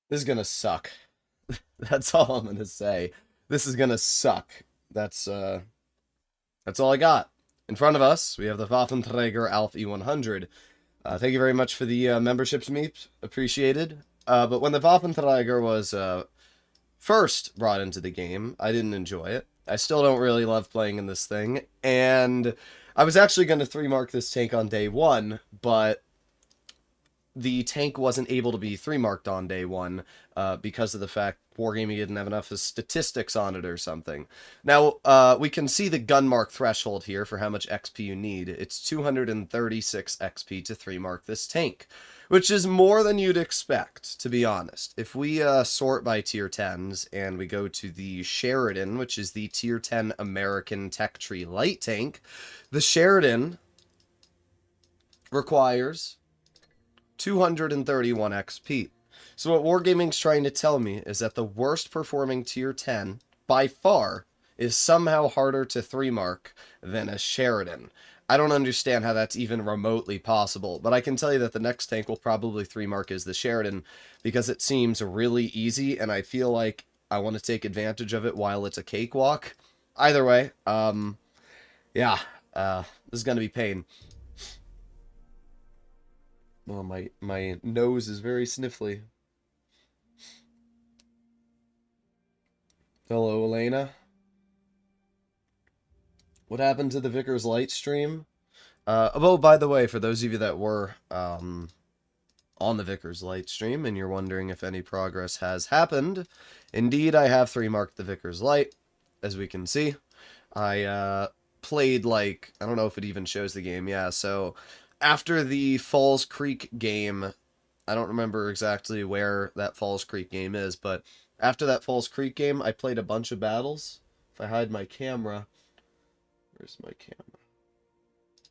This is gonna suck. That's all I'm gonna say. This is gonna suck. That's all I got. In front of us, we have the Waffenträger AUF E100. Thank you very much for the memberships, Meep. Appreciated. But when the Waffenträger was first brought into the game, I didn't enjoy it. I still don't really love playing in this thing. And I was actually going to 3-mark this tank on day one, but the tank wasn't able to be 3-marked on day one because of the fact Wargaming didn't have enough statistics on it or something. Now, we can see the gun mark threshold here for how much XP you need. It's 236 XP to 3-mark this tank, which is more than you'd expect, to be honest. If we sort by tier 10s and we go to the Sheridan, which is the tier 10 American Tech Tree light tank, the Sheridan requires 231 XP. So what Wargaming's trying to tell me is that the worst performing tier 10, by far, is somehow harder to 3-mark than a Sheridan. I don't understand how that's even remotely possible, but I can tell you that the next tank will probably 3-mark is the Sheridan, because it seems really easy, and I feel like I want to take advantage of it while it's a cakewalk. Either way, yeah, this is going to be pain. Oh, my nose is very sniffly. Hello, Elena. What happened to the Vickers Light stream? Oh, by the way, for those of you that were on the Vickers Light stream and you're wondering if any progress has happened, indeed, I have 3-marked the Vickers Light, as we can see. I played, like, I don't know if it even shows the game, yeah, so after the Falls Creek game, I don't remember exactly where that Falls Creek game is, but after that Falls Creek game, I played a bunch of battles. If I hide my camera, where's my camera?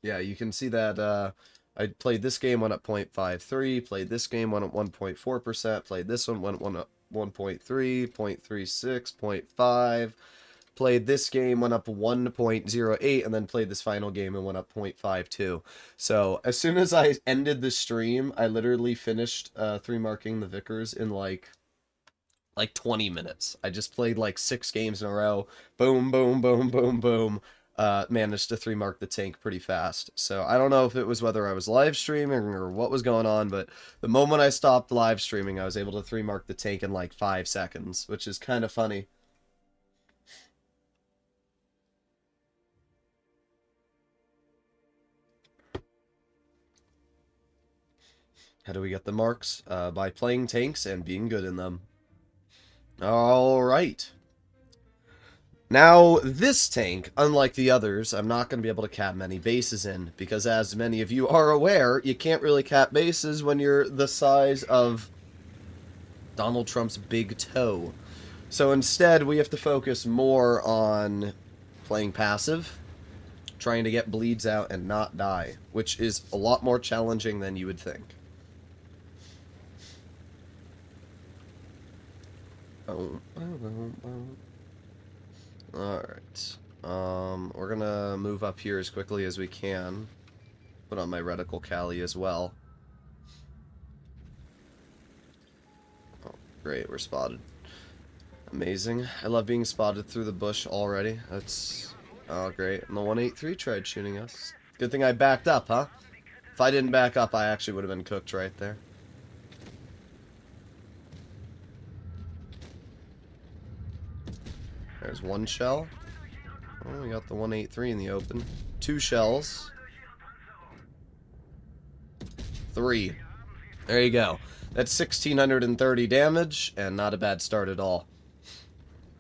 Yeah, you can see that I played this game, went up 0.53, played this game, went up 1.4%, played this one, went up 1.3, 0.36, 0.5, played this game, went up 1.08, and then played this final game and went up 0.52. So as soon as I ended the stream, I literally finished 3-marking the Vickers in like 20 minutes. I just played like 6 games in a row. Boom, boom, boom, boom, boom. Managed to 3-mark the tank pretty fast. So I don't know if it was whether I was live streaming or what was going on, but the moment I stopped live streaming, I was able to 3-mark the tank in like 5 seconds, which is kind of funny. How do we get the marks? By playing tanks and being good in them. Alright. Now, this tank, unlike the others, I'm not going to be able to cap many bases in, because as many of you are aware, you can't really cap bases when you're the size of Donald Trump's big toe. So instead, we have to focus more on playing passive, trying to get bleeds out and not die, which is a lot more challenging than you would think. Alright. We're gonna move up here as quickly as we can. Put on my reticle Cali as well. Oh, great, we're spotted. Amazing. I love being spotted through the bush already. That's... oh, great. And the 183 tried shooting us. Good thing I backed up, huh? If I didn't back up, I actually would have been cooked right there. There's one shell. Oh, we got the 183 in the open. 2 shells. 3. There you go. That's 1,630 damage, and not a bad start at all.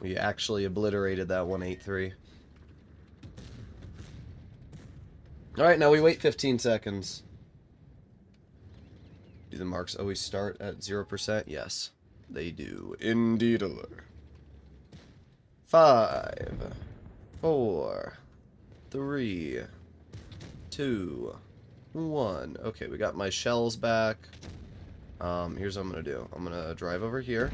We actually obliterated that 183. Alright, now we wait 15 seconds. Do the marks always start at 0%? Yes, they do. Indeed. 5, 4, 3, 2, 1. Okay, we got my shells back. Here's what I'm gonna do. I'm gonna drive over here,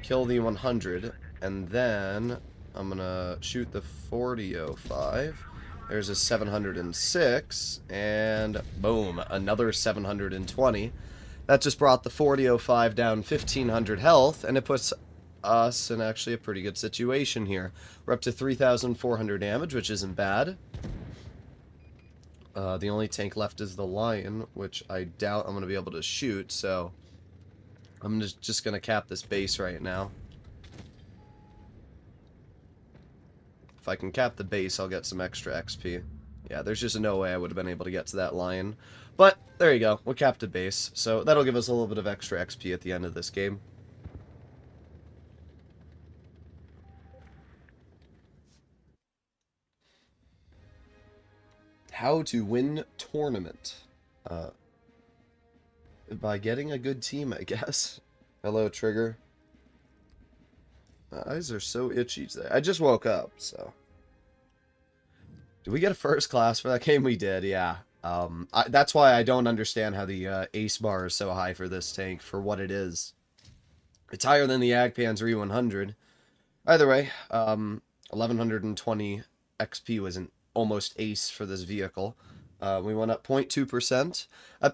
kill the 100, and then I'm gonna shoot the 4005. There's a 706, and boom, another 720. That just brought the 4005 down 1500 health, and it puts us in actually a pretty good situation here. We're up to 3,400 damage, which isn't bad. The only tank left is the Lion, which I doubt I'm going to be able to shoot, so I'm just going to cap this base right now. If I can cap the base, I'll get some extra XP. Yeah, there's just no way I would have been able to get to that Lion. But, there you go. We'll cap the base. So, that'll give us a little bit of extra XP at the end of this game. How to win tournament. By getting a good team, I guess. Hello, Trigger. My eyes are so itchy today. I just woke up, so. Did we get a first class for that game? We did, yeah. That's why I don't understand how the ace bar is so high for this tank, for what it is. It's higher than the Panzer E100. Either way, 1120 XP was an almost ace for this vehicle. We went up 0.2%.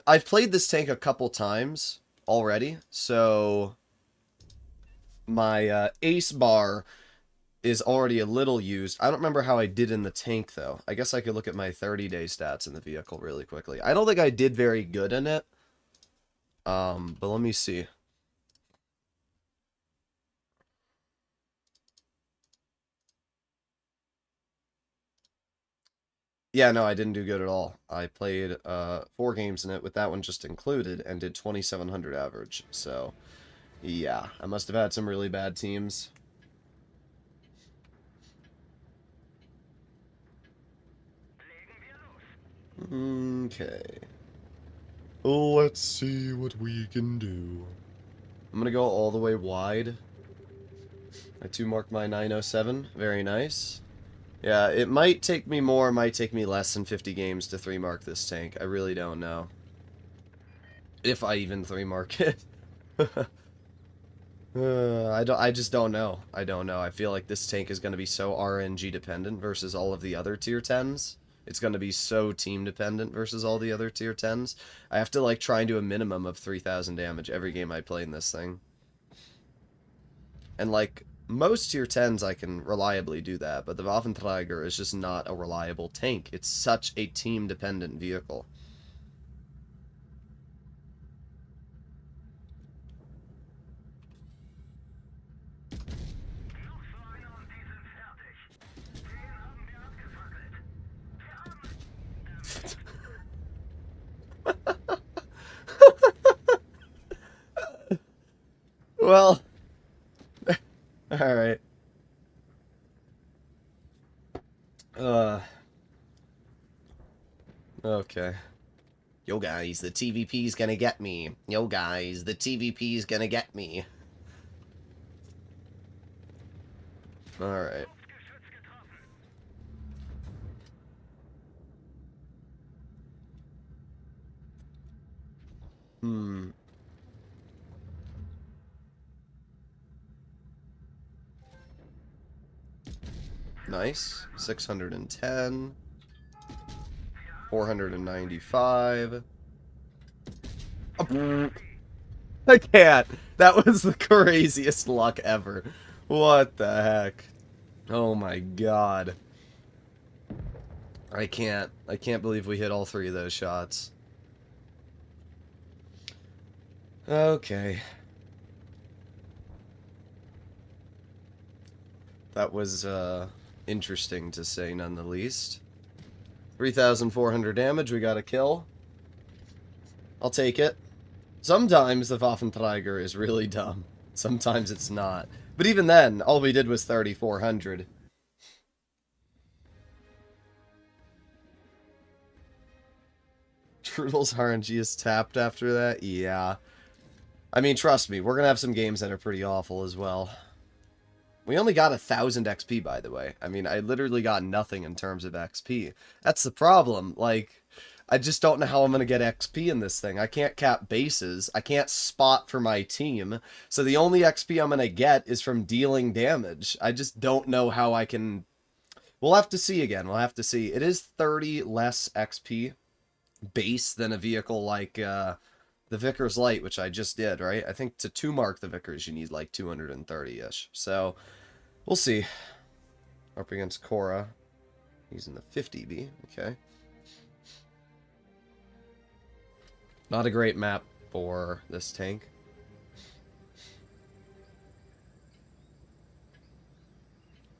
I've played this tank a couple times already, so my ace bar is already a little used. I don't remember how I did in the tank, though. I guess I could look at my 30-day stats in the vehicle really quickly. I don't think I did very good in it. But let me see. Yeah, no, I didn't do good at all. I played 4 games in it, with that one just included, and did 2,700 average. So, yeah, I must have had some really bad teams. Okay. Let's see what we can do. I'm gonna go all the way wide. I 2-marked my 907. Very nice. Yeah, it might take me more, might take me less than 50 games to 3-mark this tank. I really don't know. If I even 3-mark it. I just don't know. I don't know. I feel like this tank is going to be so RNG dependent versus all of the other tier 10s. It's going to be so team dependent versus all the other tier 10s. I have to like try and do a minimum of 3,000 damage every game I play in this thing. And like most tier 10s I can reliably do that, but the Waffenträger is just not a reliable tank. It's such a team dependent vehicle. Well, alright. Okay. Yo guys, the TVP's gonna get me. Yo guys, the TVP's gonna get me. Alright. Nice. 610. 495. Oh, I can't. That was the craziest luck ever. What the heck? Oh my god. I can't believe we hit all 3 of those shots. Okay. That was, interesting to say, none the least. 3,400 damage, we got a kill. I'll take it. Sometimes the Waffenträger is really dumb. Sometimes it's not. But even then, all we did was 3,400. Droodles RNG is tapped after that? Yeah. I mean, trust me, we're gonna have some games that are pretty awful as well. We only got 1,000 XP, by the way. I mean, I literally got nothing in terms of XP. That's the problem. Like, I just don't know how I'm going to get XP in this thing. I can't cap bases. I can't spot for my team. So the only XP I'm going to get is from dealing damage. I just don't know how I can... We'll have to see again. We'll have to see. It is 30 less XP base than a vehicle like the Vickers Light, which I just did, right? I think to 2-mark the Vickers, you need like 230-ish. So, we'll see. Up against Korra. He's in the 50B, okay. Not a great map for this tank.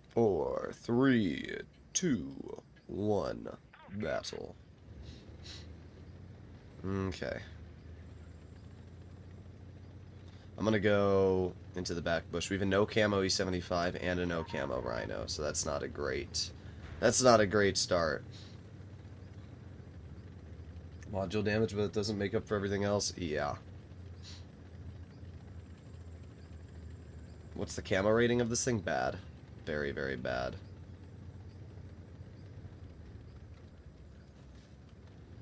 Four, three, two, one, battle. Okay. I'm gonna go into the back bush. We have a no camo E75 and a no camo Rhino, so that's not a great start. Module damage, but it doesn't make up for everything else? Yeah. What's the camo rating of this thing? Bad. Very, very bad.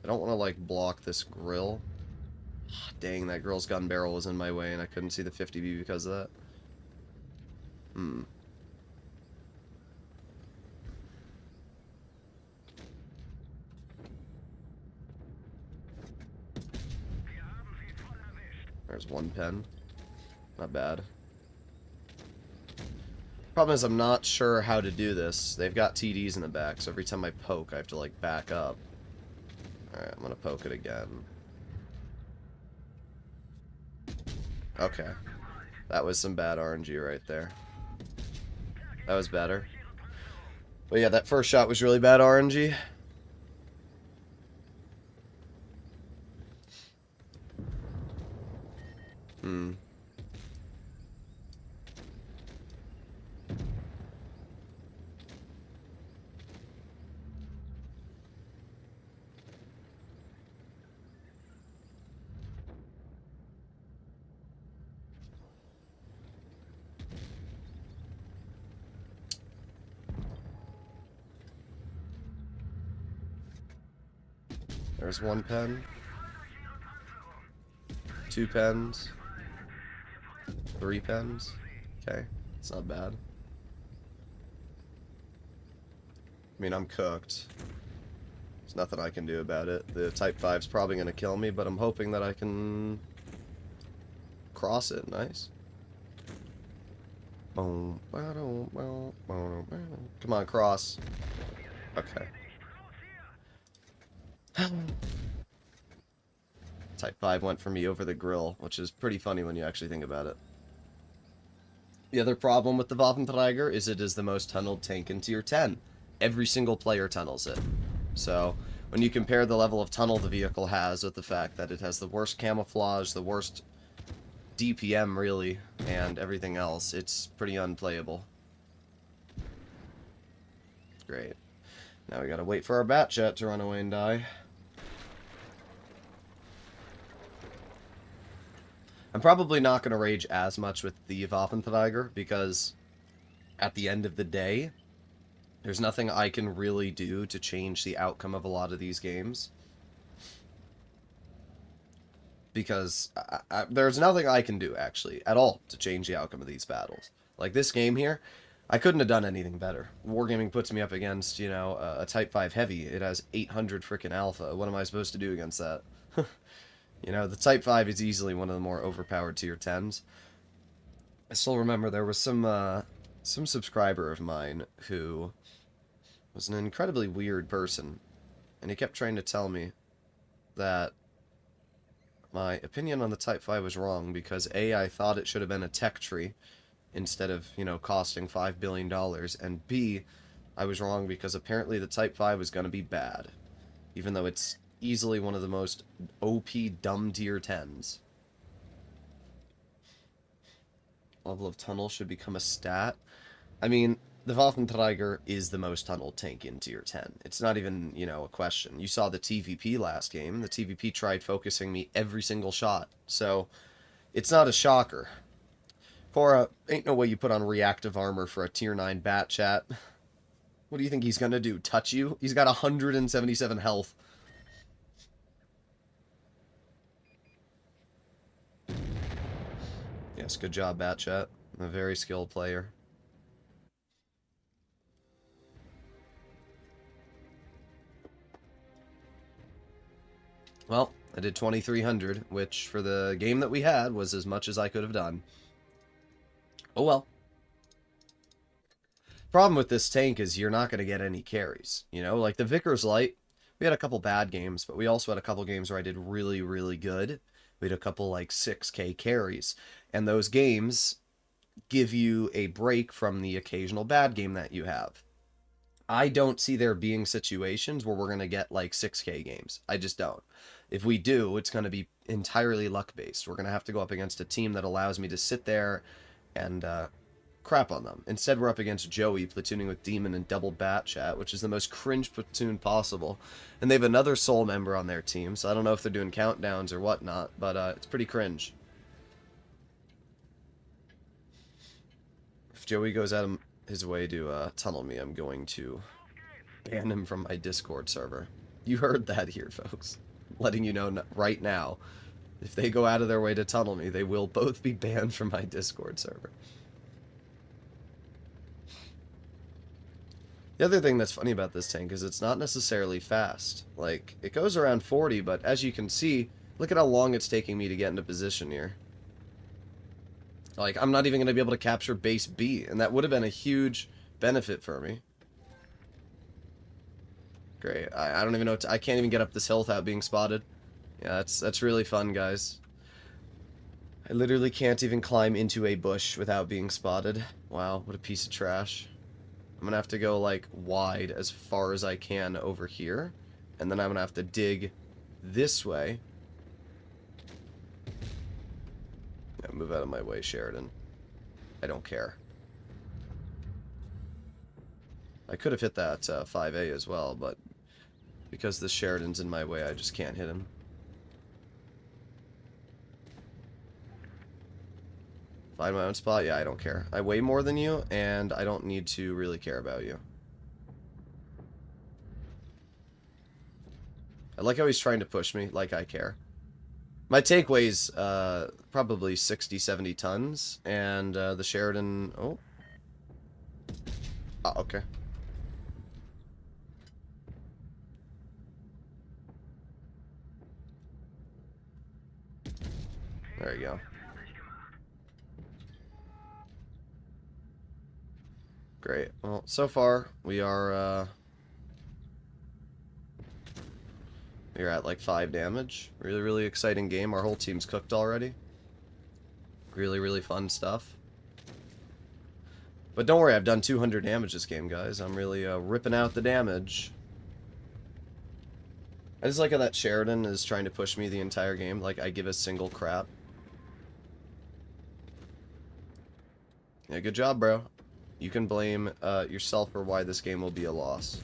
I don't want to, like, block this grill. Dang, that girl's gun barrel was in my way and I couldn't see the 50B because of that. There's one pen. Not bad. Problem is I'm not sure how to do this. They've got TDs in the back, so every time I poke I have to, like, back up. Alright, I'm gonna poke it again. Okay. That was some bad RNG right there. That was better. But yeah, that first shot was really bad RNG. There's one pen. 2 pens. 3 pens. Okay, it's not bad. I mean, I'm cooked. There's nothing I can do about it. The Type 5's probably going to kill me, but I'm hoping that I can cross it. Nice. Come on, cross. Okay. Type 5 went for me over the grill, which is pretty funny when you actually think about it. The other problem with the Waffenträger is it is the most tunneled tank in tier 10. Every single player tunnels it. So, when you compare the level of tunnel the vehicle has with the fact that it has the worst camouflage, the worst DPM, really, and everything else, it's pretty unplayable. Great. Now we gotta wait for our bat jet to run away and die. I'm probably not going to rage as much with the Waffenträger, because at the end of the day, there's nothing I can really do to change the outcome of a lot of these games. Because there's nothing I can do, actually, at all, to change the outcome of these battles. Like, this game here, I couldn't have done anything better. Wargaming puts me up against, you know, a Type 5 Heavy. It has 800 frickin' alpha. What am I supposed to do against that? You know, the Type 5 is easily one of the more overpowered tier 10s. I still remember there was some subscriber of mine who was an incredibly weird person, and he kept trying to tell me that my opinion on the Type 5 was wrong because A, I thought it should have been a tech tree instead of, you know, costing $5 billion, and B, I was wrong because apparently the Type 5 was going to be bad, even though it's easily one of the most OP dumb tier 10s. Level of tunnel should become a stat. I mean, the Waffenträger is the most tunneled tank in tier 10. It's not even, you know, a question. You saw the TVP last game. The TVP tried focusing me every single shot. So, it's not a shocker. Korra, ain't no way you put on reactive armor for a tier 9 bat chat. What do you think he's gonna do? Touch you? He's got 177 health. Yes, good job, Batchat. I'm a very skilled player. Well, I did 2300, which for the game that we had was as much as I could have done. Oh well. Problem with this tank is you're not going to get any carries. You know, like the Vickers Light, we had a couple bad games, but we also had a couple games where I did really, really good. We had a couple like 6K carries. And those games give you a break from the occasional bad game that you have. I don't see there being situations where we're going to get like 6K games. I just don't. If we do, it's going to be entirely luck-based. We're going to have to go up against a team that allows me to sit there and crap on them. Instead, we're up against Joey, platooning with Demon and Double Bat Chat, which is the most cringe platoon possible. And they have another Soul member on their team, so I don't know if they're doing countdowns or whatnot, but it's pretty cringe. If Joey goes out of his way to tunnel me, I'm going to ban him from my Discord server. You heard that here, folks. Letting you know right now. If they go out of their way to tunnel me, they will both be banned from my Discord server. The other thing that's funny about this tank is it's not necessarily fast. Like, it goes around 40, but as you can see, look at how long it's taking me to get into position here. Like, I'm not even going to be able to capture base B, and that would have been a huge benefit for me. Great. I don't even know. I can't even get up this hill without being spotted. Yeah, that's really fun, guys. I literally can't even climb into a bush without being spotted. Wow, what a piece of trash. I'm gonna have to go, like, wide as far as I can over here. And then I'm gonna have to dig this way. Yeah, move out of my way, Sheridan. I don't care. I could have hit that 5A as well, but because the Sheridan's in my way, I just can't hit him. Find my own spot? Yeah, I don't care. I weigh more than you, and I don't need to really care about you. I like how he's trying to push me, like I care. My tank weighs probably 60, 70 tons, and the Sheridan... Oh. Ah, okay. There you go. Great. Well, so far, we're at like 5 damage. Really, really exciting game. Our whole team's cooked already. Really, really fun stuff. But don't worry, I've done 200 damage this game, guys. I'm really ripping out the damage. I just like how that Sheridan is trying to push me the entire game. Like, I give a single crap. Yeah, good job, bro. You can blame yourself for why this game will be a loss.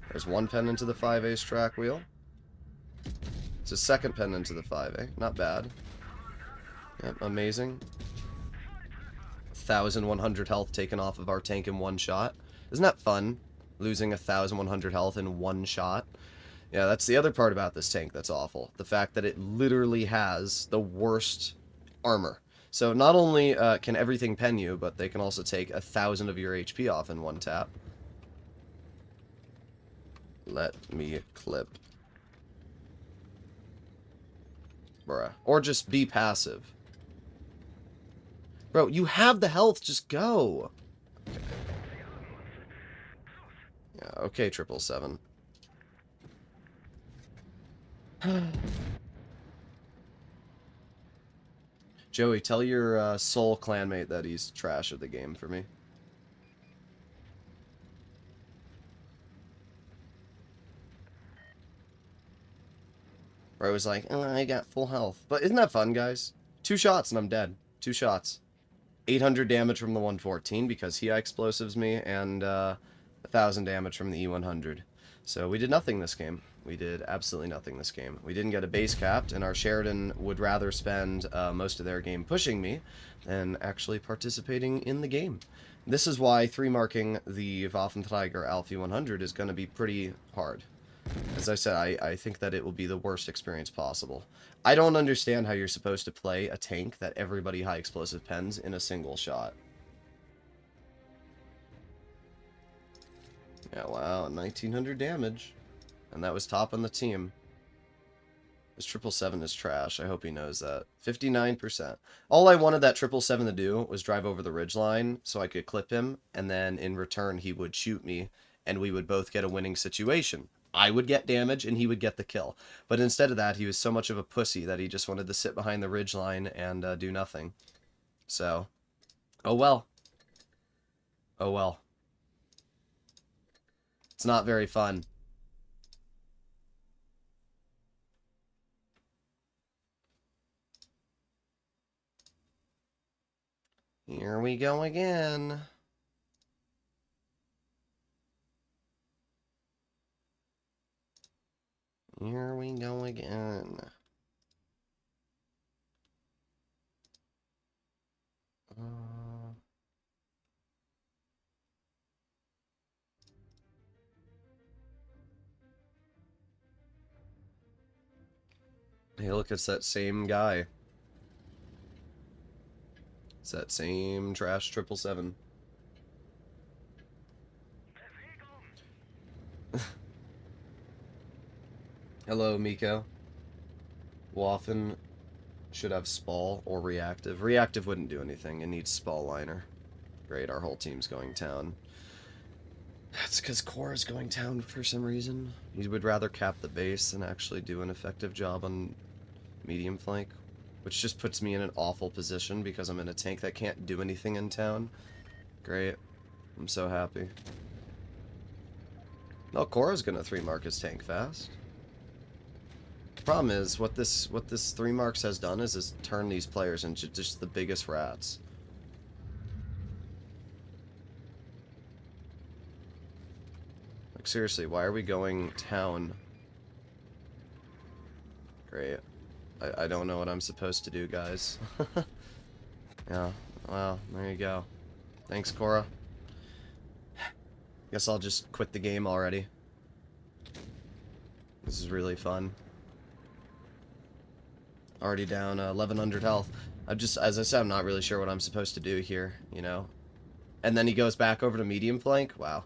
There's one pen into the 5A's track wheel. It's a second pen into the 5A. Not bad. Yep, amazing. 1,100 health taken off of our tank in one shot. Isn't that fun? Losing 1,100 health in one shot. Yeah, that's the other part about this tank that's awful. The fact that it literally has the worst armor. So not only can everything pen you, but they can also take 1,000 of your HP off in one tap. Let me clip. Bruh. Or just be passive. Bro, you have the health, just go. Okay. Yeah, okay, 777. Joey, tell your soul clanmate that he's trash at the game for me. Where I was like, oh, I got full health. But isn't that fun, guys? 2 shots and I'm dead. 2 shots. 800 damage from the 114 because he explosives me, and 1,000 damage from the E100. So we did nothing this game. We did absolutely nothing this game. We didn't get a base capped, and our Sheridan would rather spend most of their game pushing me than actually participating in the game. This is why 3-marking the Waffenträger Alpha 100 is going to be pretty hard. As I said, I think that it will be the worst experience possible. I don't understand how you're supposed to play a tank that everybody high explosive pens in a single shot. Yeah, wow, 1,900 damage. And that was top on the team. This 777 is trash. I hope he knows that. 59%. All I wanted that 777 to do was drive over the ridgeline so I could clip him, and then in return he would shoot me, and we would both get a winning situation. I would get damage, and he would get the kill. But instead of that, he was so much of a pussy that he just wanted to sit behind the ridgeline and do nothing. So, oh well. Oh well. It's not very fun. Here we go again. Here we go again. Hey, look, it's that same guy. It's that same trash 777. Hello, Miko. Waffen should have Spall or Reactive. Reactive wouldn't do anything. It needs Spall liner. Great, our whole team's going town. That's because Cora's going town for some reason. He would rather cap the base than actually do an effective job on medium flank, which just puts me in an awful position because I'm in a tank that can't do anything in town. Great. I'm so happy. No, Cora's gonna 3-mark his tank fast. Problem is, what this 3-marks has done is turn these players into just the biggest rats. Like, seriously, why are we going town? Great. I don't know what I'm supposed to do, guys. Yeah, well, there you go. Thanks, Cora. Guess I'll just quit the game already. This is really fun. Already down 1100 health. I'm just, as I said, I'm not really sure what I'm supposed to do here, you know? And then he goes back over to medium flank? Wow.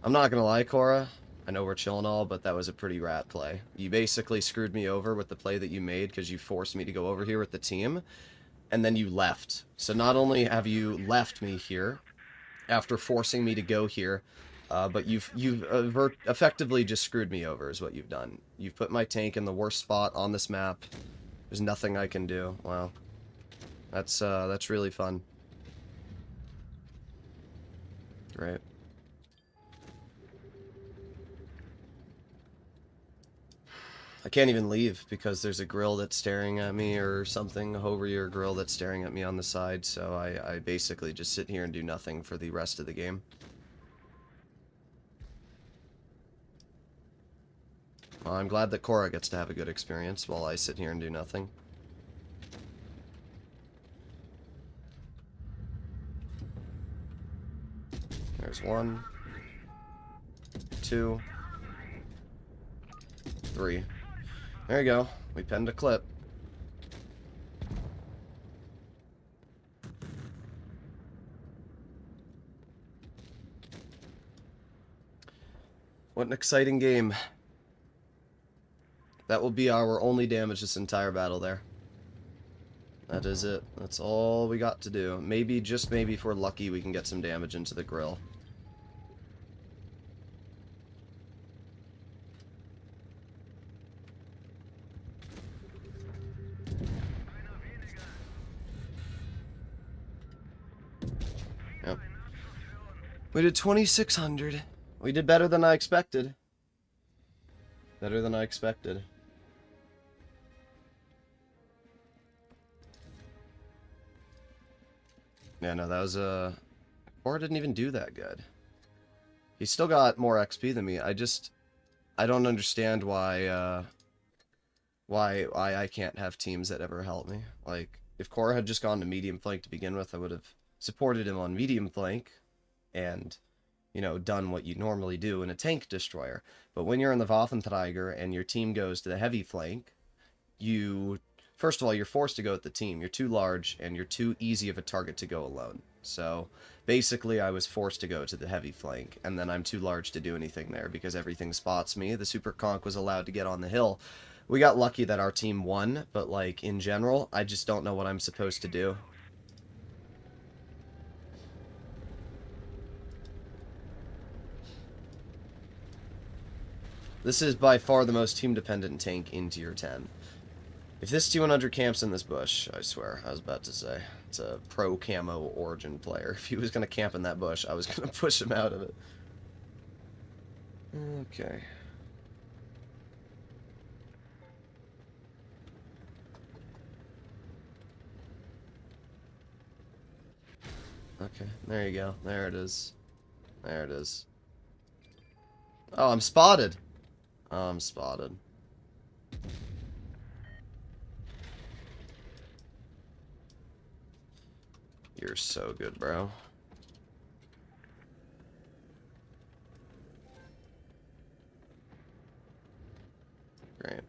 I'm not gonna lie, Cora. I know we're chilling all, but that was a pretty rat play. You basically screwed me over with the play that you made because you forced me to go over here with the team, and then you left. So not only have you left me here after forcing me to go here, but you've effectively just screwed me over is what you've done. You've put my tank in the worst spot on this map. There's nothing I can do. Wow. That's really fun. Great. I can't even leave because there's a grill that's staring at me or something, a Hover grill that's staring at me on the side, so I basically just sit here and do nothing for the rest of the game. Well, I'm glad that Cora gets to have a good experience while I sit here and do nothing. There's 1, 2, 3. There you go. We penned a clip. What an exciting game. That will be our only damage this entire battle there. That is it. That's all we got to do. Maybe, just maybe, if we're lucky, we can get some damage into the grill. Yep. We did 2600. We did better than I expected. Better than I expected. Yeah, no, that was Cora didn't even do that good. He still got more XP than me. I don't understand why I can't have teams that ever help me. Like, if Cora had just gone to medium flank to begin with, I would have supported him on medium flank and, you know, done what you normally do in a tank destroyer. But when you're in the Waffenträger and your team goes to the heavy flank, you First of all, you're forced to go with the team. You're too large, and you're too easy of a target to go alone. So, basically, I was forced to go to the heavy flank, and then I'm too large to do anything there because everything spots me. The Super Conch was allowed to get on the hill. We got lucky that our team won, but, like, in general, I just don't know what I'm supposed to do. This is by far the most team-dependent tank in Tier 10. If this E100 camps in this bush, I swear, I was about to say, it's a pro-camo Origin player. If he was going to camp in that bush, I was going to push him out of it. Okay. Okay, there you go. There it is. There it is. Oh, I'm spotted. Oh, I'm spotted. You're so good, bro. Great.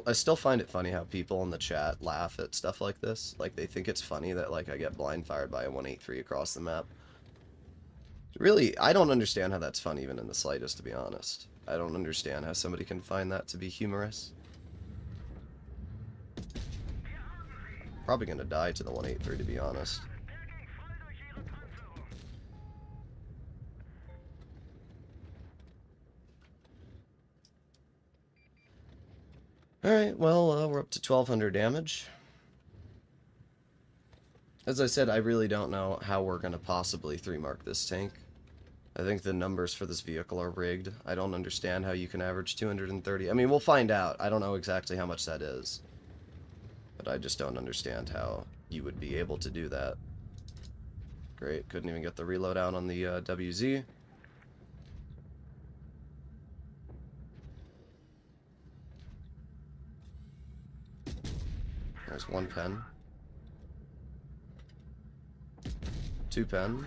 I still find it funny how people in the chat laugh at stuff like this. Like, they think it's funny that, like, I get blind fired by a 183 across the map. Really, I don't understand how that's fun even in the slightest, to be honest. I don't understand how somebody can find that to be humorous. Probably gonna die to the 183, to be honest. Alright, well, we're up to 1200 damage. As I said, I really don't know how we're going to possibly 3-mark this tank. I think the numbers for this vehicle are rigged. I don't understand how you can average 230. I mean, we'll find out. I don't know exactly how much that is. But I just don't understand how you would be able to do that. Great, couldn't even get the reload out on the WZ. There's one pen. 2 pens.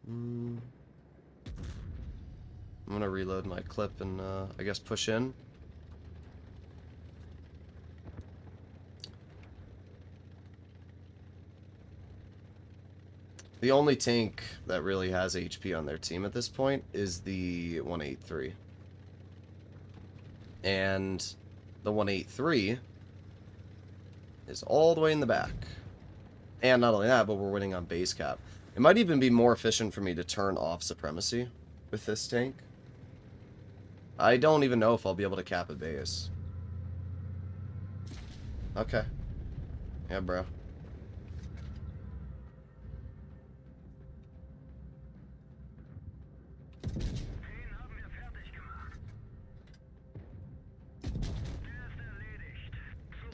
I'm gonna reload my clip and I guess push in. The only tank that really has HP on their team at this point is the 183. And the 183 is all the way in the back. And not only that, but we're winning on base cap. It might even be more efficient for me to turn off Supremacy with this tank. I don't even know if I'll be able to cap a base. Okay. Yeah, bro.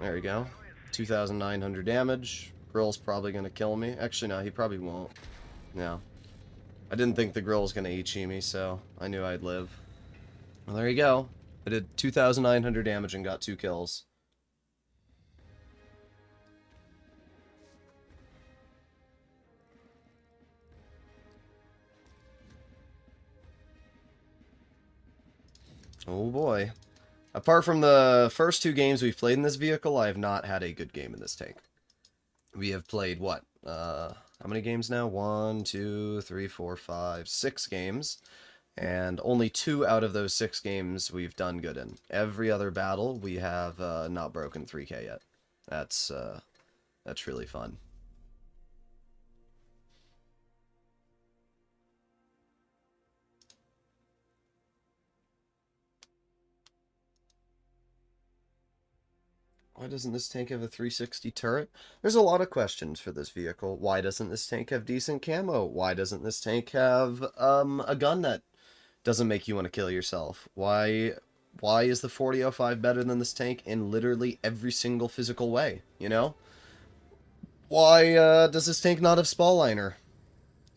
There we go. 2,900 damage. Grill's probably going to kill me. Actually, no, he probably won't. No. I didn't think the Grill's going to HE me, so I knew I'd live. Well, there you go. I did 2,900 damage and got 2 kills. Oh boy. Apart from the first 2 games we've played in this vehicle, I have not had a good game in this tank. We have played, what? How many games now? 1, 2, 3, 4, 5, 6 games. And only 2 out of those 6 games we've done good in. Every other battle, we have not broken 3K yet. That's really fun. Why doesn't this tank have a 360 turret? There's a lot of questions for this vehicle. Why doesn't this tank have decent camo? Why doesn't this tank have a gun that doesn't make you want to kill yourself? Why is the 4005 better than this tank in literally every single physical way, you know? Why does this tank not have spall liner?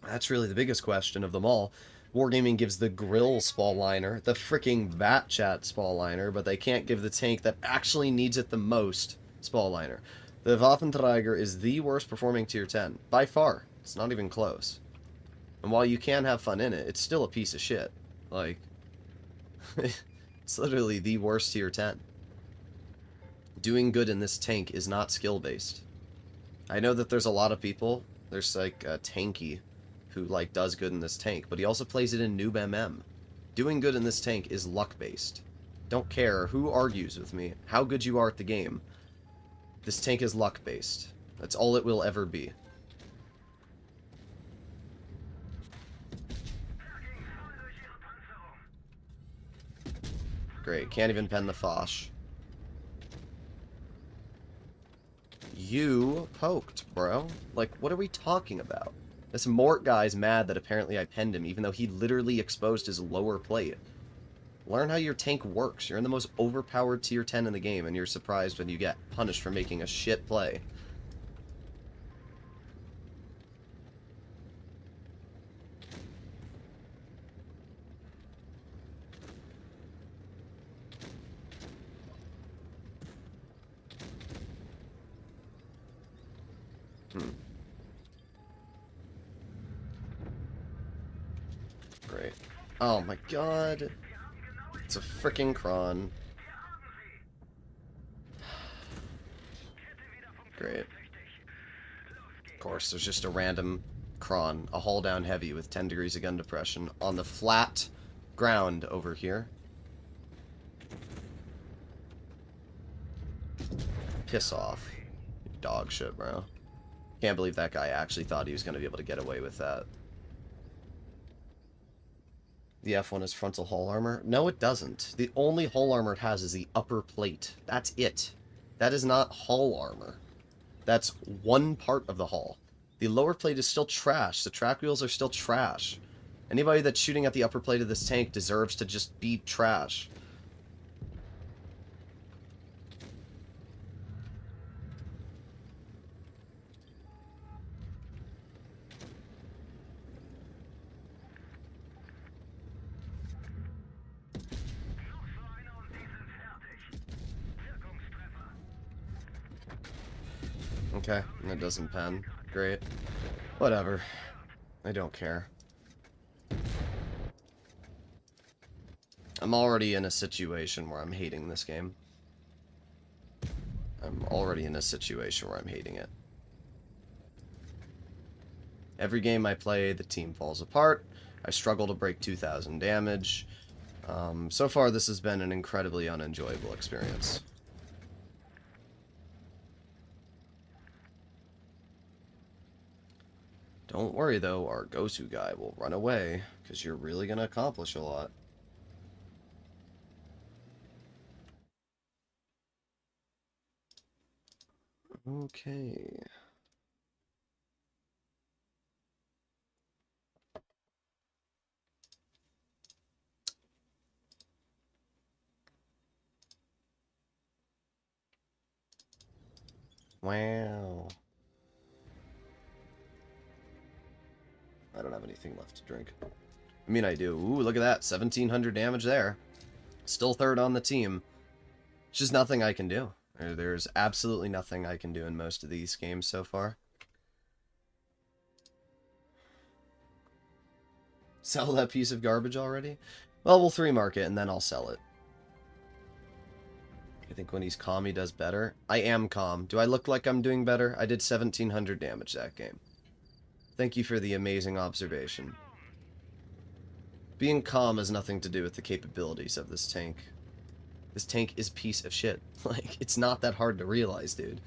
That's really the biggest question of them all. Wargaming gives the Grill spall liner, the freaking Bat Chat spall liner, but they can't give the tank that actually needs it the most Spall liner. The Waffenträger is the worst performing tier 10. By far. It's not even close. And while you can have fun in it, it's still a piece of shit. Like, it's literally the worst tier 10. Doing good in this tank is not skill-based. I know that there's a lot of people, there's like a Tanky, who like does good in this tank, but he also plays it in Noob MM. Doing good in this tank is luck-based. Don't care who argues with me, how good you are at the game. This tank is luck-based. That's all it will ever be. Great, can't even pen the Foch. You poked, bro. Like, what are we talking about? This Mort guy's mad that apparently I penned him, even though he literally exposed his lower plate. Learn how your tank works. You're in the most overpowered tier 10 in the game, and you're surprised when you get punished for making a shit play. Great. Oh my god. It's a frickin' cron. Great. Of course, there's just a random cron, a hull down heavy with 10 degrees of gun depression on the flat ground over here. Piss off. Dog shit, bro. Can't believe that guy actually thought he was going to be able to get away with that. The F1 has frontal hull armor? No, it doesn't. The only hull armor it has is the upper plate. That's it. That is not hull armor. That's one part of the hull. The lower plate is still trash. The track wheels are still trash. Anybody that's shooting at the upper plate of this tank deserves to just be trash. Okay, and it doesn't pen. Great. Whatever. I don't care. I'm already in a situation where I'm hating this game. I'm already in a situation where I'm hating it. Every game I play, the team falls apart. I struggle to break 2,000 damage. So far, this has been an incredibly unenjoyable experience. Don't worry, though, our Gosu guy will run away, because you're really going to accomplish a lot. Okay. Wow. I don't have anything left to drink. I mean, I do. Ooh, look at that. 1,700 damage there. Still third on the team. It's just nothing I can do. There's absolutely nothing I can do in most of these games so far. Sell that piece of garbage already? Well, we'll 3-mark it, and then I'll sell it. I think when he's calm, he does better. I am calm. Do I look like I'm doing better? I did 1,700 damage that game. Thank you for the amazing observation. Being calm has nothing to do with the capabilities of this tank. This tank is a piece of shit. Like, it's not that hard to realize, dude.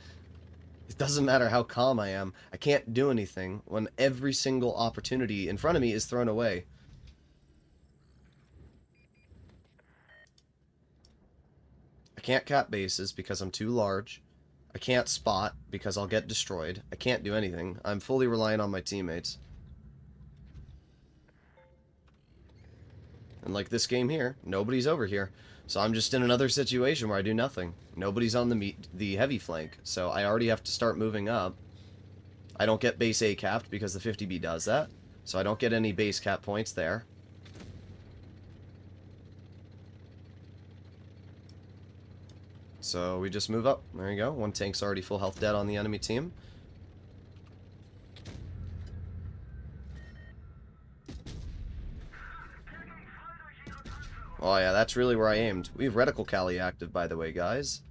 It doesn't matter how calm I am. I can't do anything when every single opportunity in front of me is thrown away. I can't cap bases because I'm too large. I can't spot because I'll get destroyed. I can't do anything. I'm fully reliant on my teammates. And like this game here, nobody's over here. So I'm just in another situation where I do nothing. Nobody's on the heavy flank, so I already have to start moving up. I don't get base A capped because the 50B does that, so I don't get any base cap points there. So we just move up. There you go. One tank's already full health dead on the enemy team. Oh yeah, that's really where I aimed. We have Reticle Cali active, by the way, guys.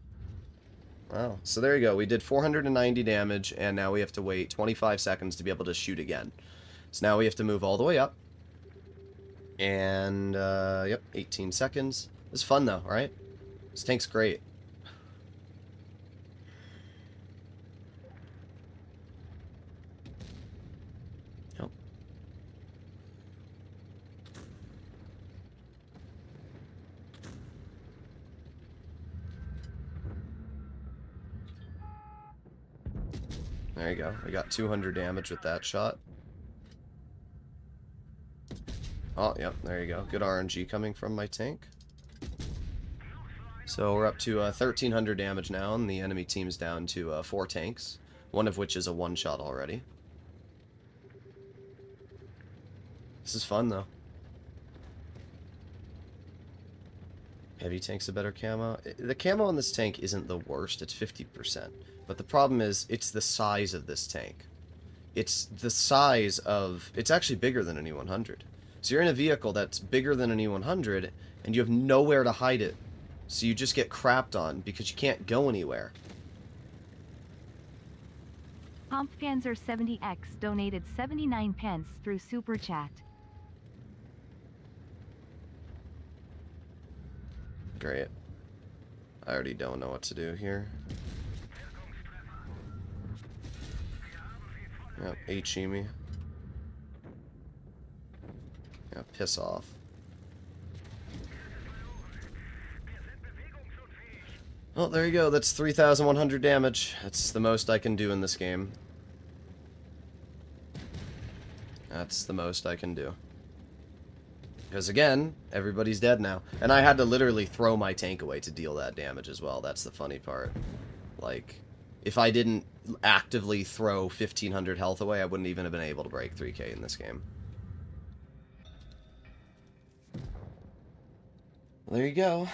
Wow. So there you go. We did 490 damage, and now we have to wait 25 seconds to be able to shoot again. So now we have to move all the way up. And, yep, 18 seconds. It's fun, though, right? This tank's great. Yep. There you go. We got 200 damage with that shot. Oh, yep, there you go. Good RNG coming from my tank. So we're up to 1,300 damage now, and the enemy team's down to 4 tanks, one of which is a one-shot already. This is fun, though. Heavy tank's a better camo. The camo on this tank isn't the worst, it's 50%. But the problem is, it's the size of this tank. It's the size of... It's actually bigger than an E100. So you're in a vehicle that's bigger than an E100, and you have nowhere to hide it. So you just get crapped on, because you can't go anywhere. Kampfpanzer 70X donated 79 pence through Super Chat. Great. I already don't know what to do here. Yep, HE me. Yeah, piss off. Well, there you go. That's 3,100 damage. That's the most I can do in this game. That's the most I can do. Because again, everybody's dead now. And I had to literally throw my tank away to deal that damage as well. That's the funny part. Like, if I didn't actively throw 1,500 health away, I wouldn't even have been able to break 3K in this game. There you go.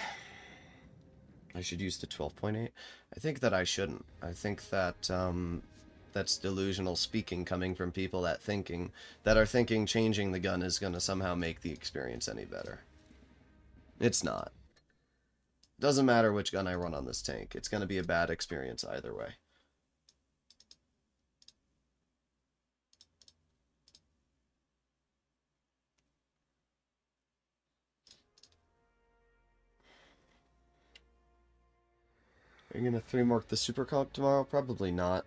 I should use the 12.8. I think that I shouldn't. I think that that's delusional speaking coming from people that are thinking changing the gun is going to somehow make the experience any better. It's not. Doesn't matter which gun I run on this tank. It's going to be a bad experience either way. Are you going to 3-mark the super comp tomorrow? Probably not.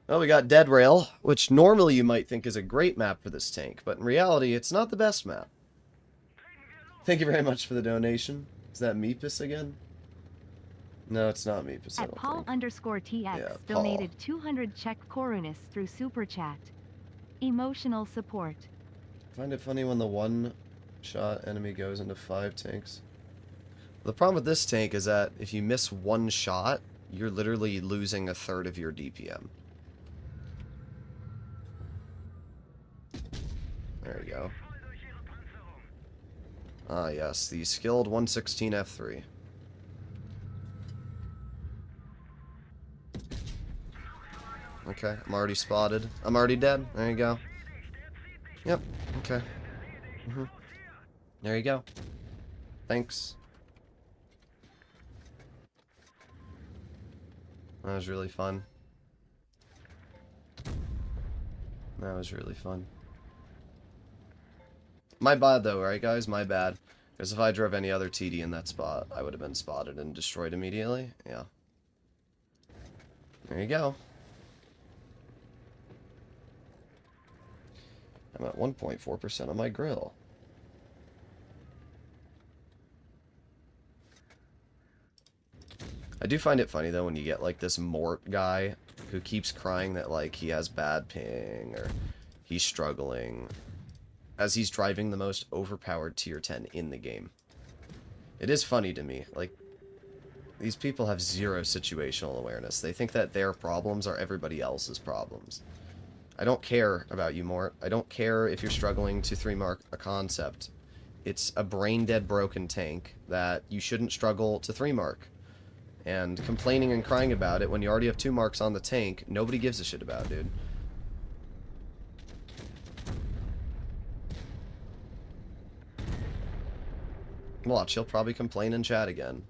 Well, we got Dead Rail, which normally you might think is a great map for this tank, but in reality, it's not the best map. Thank you very much for the donation. Is that Meepus again? No, it's not Meepus, I don't Paul_TX Yeah, donated 200 Czech korunis through Super Chat. Emotional support. Find it funny when the one-shot enemy goes into 5 tanks. The problem with this tank is that if you miss one shot, you're literally losing a third of your DPM. There you go. Ah, yes, the skilled 116F3. Okay, I'm already spotted. I'm already dead. There you go. Yep, okay. There you go. Thanks. That was really fun. That was really fun. My bad though, right guys? My bad. Because if I drove any other TD in that spot, I would have been spotted and destroyed immediately. Yeah. There you go. I'm at 1.4% on my grill. I do find it funny though when you get like this Mort guy who keeps crying that like he has bad ping or he's struggling as he's driving the most overpowered tier 10 in the game. It is funny to me. Like, these people have zero situational awareness. They think that their problems are everybody else's problems. I don't care about you, Mort. I don't care if you're struggling to 3-mark a concept. It's a brain-dead broken tank that you shouldn't struggle to 3-mark. And complaining and crying about it when you already have 2 marks on the tank, nobody gives a shit about, dude. Watch, he'll probably complain in chat again.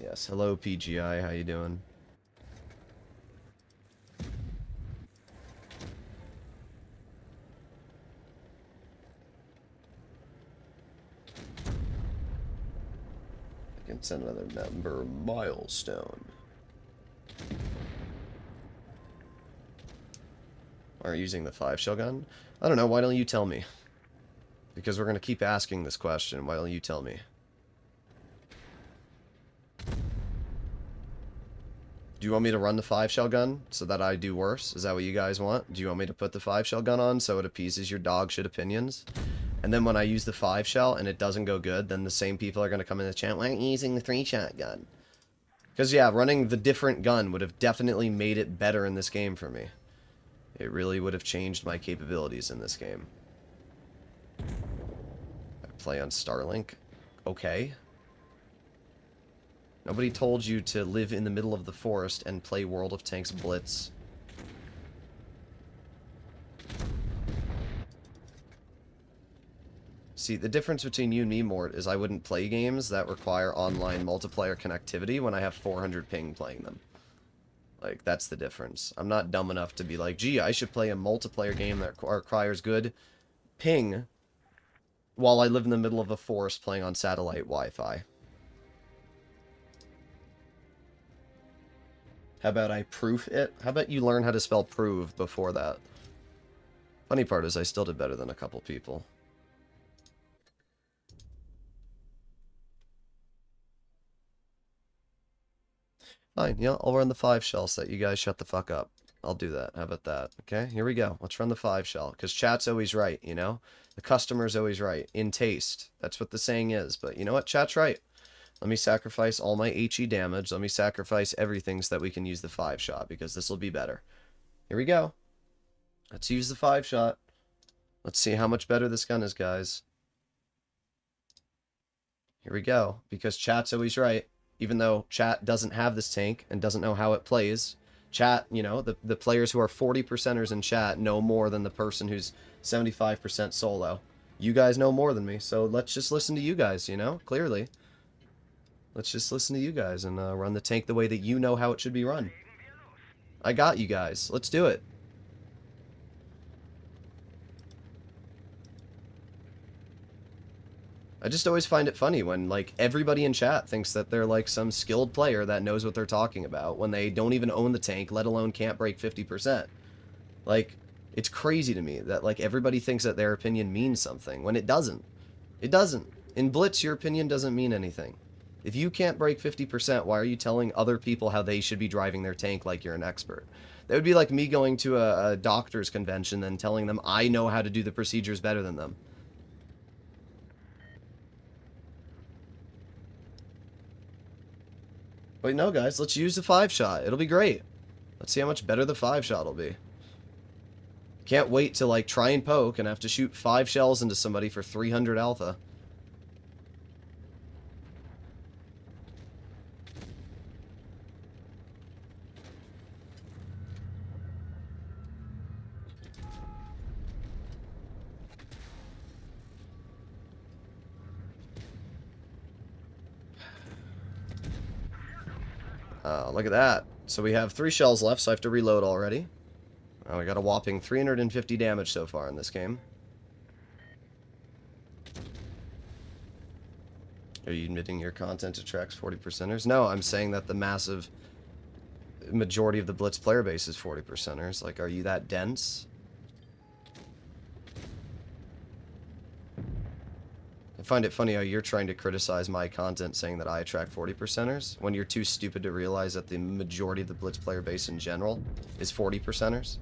Yes, hello PGI, how you doing? I can send another member milestone. Are you using the 5-shell gun? I don't know, why don't you tell me? Because we're going to keep asking this question, why don't you tell me? Do you want me to run the 5-shell gun so that I do worse? Is that what you guys want? Do you want me to put the 5-shell gun on so it appeases your dog shit opinions? And then when I use the 5-shell and it doesn't go good, then the same people are going to come in the chat, why aren't you using the 3-shot gun? Because, yeah, running the different gun would have definitely made it better in this game for me. It really would have changed my capabilities in this game. I play on Starlink. Okay. Nobody told you to live in the middle of the forest and play World of Tanks Blitz. See, the difference between you and me, Mort, is I wouldn't play games that require online multiplayer connectivity when I have 400 ping playing them. Like, that's the difference. I'm not dumb enough to be like, gee, I should play a multiplayer game that requires good ping while I live in the middle of a forest playing on satellite Wi-Fi. How about I proof it? How about you learn how to spell prove before that? Funny part is I still did better than a couple people. Fine, yeah, I'll run the 5-shell so that you guys shut the fuck up. I'll do that. How about that? Okay, here we go. Let's run the 5-shell. Because chat's always right, you know? The customer's always right. In taste. That's what the saying is. But you know what? Chat's right. Let me sacrifice all my HE damage. Let me sacrifice everything so that we can use the 5-shot, because this will be better. Here we go. Let's use the 5-shot. Let's see how much better this gun is, guys. Here we go. Because chat's always right. Even though chat doesn't have this tank and doesn't know how it plays. Chat, you know, the players who are 40%ers in chat know more than the person who's 75% solo. You guys know more than me, so let's just listen to you guys, you know, clearly. Let's just listen to you guys and run the tank the way that you know how it should be run. I got you guys. Let's do it. I just always find it funny when, like, everybody in chat thinks that they're, like, some skilled player that knows what they're talking about when they don't even own the tank, let alone can't break 50%. Like, it's crazy to me that, like, everybody thinks that their opinion means something when it doesn't. It doesn't. In Blitz, your opinion doesn't mean anything. If you can't break 50%, why are you telling other people how they should be driving their tank like you're an expert? That would be like me going to a doctor's convention and telling them I know how to do the procedures better than them. Wait, no, guys. Let's use the 5-shot. It'll be great. Let's see how much better the 5-shot will be. Can't wait to, like, try and poke and have to shoot 5 shells into somebody for 300 alpha. Look at that. So we have 3 shells left, so I have to reload already. We got a whopping 350 damage so far in this game. Are you admitting your content attracts 40%ers? No, I'm saying that the massive majority of the Blitz player base is 40%ers. Like, are you that dense? I find it funny how you're trying to criticize my content saying that I attract 40%ers when you're too stupid to realize that the majority of the Blitz player base in general is 40%ers.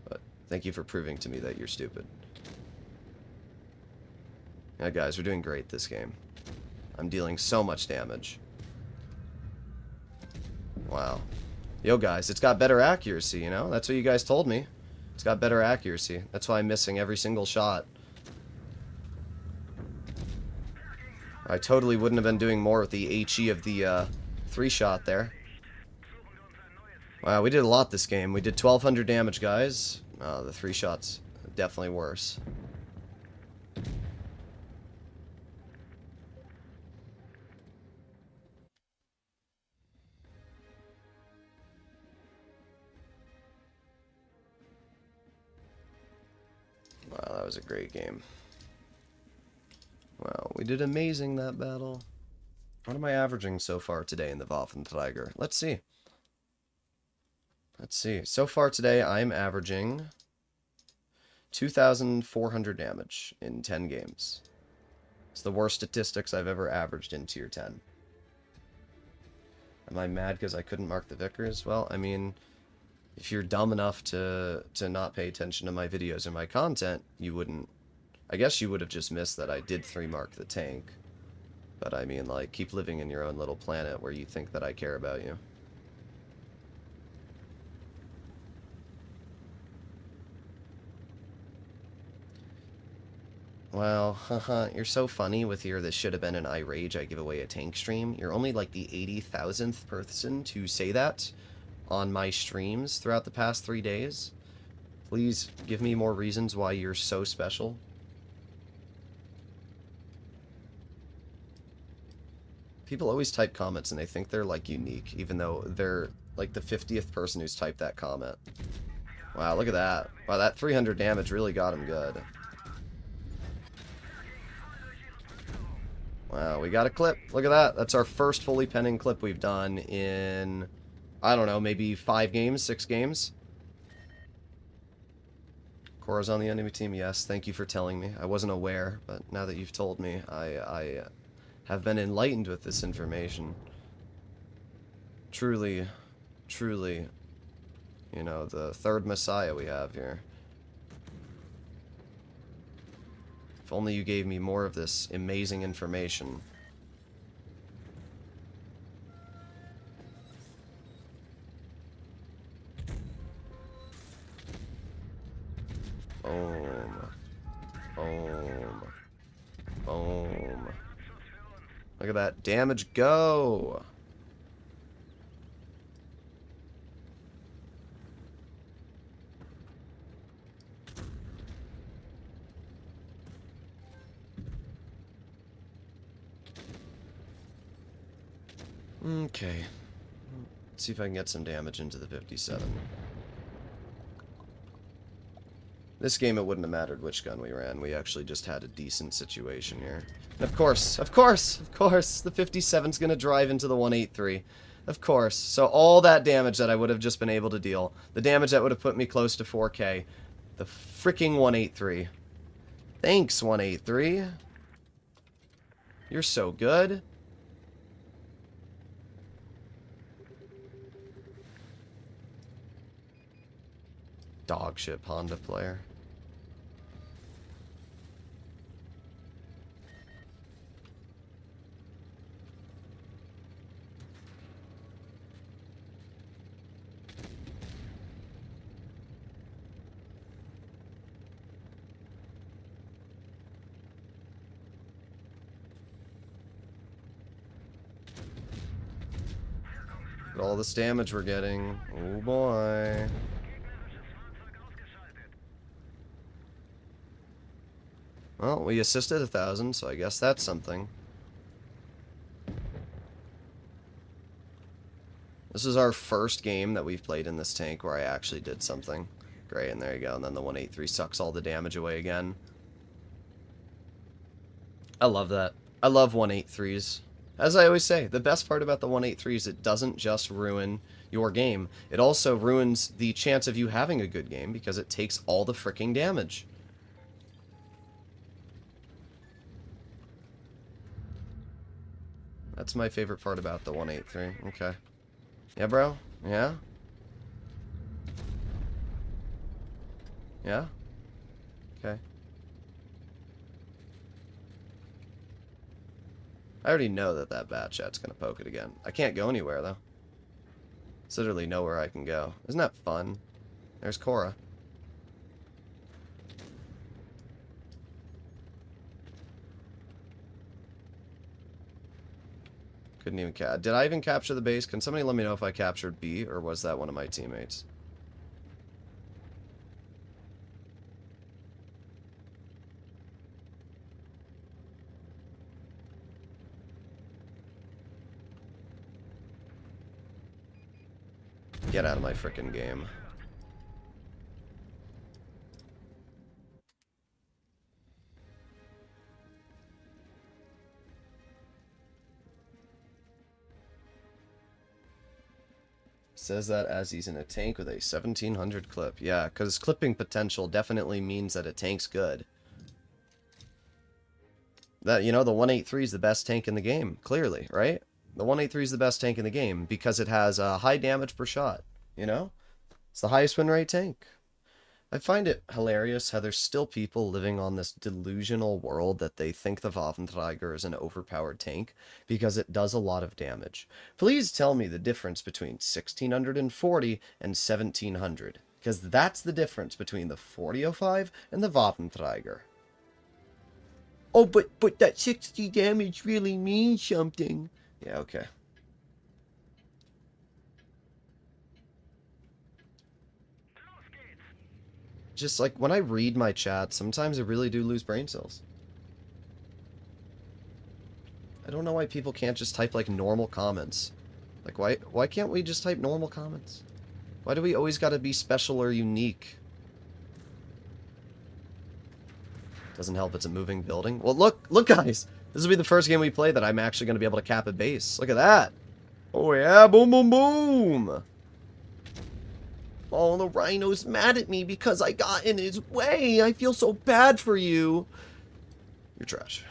But thank you for proving to me that you're stupid. Yeah, guys, we're doing great this game. I'm dealing so much damage. Wow. Yo, guys, it's got better accuracy, you know? That's what you guys told me. It's got better accuracy. That's why I'm missing every single shot. I totally wouldn't have been doing more with the HE of the 3-shot there. Wow, we did a lot this game. We did 1,200 damage, guys. The 3-shot's definitely worse. Wow, that was a great game. Wow, we did amazing that battle. What am I averaging so far today in the Waffenträger? Let's see. Let's see. So far today, I'm averaging 2,400 damage in 10 games. It's the worst statistics I've ever averaged in Tier 10. Am I mad because I couldn't mark the Vickers? Well, I mean, if you're dumb enough to not pay attention to my videos or my content, you wouldn't... I guess you would have just missed that I did 3-mark the tank. But I mean, like, keep living in your own little planet where you think that I care about you. Well, haha, you're so funny with your "this should have been an iRage, I give away a tank" stream. You're only like the 80,000th person to say that on my streams throughout the past 3 days. Please give me more reasons why you're so special. People always type comments and they think they're like unique, even though they're like the 50th person who's typed that comment. Wow, look at that. Wow, that 300 damage really got him good. Wow, we got a clip. Look at that. That's our first fully penning clip we've done in, I don't know, maybe 5 games, 6 games. Cora's on the enemy team. Yes, thank you for telling me. I wasn't aware, but now that you've told me, I have been enlightened with this information. Truly, truly, you know, the third Messiah we have here. If only you gave me more of this amazing information. Boom. Boom. Boom. Look at that damage go! Okay. Let's see if I can get some damage into the 57. This game, it wouldn't have mattered which gun we ran. We actually just had a decent situation here. And of course, the 57's gonna drive into the 183. Of course. So all that damage that I would have just been able to deal, the damage that would have put me close to 4K, the freaking 183. Thanks, 183. You're so good. Dogship Honda player. Look at all this damage we're getting. Oh boy. Well, we assisted 1,000, so I guess that's something. This is our first game that we've played in this tank where I actually did something. Great, and there you go. And then the 183 sucks all the damage away again. I love that. I love 183s. As I always say, the best part about the 183 is it doesn't just ruin your game. It also ruins the chance of you having a good game because it takes all the freaking damage. That's my favorite part about the 183. Okay. Yeah, bro? Yeah? Yeah? Okay. I already know that that bat chat's gonna poke it again. I can't go anywhere, though. There's literally nowhere I can go. Isn't that fun? There's Cora. Couldn't even did I even capture the base? Can somebody let me know if I captured B, or was that one of my teammates? Get out of my frickin' game. Says that as he's in a tank with a 1700 clip. Yeah, because clipping potential definitely means that a tank's good. That, you know, the 183 is the best tank in the game, clearly, right? The 183 is the best tank in the game because it has a high damage per shot, you know? It's the highest win rate tank. I find it hilarious how there's still people living on this delusional world that they think the Waffenträger is an overpowered tank because it does a lot of damage. Please tell me the difference between 1640 and 1700, because that's the difference between the 4005 and the Waffenträger. Oh, but that 60 damage really means something. Yeah, okay. Just like when I read my chat, sometimes I really do lose brain cells. I don't know why people can't just type like normal comments. Like why can't we just type normal comments? Why do we always gotta be special or unique? Doesn't help it's a moving building. Well, look guys. This will be the first game we play that I'm actually gonna be able to cap a base. Look at that. Oh yeah, boom boom boom. Oh, the rhino's mad at me because I got in his way. I feel so bad for you. You're trash.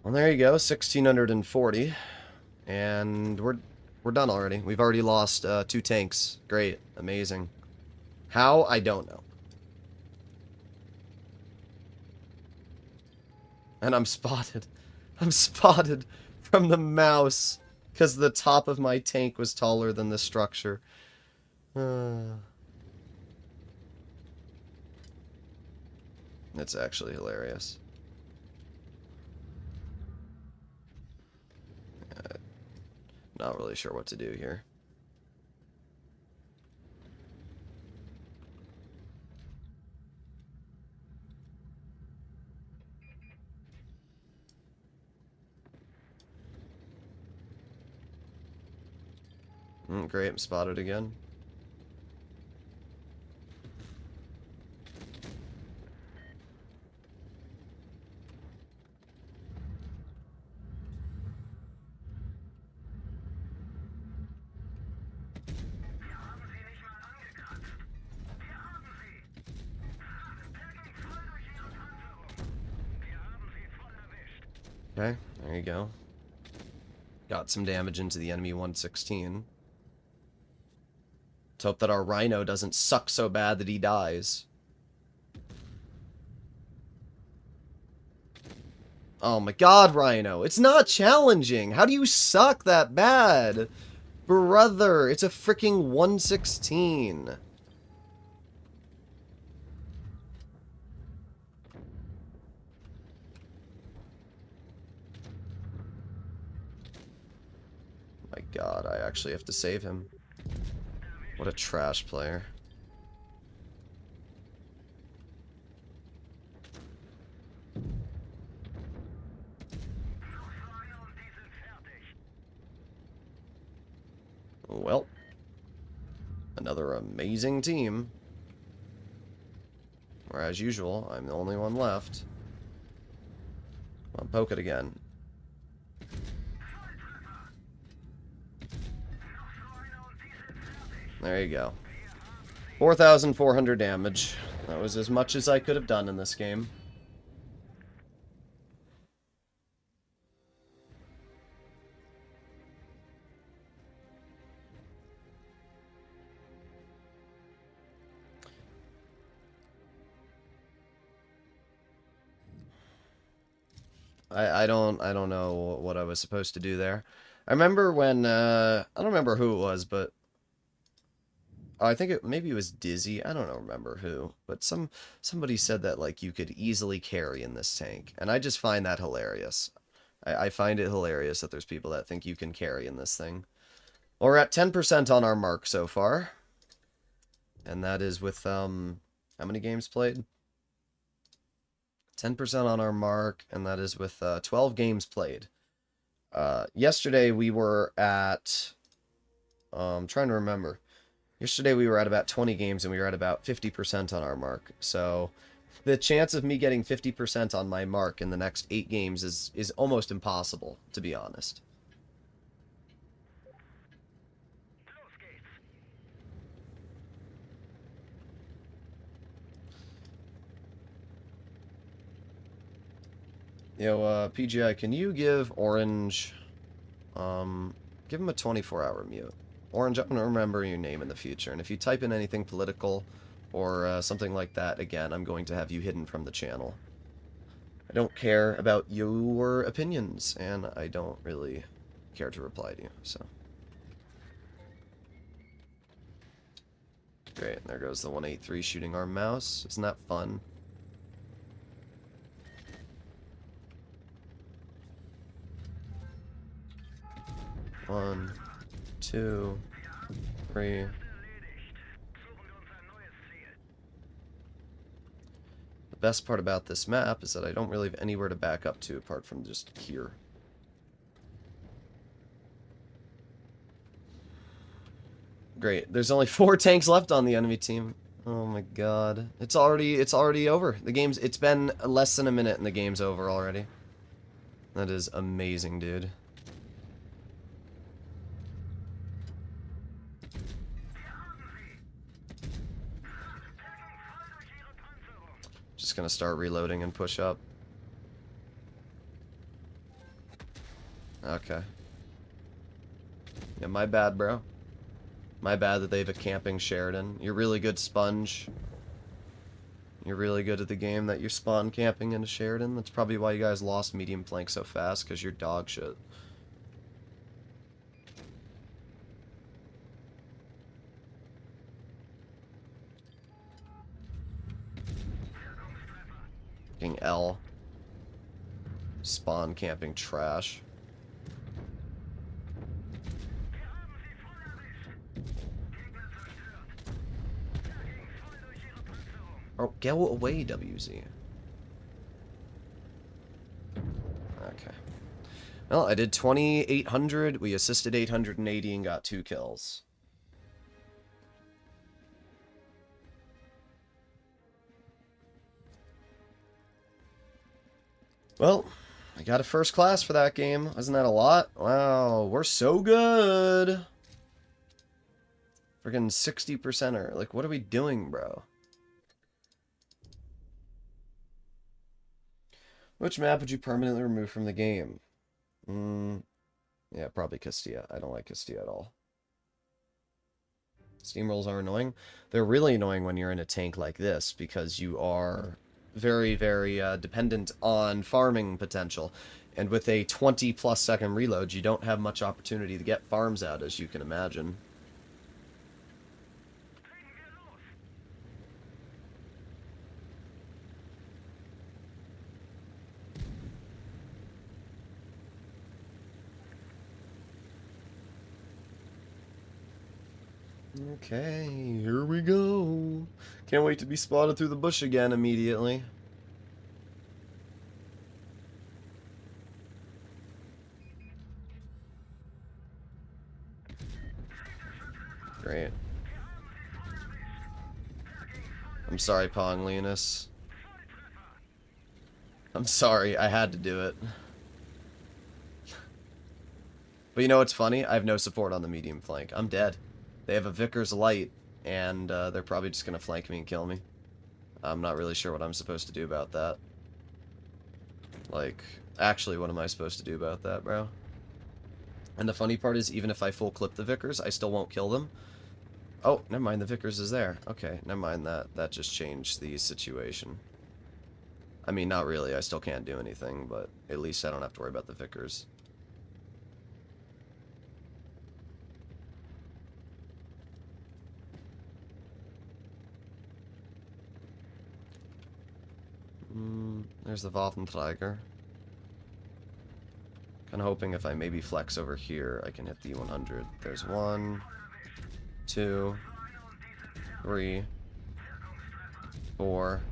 Well, there you go, 1640, and we're done already. We've already lost 2 tanks. Great, amazing. How? I don't know. And I'm spotted. I'm spotted from the mouse because the top of my tank was taller than the structure. It's actually hilarious. Not really sure what to do here. Great, I'm spotted again. Okay, there you go. Got some damage into the enemy 116. Let's hope that our Rhino doesn't suck so bad that he dies. Oh my god, Rhino. It's not challenging. How do you suck that bad? Brother, it's a freaking 116. My god, I actually have to save him. What a trash player. Well, another amazing team. Where, as usual, I'm the only one left. Come on, poke it again. There you go. 4,400 damage. That was as much as I could have done in this game. I don't know what I was supposed to do there. I remember when I don't remember who it was, but I think maybe it was Dizzy. I don't remember who, but somebody said that like you could easily carry in this tank, and I just find that hilarious. I find it hilarious that there's people that think you can carry in this thing. Well, we're at 10% on our mark so far, and that is with how many games played? 10% on our mark, and that is with 12 games played. Yesterday we were at I'm trying to remember. Yesterday we were at about 20 games and we were at about 50% on our mark. So the chance of me getting 50% on my mark in the next 8 games is almost impossible, to be honest. Yo, PGI, can you give Orange, give him a 24-hour mute? Orange, I'm going to remember your name in the future, and if you type in anything political or something like that, again, I'm going to have you hidden from the channel. I don't care about your opinions, and I don't really care to reply to you, so. Great, there goes the 183 shooting our mouse. Isn't that fun? One, 2, 3. The best part about this map is that I don't really have anywhere to back up to apart from just here. Great. There's only 4 tanks left on the enemy team. Oh my god. It's already over. It's been less than a minute and the game's over already. That is amazing, dude. Just gonna start reloading and push up. Okay. Yeah, my bad, bro. My bad that they have a camping Sheridan. You're really good, Sponge. You're really good at the game that you're spawn camping in a Sheridan. That's probably why you guys lost medium flank so fast, because you're dog shit. Fucking L. Spawn camping trash. Oh, go away, WZ. Okay. Well, I did 2,800. We assisted 880 and got 2 kills. Well, I got a first class for that game. Isn't that a lot? Wow, we're so good. Friggin' 60%er. Like, what are we doing, bro? Which map would you permanently remove from the game? Yeah, probably Castilla. I don't like Castilla at all. Steamrolls are annoying. They're really annoying when you're in a tank like this because you are very, very dependent on farming potential. And with a 20+ second reload, you don't have much opportunity to get farms out, as you can imagine. Okay, here we go. Can't wait to be spotted through the bush again immediately. Great. I'm sorry, Pong Linus. I'm sorry, I had to do it. But you know what's funny? I have no support on the medium flank. I'm dead. They have a Vickers Light, and they're probably just going to flank me and kill me. I'm not really sure what I'm supposed to do about that. Like, actually, what am I supposed to do about that, bro? And the funny part is, even if I full clip the Vickers, I still won't kill them. Oh, never mind, the Vickers is there. Okay, never mind that. That just changed the situation. I mean, not really. I still can't do anything, but at least I don't have to worry about the Vickers. There's the Waffenträger. Kind of hoping if I maybe flex over here, I can hit the E100. There's 1, 2, 3, 4.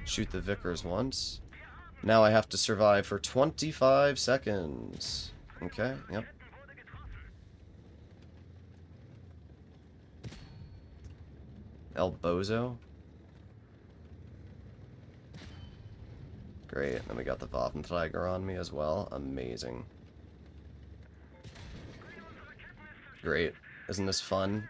Shoot the Vickers once. Now I have to survive for 25 seconds. Okay, yep. El Bozo. Great, then we got the Waffenträger on me as well. Amazing. Great. Isn't this fun?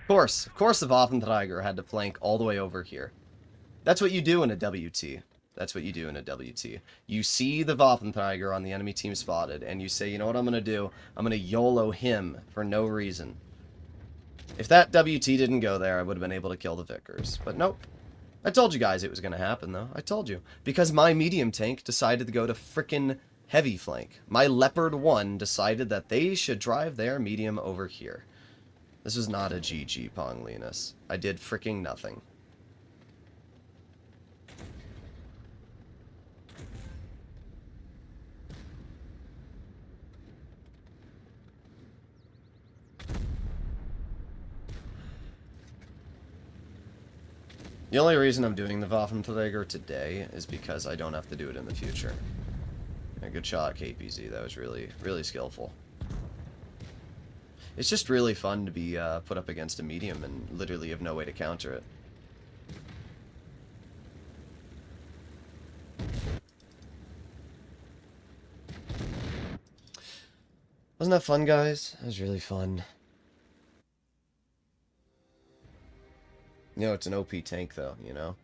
Of course the Waffenträger had to flank all the way over here. That's what you do in a WT. That's what you do in a WT. You see the Waffenträger on the enemy team spotted, and you say, you know what I'm going to do? I'm going to YOLO him for no reason. If that WT didn't go there, I would have been able to kill the Vickers. But nope. I told you guys it was going to happen, though. I told you. Because my medium tank decided to go to frickin' heavy flank. My Leopard 1 decided that they should drive their medium over here. This was not a GG, Pong Linus. I did fricking nothing. The only reason I'm doing the Waffenträger today is because I don't have to do it in the future. Yeah, good shot, KPZ. That was really, really skillful. It's just really fun to be put up against a medium and literally have no way to counter it. Wasn't that fun, guys? That was really fun. You know, it's an OP tank, though, you know?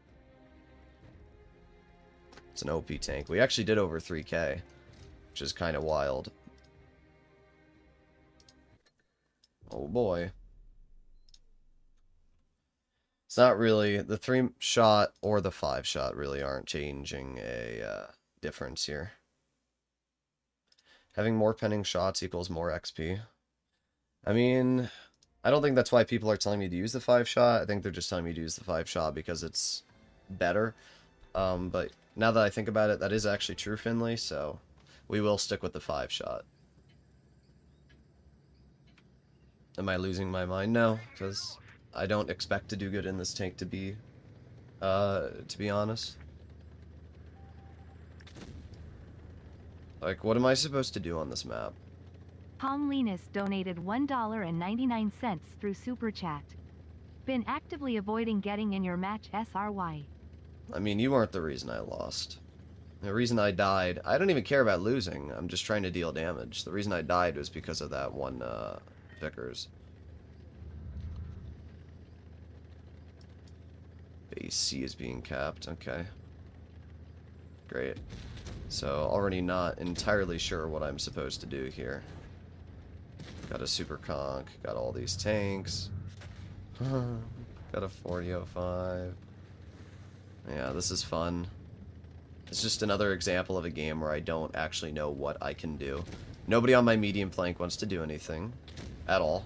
It's an OP tank. We actually did over 3K, which is kind of wild. Oh, boy. It's not really... The 3-shot or the 5-shot really aren't changing a difference here. Having more pending shots equals more XP. I mean... I don't think that's why people are telling me to use the 5-shot. I think they're just telling me to use the 5-shot because it's better. But now that I think about it, that is actually true, Finley, so we will stick with the 5-shot. Am I losing my mind? No, because I don't expect to do good in this tank to be honest. Like, what am I supposed to do on this map? Pong Linus donated $1.99 through Super Chat. Been actively avoiding getting in your match SRY. I mean, you weren't the reason I lost. The reason I died, I don't even care about losing. I'm just trying to deal damage. The reason I died was because of that one Vickers. Base C is being capped. Okay. Great. So, already not entirely sure what I'm supposed to do here. Got a super conch, got all these tanks. Got a 4005. Yeah, this is fun. It's just another example of a game where I don't actually know what I can do. Nobody on my medium flank wants to do anything at all.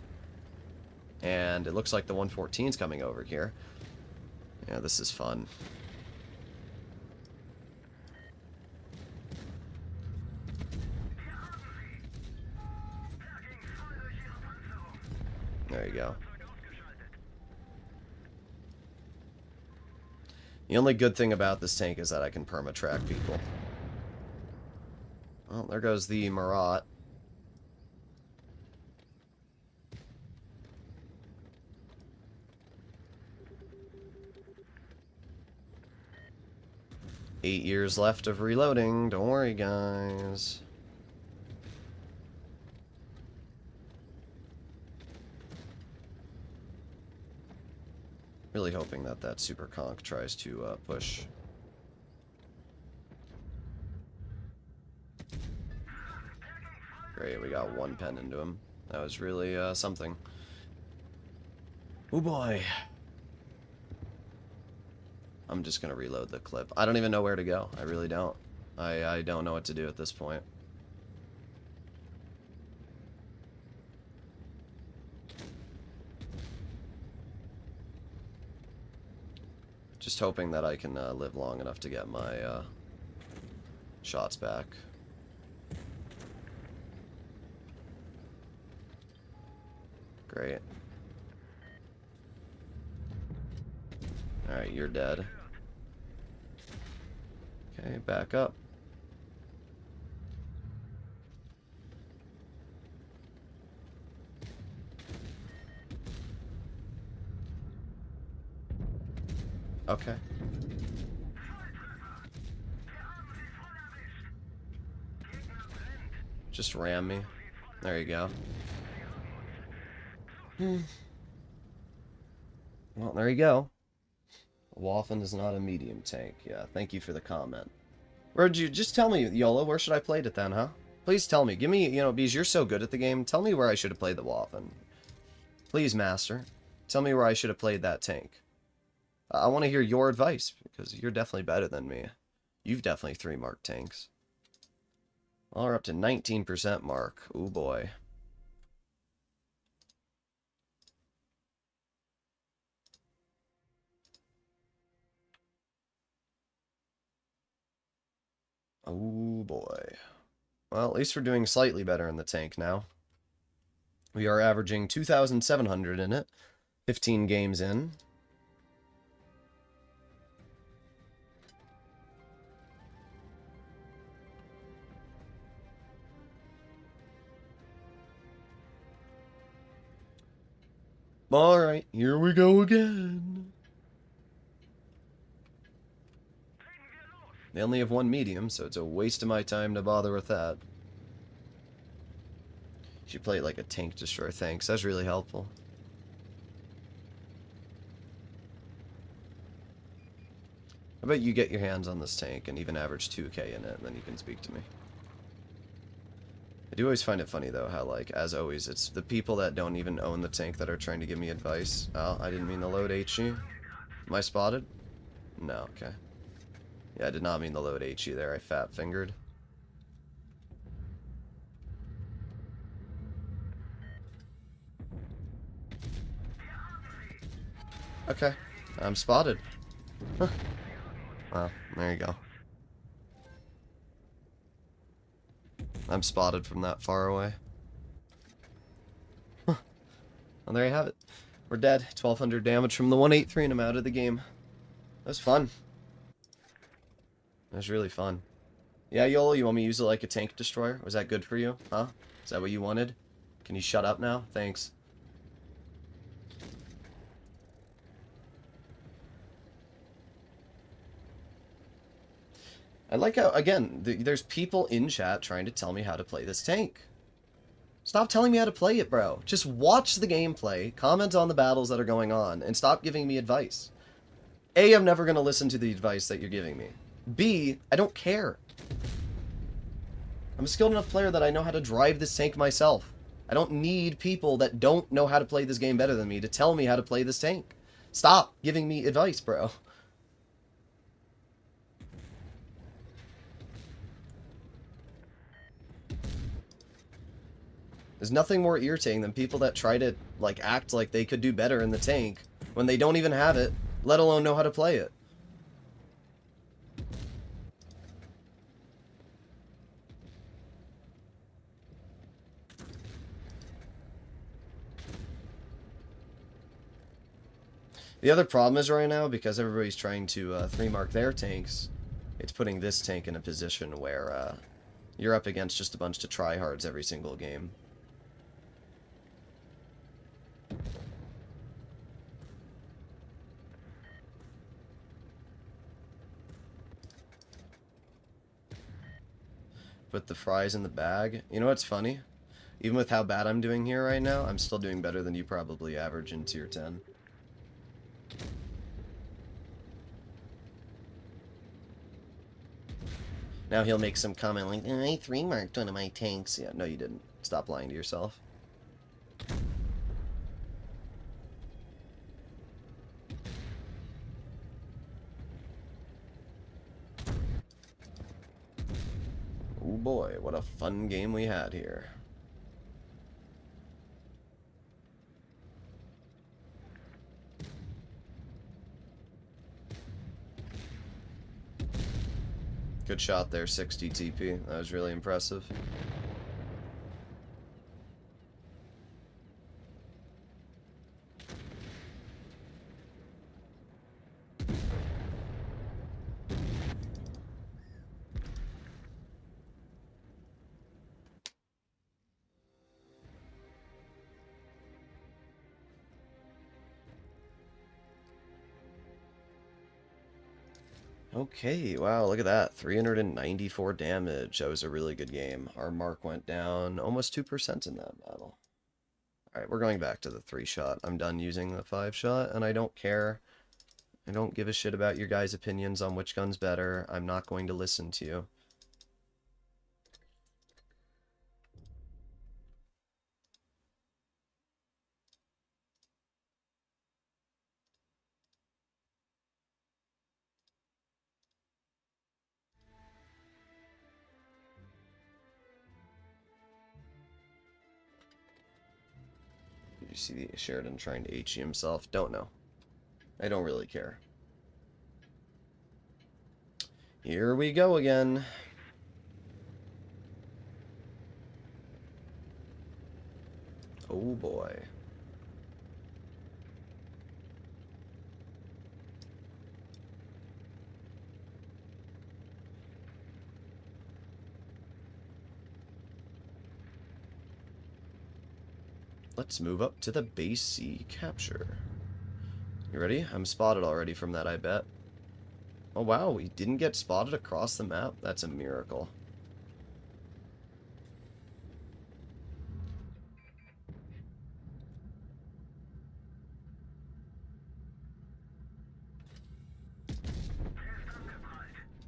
And it looks like the 114's coming over here. Yeah, this is fun. There you go. The only good thing about this tank is that I can perma-track people. Well, there goes the Marat. Eight years left of reloading. Don't worry, guys. Really hoping that that super conch tries to push. Great, we got one pen into him. That was really something. Oh boy. I'm just gonna reload the clip. I don't even know where to go. I really don't. I don't know what to do at this point. Just hoping that I can live long enough to get my shots back. Great. Alright, you're dead. Okay, back up. Okay. Just ram me. There you go. Well, there you go. Waffen is not a medium tank. Yeah, thank you for the comment. Where'd you... Just tell me, YOLO, where should I played it then, huh? Please tell me. Give me, you know, because you're so good at the game, tell me where I should have played the Waffen. Please, master. Tell me where I should have played that tank. I want to hear your advice, because you're definitely better than me. You've definitely 3-marked tanks. Well, we're up to 19% mark. Ooh, boy. Oh, boy. Well, at least we're doing slightly better in the tank now. We are averaging 2,700 in it. 15 games in. Alright, here we go again. They only have one medium, so it's a waste of my time to bother with that. Should play it like a tank destroyer. Thanks, that's really helpful. How about you get your hands on this tank and even average 2k in it, and then you can speak to me. I do always find it funny, though, how, like, as always, it's the people that don't even own the tank that are trying to give me advice. Oh, I didn't mean to load HE. Am I spotted? No, okay. Yeah, I did not mean to load HE there. I fat-fingered. Okay. I'm spotted. Huh. Well, there you go. I'm spotted from that far away. Huh. Well, there you have it. We're dead. 1,200 damage from the 183, and I'm out of the game. That was fun. That was really fun. Yeah, YOLO, you want me to use it like a tank destroyer? Was that good for you? Huh? Is that what you wanted? Can you shut up now? Thanks. I like how, again, there's people in chat trying to tell me how to play this tank. Stop telling me how to play it, bro. Just watch the gameplay, comment on the battles that are going on, and stop giving me advice. A, I'm never going to listen to the advice that you're giving me. B, I don't care. I'm a skilled enough player that I know how to drive this tank myself. I don't need people that don't know how to play this game better than me to tell me how to play this tank. Stop giving me advice, bro. There's nothing more irritating than people that try to, like, act like they could do better in the tank when they don't even have it, let alone know how to play it. The other problem is right now, because everybody's trying to 3-mark their tanks, it's putting this tank in a position where you're up against just a bunch of tryhards every single game. Put the fries in the bag. You know what's funny? Even with how bad I'm doing here right now, I'm still doing better than you probably average in tier 10. Now he'll make some comment like, I 3-marked one of my tanks. Yeah, no you didn't. Stop lying to yourself. Oh boy, what a fun game we had here. Good shot there, 60 TP. That was really impressive. Okay, wow, look at that. 394 damage. That was a really good game. Our mark went down almost 2% in that battle. Alright, we're going back to the 3-shot. I'm done using the 5-shot, and I don't care. I don't give a shit about your guys' opinions on which gun's better. I'm not going to listen to you. Did you see Sheridan trying to HE himself? Don't know. I don't really care. Here we go again. Oh boy. Let's move up to the base C capture. You ready? I'm spotted already from that, I bet. Oh wow, we didn't get spotted across the map? That's a miracle.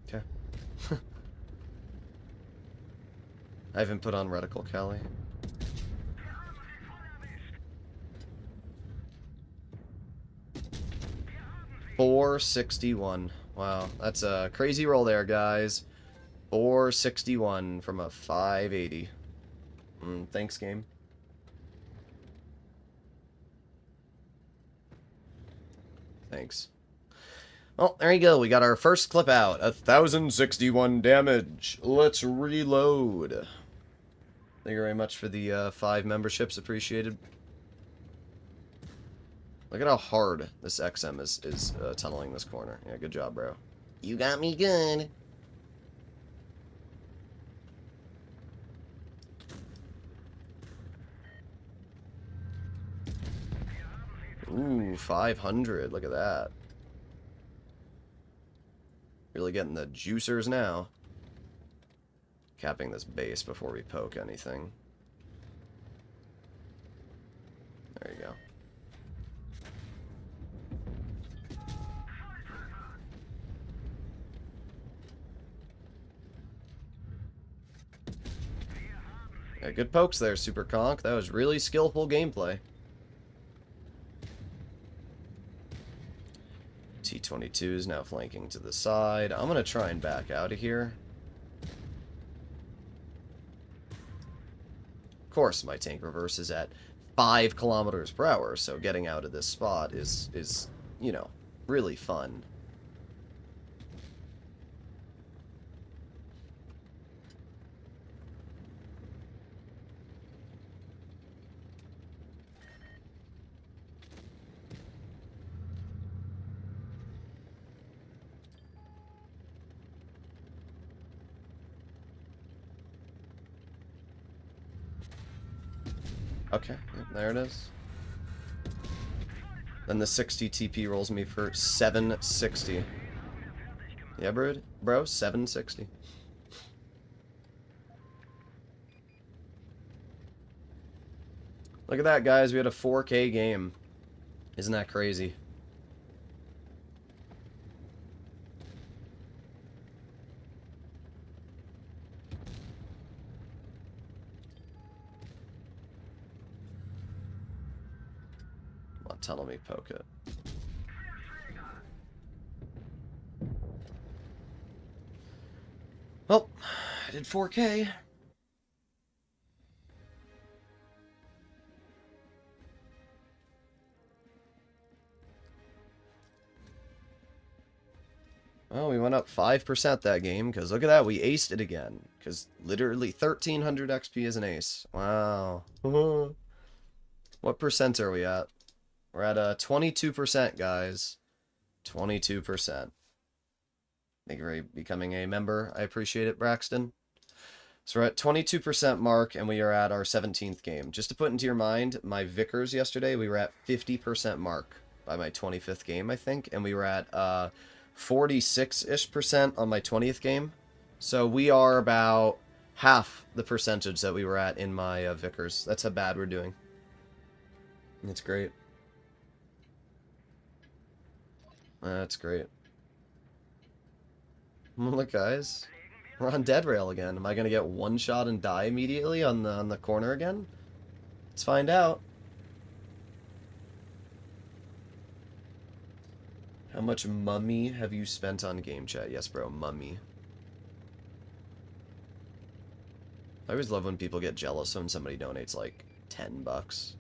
Okay. I haven't put on reticle, Callie. .461. Wow, that's a crazy roll there, guys. 461 from a 580. Thanks, game. Thanks. Well, there you go. We got our first clip out. 1,061 damage. Let's reload. Thank you very much for the 5 memberships. Appreciated. Look at how hard this XM is tunneling this corner. Yeah, good job, bro. You got me good. Ooh, 500. Look at that. Really getting the juicers now. Capping this base before we poke anything. There you go. Yeah, good pokes there, Super Conk. That was really skillful gameplay. T-22 is now flanking to the side. I'm going to try and back out of here. Of course, my tank reverse is at 5 kilometers per hour, so getting out of this spot is you know, really fun. Okay, there it is. Then the 60 TP rolls me for 760. Yeah, bro, 760. Look at that, guys. We had a 4K game. Isn't that crazy? Don't tunnel me, poke it. Well, I did 4K. Well, we went up 5% that game, because look at that, we aced it again. Because literally 1300 XP is an ace. Wow. What percent are we at? We're at 22%, guys. 22%. Thank you for becoming a member. I appreciate it, Braxton. So we're at 22% mark, and we are at our 17th game. Just to put into your mind, my Vickers yesterday, we were at 50% mark by my 25th game, I think. And we were at 46-ish% on my 20th game. So we are about half the percentage that we were at in my Vickers. That's how bad we're doing. It's great. That's great. Look, guys. We're on dead rail again. Am I going to get one shot and die immediately on the corner again? Let's find out. How much mummy have you spent on game chat? Yes, bro, mummy. I always love when people get jealous when somebody donates like $10.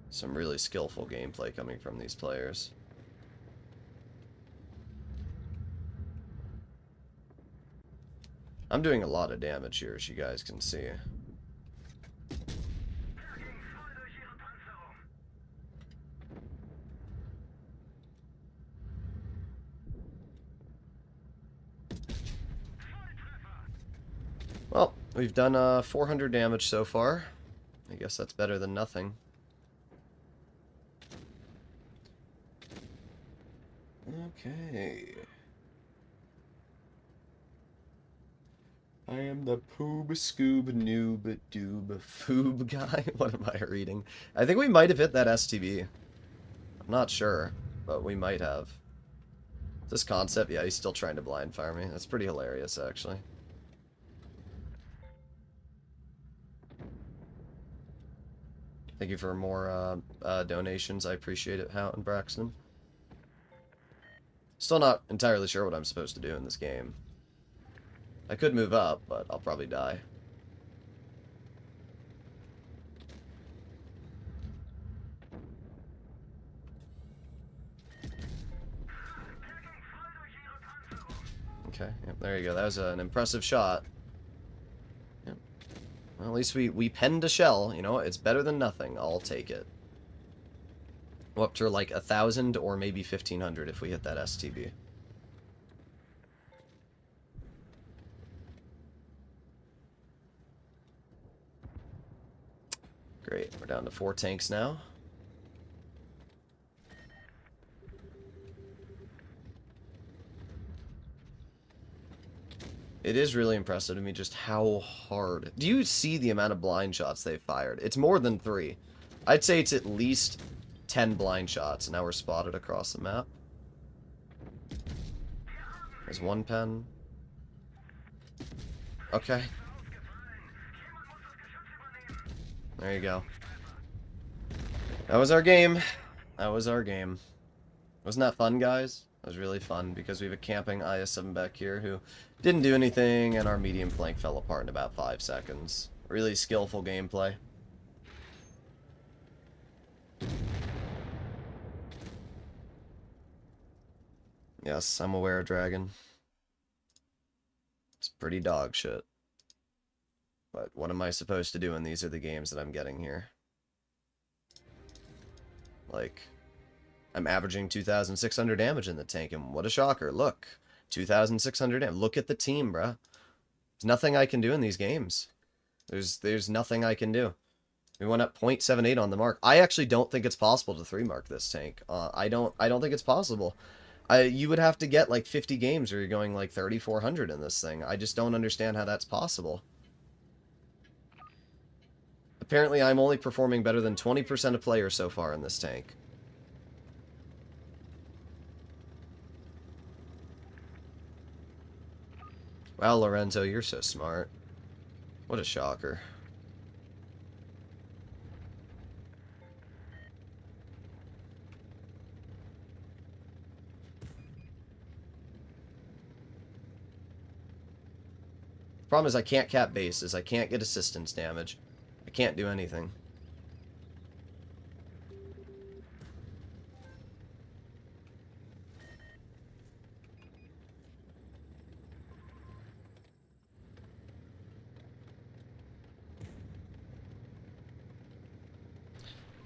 Some really skillful gameplay coming from these players. I'm doing a lot of damage here, as you guys can see. Well, we've done 400 damage so far. I guess that's better than nothing. Okay. I am the poob scoob noob doob foob guy. What am I reading? I think we might have hit that STB. I'm not sure, but we might have. This concept, yeah, he's still trying to blind fire me. That's pretty hilarious, actually. Thank you for more donations. I appreciate it, Hout and Braxton. Still not entirely sure what I'm supposed to do in this game. I could move up, but I'll probably die. Okay, yep, there you go. That was an impressive shot. Yep. Well, at least we penned a shell. You know, it's better than nothing. I'll take it. We'll up to like 1,000 or maybe 1,500 if we hit that STB. Great, we're down to 4 tanks now. It is really impressive to me just how hard. Do you see the amount of blind shots they've fired? It's more than 3. I'd say it's at least 10 blind shots. Now we're spotted across the map. There's one pen. Okay. There you go. That was our game. That was our game. Wasn't that fun, guys? That was really fun because we have a camping IS-7 back here who didn't do anything, and our medium flank fell apart in about 5 seconds. Really skillful gameplay. Yes, I'm aware, Dragon. It's pretty dog shit. But what am I supposed to do when these are the games that I'm getting here? Like, I'm averaging 2,600 damage in the tank, and what a shocker. Look, 2,600 damage. Look at the team, bruh. There's nothing I can do in these games. There's nothing I can do. We went up 0.78 on the mark. I actually don't think it's possible to 3-mark this tank. I don't think it's possible. You would have to get like 50 games or you're going like 3,400 in this thing. I just don't understand how that's possible. Apparently, I'm only performing better than 20% of players so far in this tank. Wow, Lorenzo, you're so smart. What a shocker. Problem is I can't cap bases. I can't get assistance damage. I can't do anything.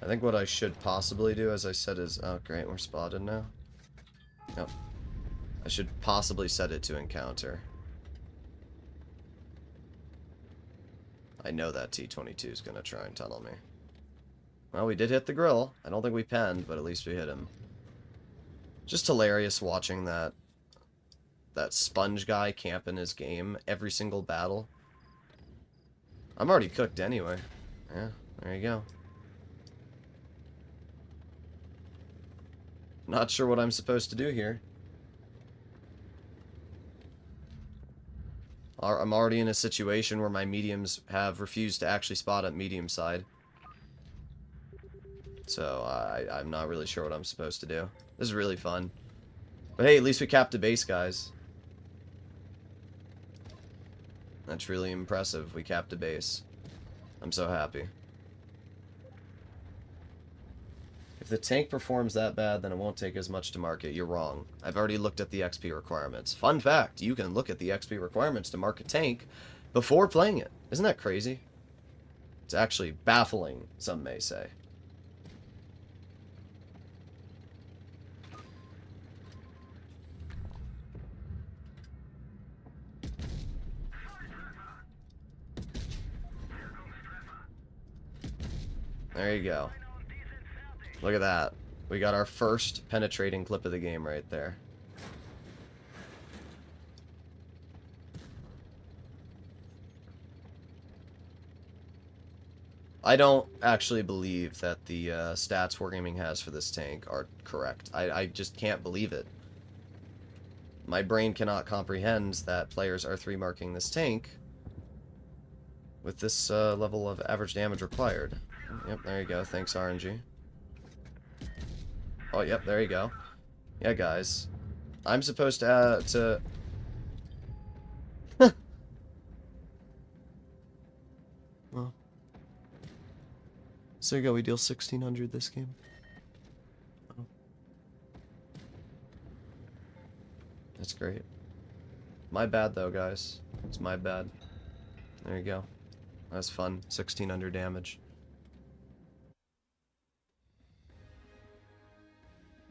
I think what I should possibly do, as I said, is... Oh, great, we're spotted now. Yep. I should possibly set it to encounter. I know that T-22 is going to try and tunnel me. Well, we did hit the grill. I don't think we penned, but at least we hit him. Just hilarious watching that sponge guy camp in his game every single battle. I'm already cooked anyway. Yeah, there you go. Not sure what I'm supposed to do here. I'm already in a situation where my mediums have refused to actually spot at medium side. So I'm not really sure what I'm supposed to do. This is really fun. But hey, at least we capped a base, guys. That's really impressive. We capped a base. I'm so happy. If the tank performs that bad, then it won't take as much to market. You're wrong. I've already looked at the XP requirements. Fun fact, you can look at the XP requirements to mark a tank before playing it. Isn't that crazy? It's actually baffling, some may say. There you go. Look at that. We got our first penetrating clip of the game right there. I don't actually believe that the stats Wargaming has for this tank are correct. I just can't believe it. My brain cannot comprehend that players are 3-marking this tank with this level of average damage required. Yep, there you go. Thanks, RNG. Oh, yep, there you go. Yeah, guys. I'm supposed to... Well. So there you go, we deal 1,600 this game. Oh. That's great. My bad, though, guys. It's my bad. There you go. That's fun. 1,600 damage.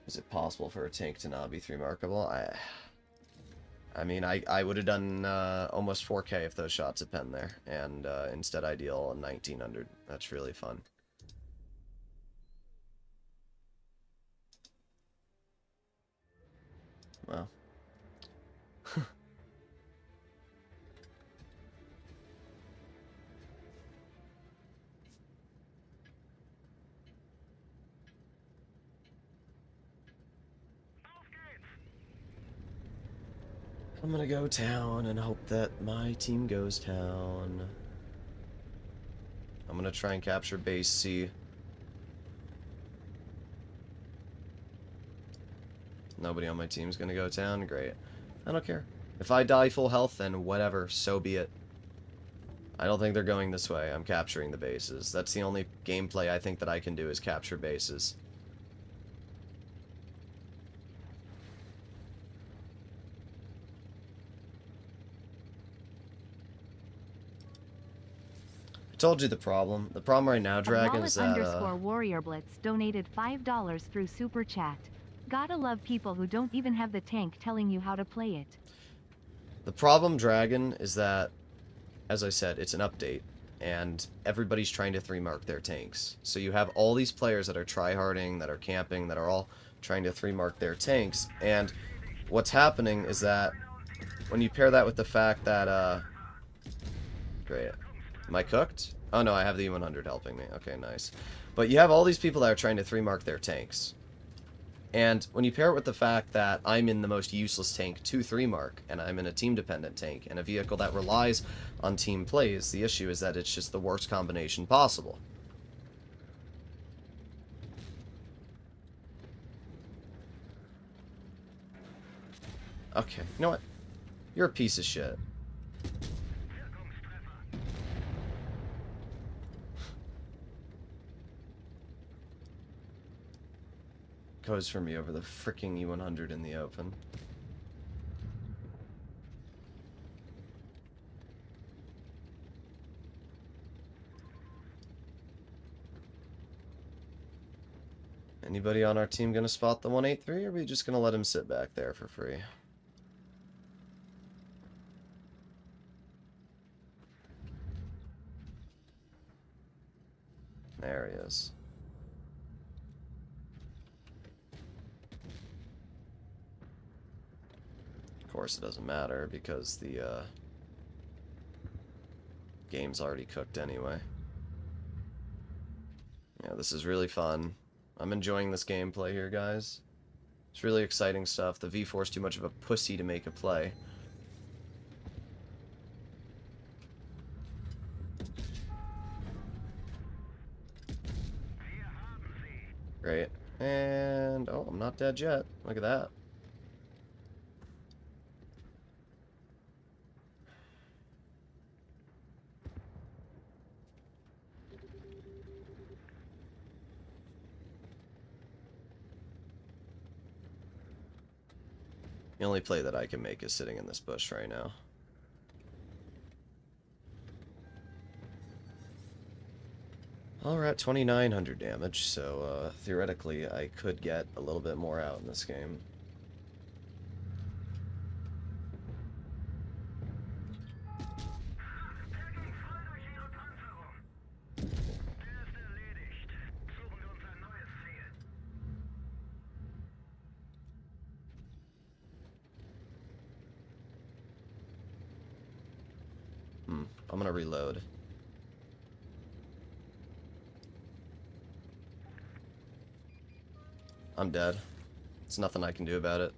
Is it possible for a tank to not be 3-markable? I mean, I would have done almost 4K if those shots had been there. And instead I deal 1,900. That's really fun. Well. I'm gonna go town and hope that my team goes town. I'm gonna try and capture base C. Nobody on my team's gonna go town? Great. I don't care. If I die full health, then whatever, so be it. I don't think they're going this way. I'm capturing the bases. That's the only gameplay I think that I can do is capture bases. Told you the problem. The problem right now, Dragon, is that Warrior Blitz donated $5 through Super Chat. Gotta love people who don't even have the tank telling you how to play it. The problem, Dragon, is that, as I said, it's an update. and everybody's trying to 3-mark their tanks. So you have all these players that are tryharding, that are camping, that are all trying to 3-mark their tanks, and what's happening is that when you pair that with the fact that, great. Am I cooked? Oh no, I have the E100 helping me. Okay, nice. But you have all these people that are trying to 3-mark their tanks. And when you pair it with the fact that I'm in the most useless tank to 3-mark, and I'm in a team-dependent tank, and a vehicle that relies on team plays, the issue is that it's just the worst combination possible. Okay, you know what? You're a piece of shit. Goes for me over the freaking E100 in the open. Anybody on our team gonna spot the 183, or are we just gonna let him sit back there for free? There he is. Of course it doesn't matter, because the game's already cooked anyway. Yeah, this is really fun. I'm enjoying this gameplay here, guys. It's really exciting stuff. The V4's too much of a pussy to make a play. Great. And, oh, I'm not dead yet. Look at that. The only play that I can make is sitting in this bush right now. Well, we're at 2,900 damage, so theoretically I could get a little bit more out in this game. I'm gonna reload. I'm dead. There's nothing I can do about it.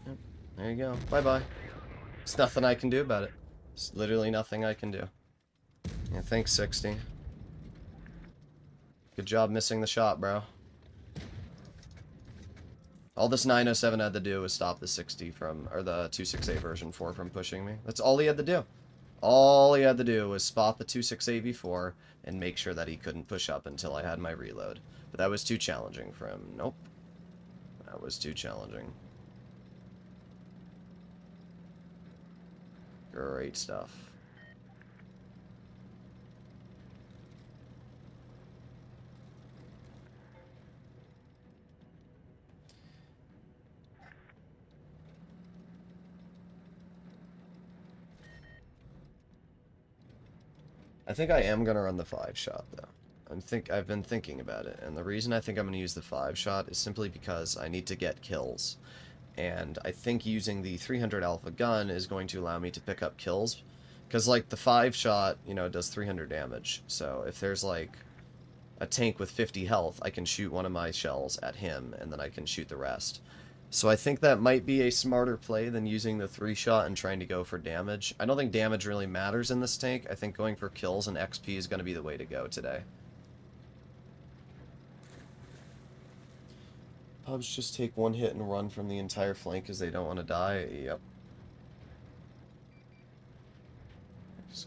Yep. There you go. Bye-bye. There's nothing I can do about it. There's literally nothing I can do. Yeah, thanks, 60. Good job missing the shot, bro. All this 907 had to do was stop the 60 from, or the 268 version 4 from pushing me. That's all he had to do. All he had to do was spot the 268 V4 and make sure that he couldn't push up until I had my reload. But that was too challenging for him. Nope. That was too challenging. Great stuff. I think I am going to run the 5-shot, though. I've been thinking about it, and the reason I think I'm going to use the 5-shot is simply because I need to get kills. And I think using the 300 alpha gun is going to allow me to pick up kills. Because, like, the 5-shot, you know, does 300 damage. So if there's, like, a tank with 50 health, I can shoot one of my shells at him, and then I can shoot the rest. So I think that might be a smarter play than using the 3-shot and trying to go for damage. I don't think damage really matters in this tank. I think going for kills and XP is going to be the way to go today. Pubs just take one hit and run from the entire flank because they don't want to die. Yep.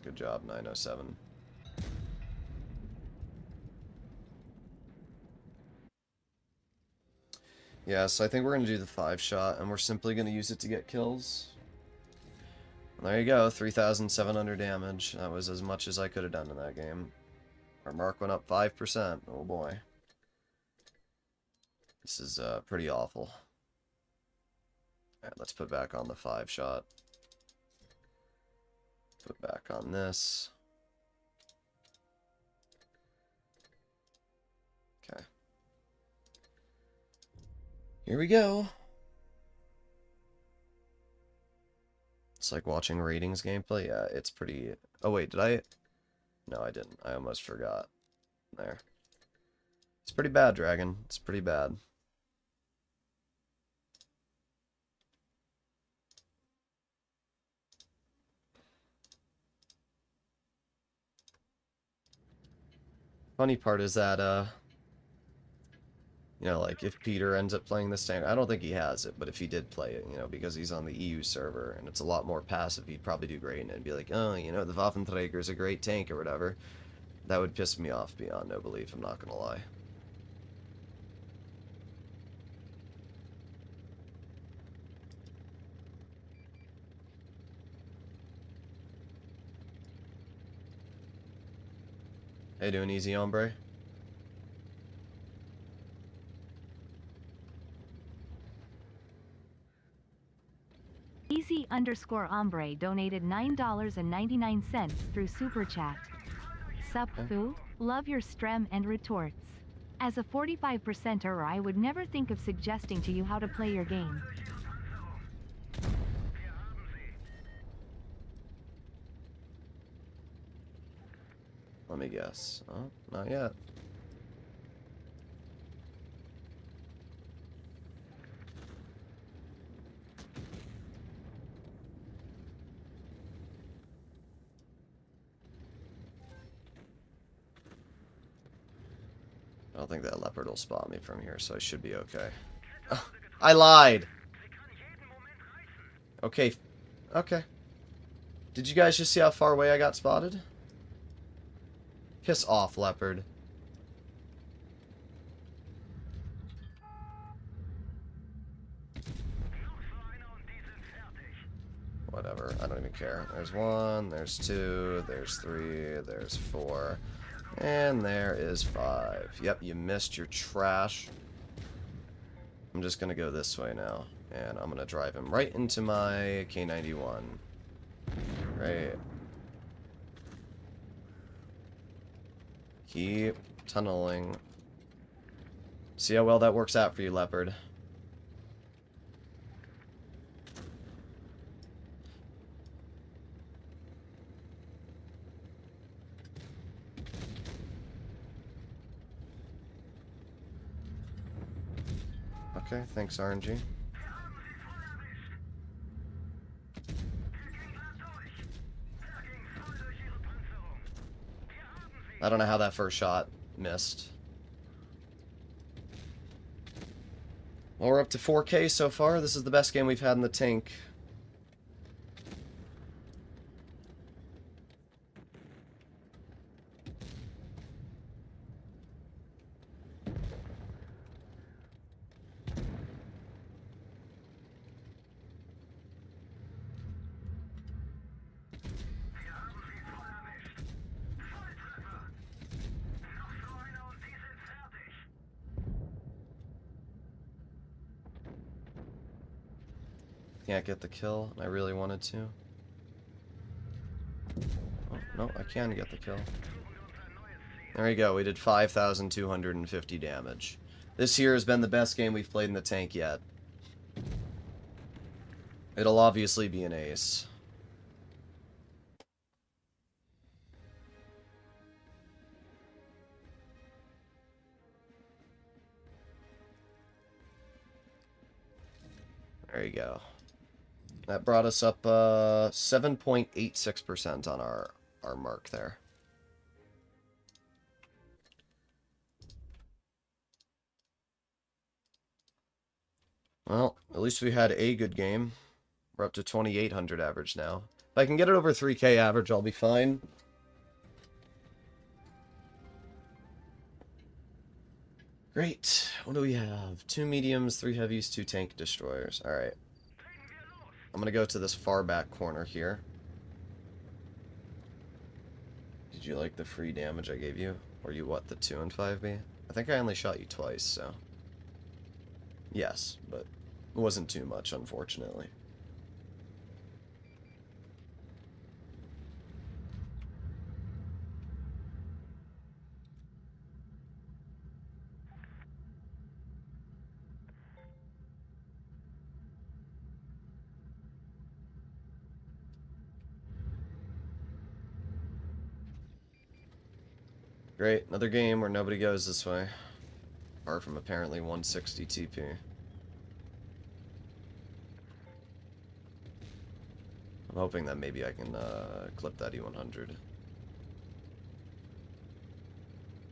Good job, 907. Yeah, so I think we're going to do the 5-shot, and we're simply going to use it to get kills. And there you go, 3,700 damage. That was as much as I could have done in that game. Our mark went up 5%. Oh boy. This is pretty awful. Alright, let's put back on the 5-shot. Put back on this. Okay. Here we go. It's like watching ratings gameplay. Yeah, it's pretty... Oh, wait, did I... No, I didn't. I almost forgot. There. It's pretty bad, Dragon. It's pretty bad. Funny part is that, you know, like, if Peter ends up playing this tank, I don't think he has it, but if he did play it, you know, because he's on the EU server, and it's a lot more passive, he'd probably do great, and it'd be like, oh, you know, the Waffenträger is a great tank, or whatever. That would piss me off beyond no belief, I'm not gonna lie. Hey, doing easy, hombre? Easy_ombre donated $9.99 through Super Chat. Sup, foo? Love your strem and retorts. As a 45%er, I would never think of suggesting to you how to play your game. Let me guess. Oh, not yet. I don't think that leopard will spot me from here, so I should be okay. Oh, I lied! Okay. Okay. Did you guys just see how far away I got spotted? Piss off, leopard. Whatever, I don't even care. There's 1, there's 2, there's 3, there's 4, and there is 5. Yep, you missed your trash. I'm just gonna go this way now, and I'm gonna drive him right into my K91. Right. Keep tunneling. See how well that works out for you, leopard. Okay, thanks, RNG. I don't know how that first shot missed. Well, we're up to 4K so far. This is the best game we've had in the tank. Can't get the kill, and I really wanted to. Oh, no, I can get the kill. There we go, we did 5,250 damage. This here has been the best game we've played in the tank yet. It'll obviously be an ace. There you go. That brought us up 7.86% on our mark there. Well, at least we had a good game. We're up to 2,800 average now. If I can get it over 3K average, I'll be fine. Great. What do we have? 2 mediums, 3 heavies, 2 tank destroyers. Alright. I'm gonna go to this far back corner here. Did you like the free damage I gave you? Or you what, the 2 and 5B? I think I only shot you twice, so... Yes, but It wasn't too much, unfortunately. Great, another game where nobody goes this way. Apart from apparently 160 TP. I'm hoping that maybe I can clip that E100.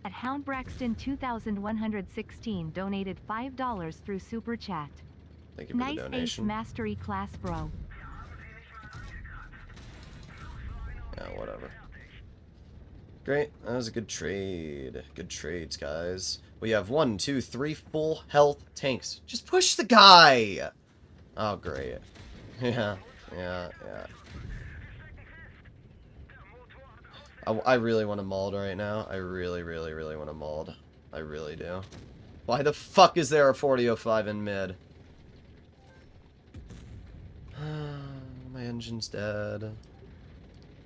At Hound Braxton 2116 donated $5 through Super Chat. Thank you for Nice the ace donation. mastery class, bro. Yeah, whatever. Great, that was a good trade. Good trades, guys. We have 1, 2, 3 full health tanks. Just push the guy! Oh, great. Yeah. I really want to mauled right now. I really want to mauled. I really do. Why the fuck is there a 4005 in mid? My engine's dead.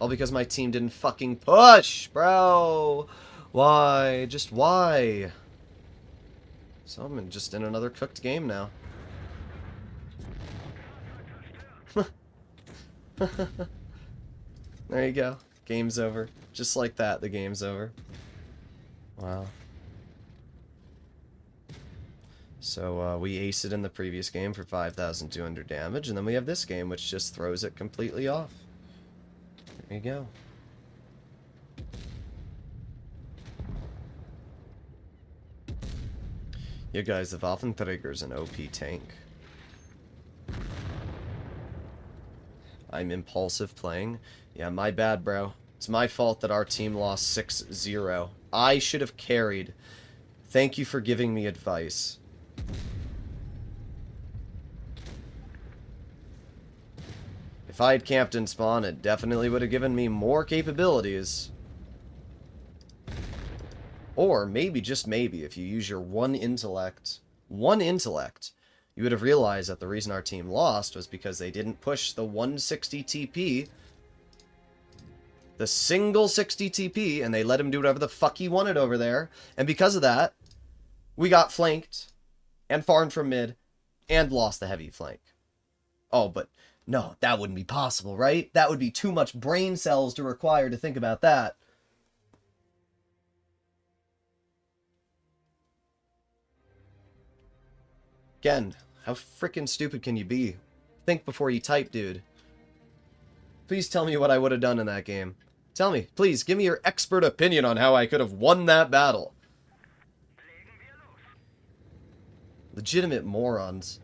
All because my team didn't fucking push, bro. Why? Just why? So I'm just in another cooked game now. There you go. Game's over. Just like that, the game's over. Wow. So we aced it in the previous game for 5,200 damage, and then we have this game, which just throws it completely off. There you go. Yeah, guys, the Waffenträger's an OP tank. I'm impulsive playing. Yeah, my bad, bro. It's my fault that our team lost 6-0. I should have carried. Thank you for giving me advice. If I had camped in spawn, it definitely would have given me more capabilities. Or maybe, just maybe, if you use your one intellect, you would have realized that the reason our team lost was because they didn't push the 160 TP, the single 60 TP, and they let him do whatever the fuck he wanted over there. And because of that, we got flanked and farmed from mid and lost the heavy flank. Oh, but no, that wouldn't be possible, right? That would be too much brain cells to require to think about that. Again, how frickin' stupid can you be? Think before you type, dude. Please tell me what I would have done in that game. Tell me, please, give me your expert opinion on how I could have won that battle. Legitimate morons.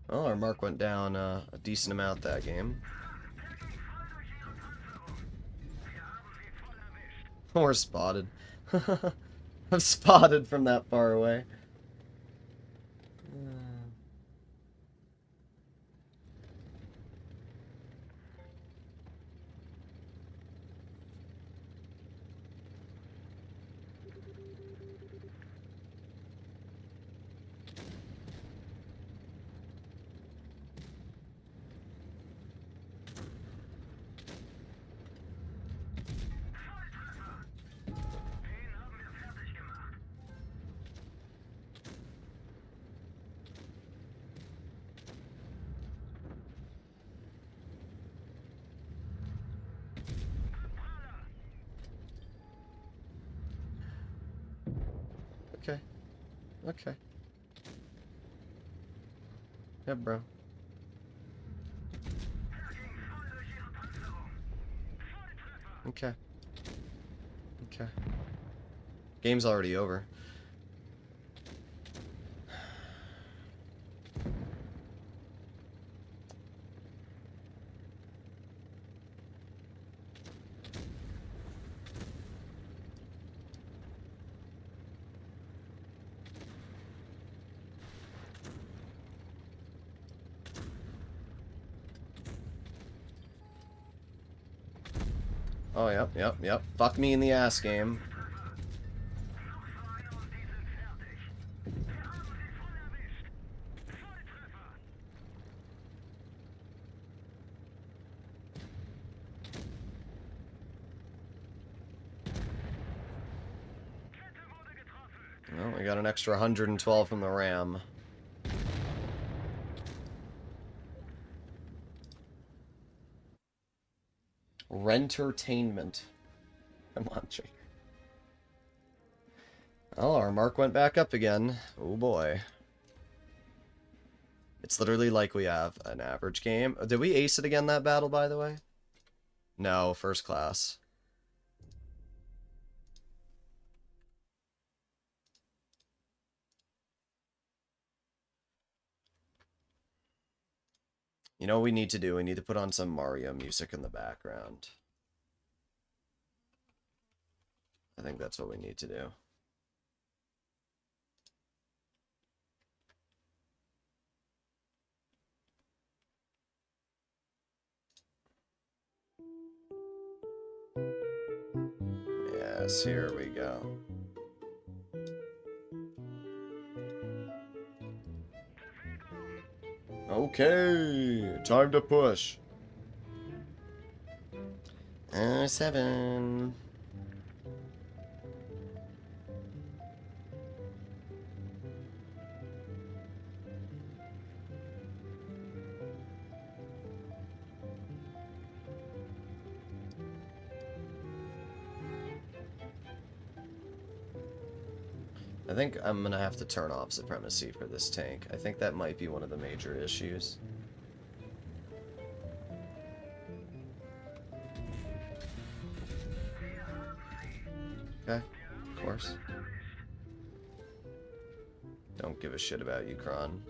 Well, our mark went down a decent amount that game. We're spotted. I'm spotted from that far away. Okay. Okay. Yeah, bro. Okay. Okay. Game's already over. Oh, yep. Fuck me in the ass game. Well, we got an extra 112 from the Ram. Rentertainment. Come on, Jake. Oh, our mark went back up again. Oh boy. It's literally like we have an average game. Did we ace it again, that battle, by the way? No, first class. You know what we need to do? We need to put on some Mario music in the background. I think that's what we need to do. Yes, here we go. Okay, time to push. 7. I think I'm gonna have to turn off Supremacy for this tank. I think that might be one of the major issues. Okay, of course. Don't give a shit about you, Kron.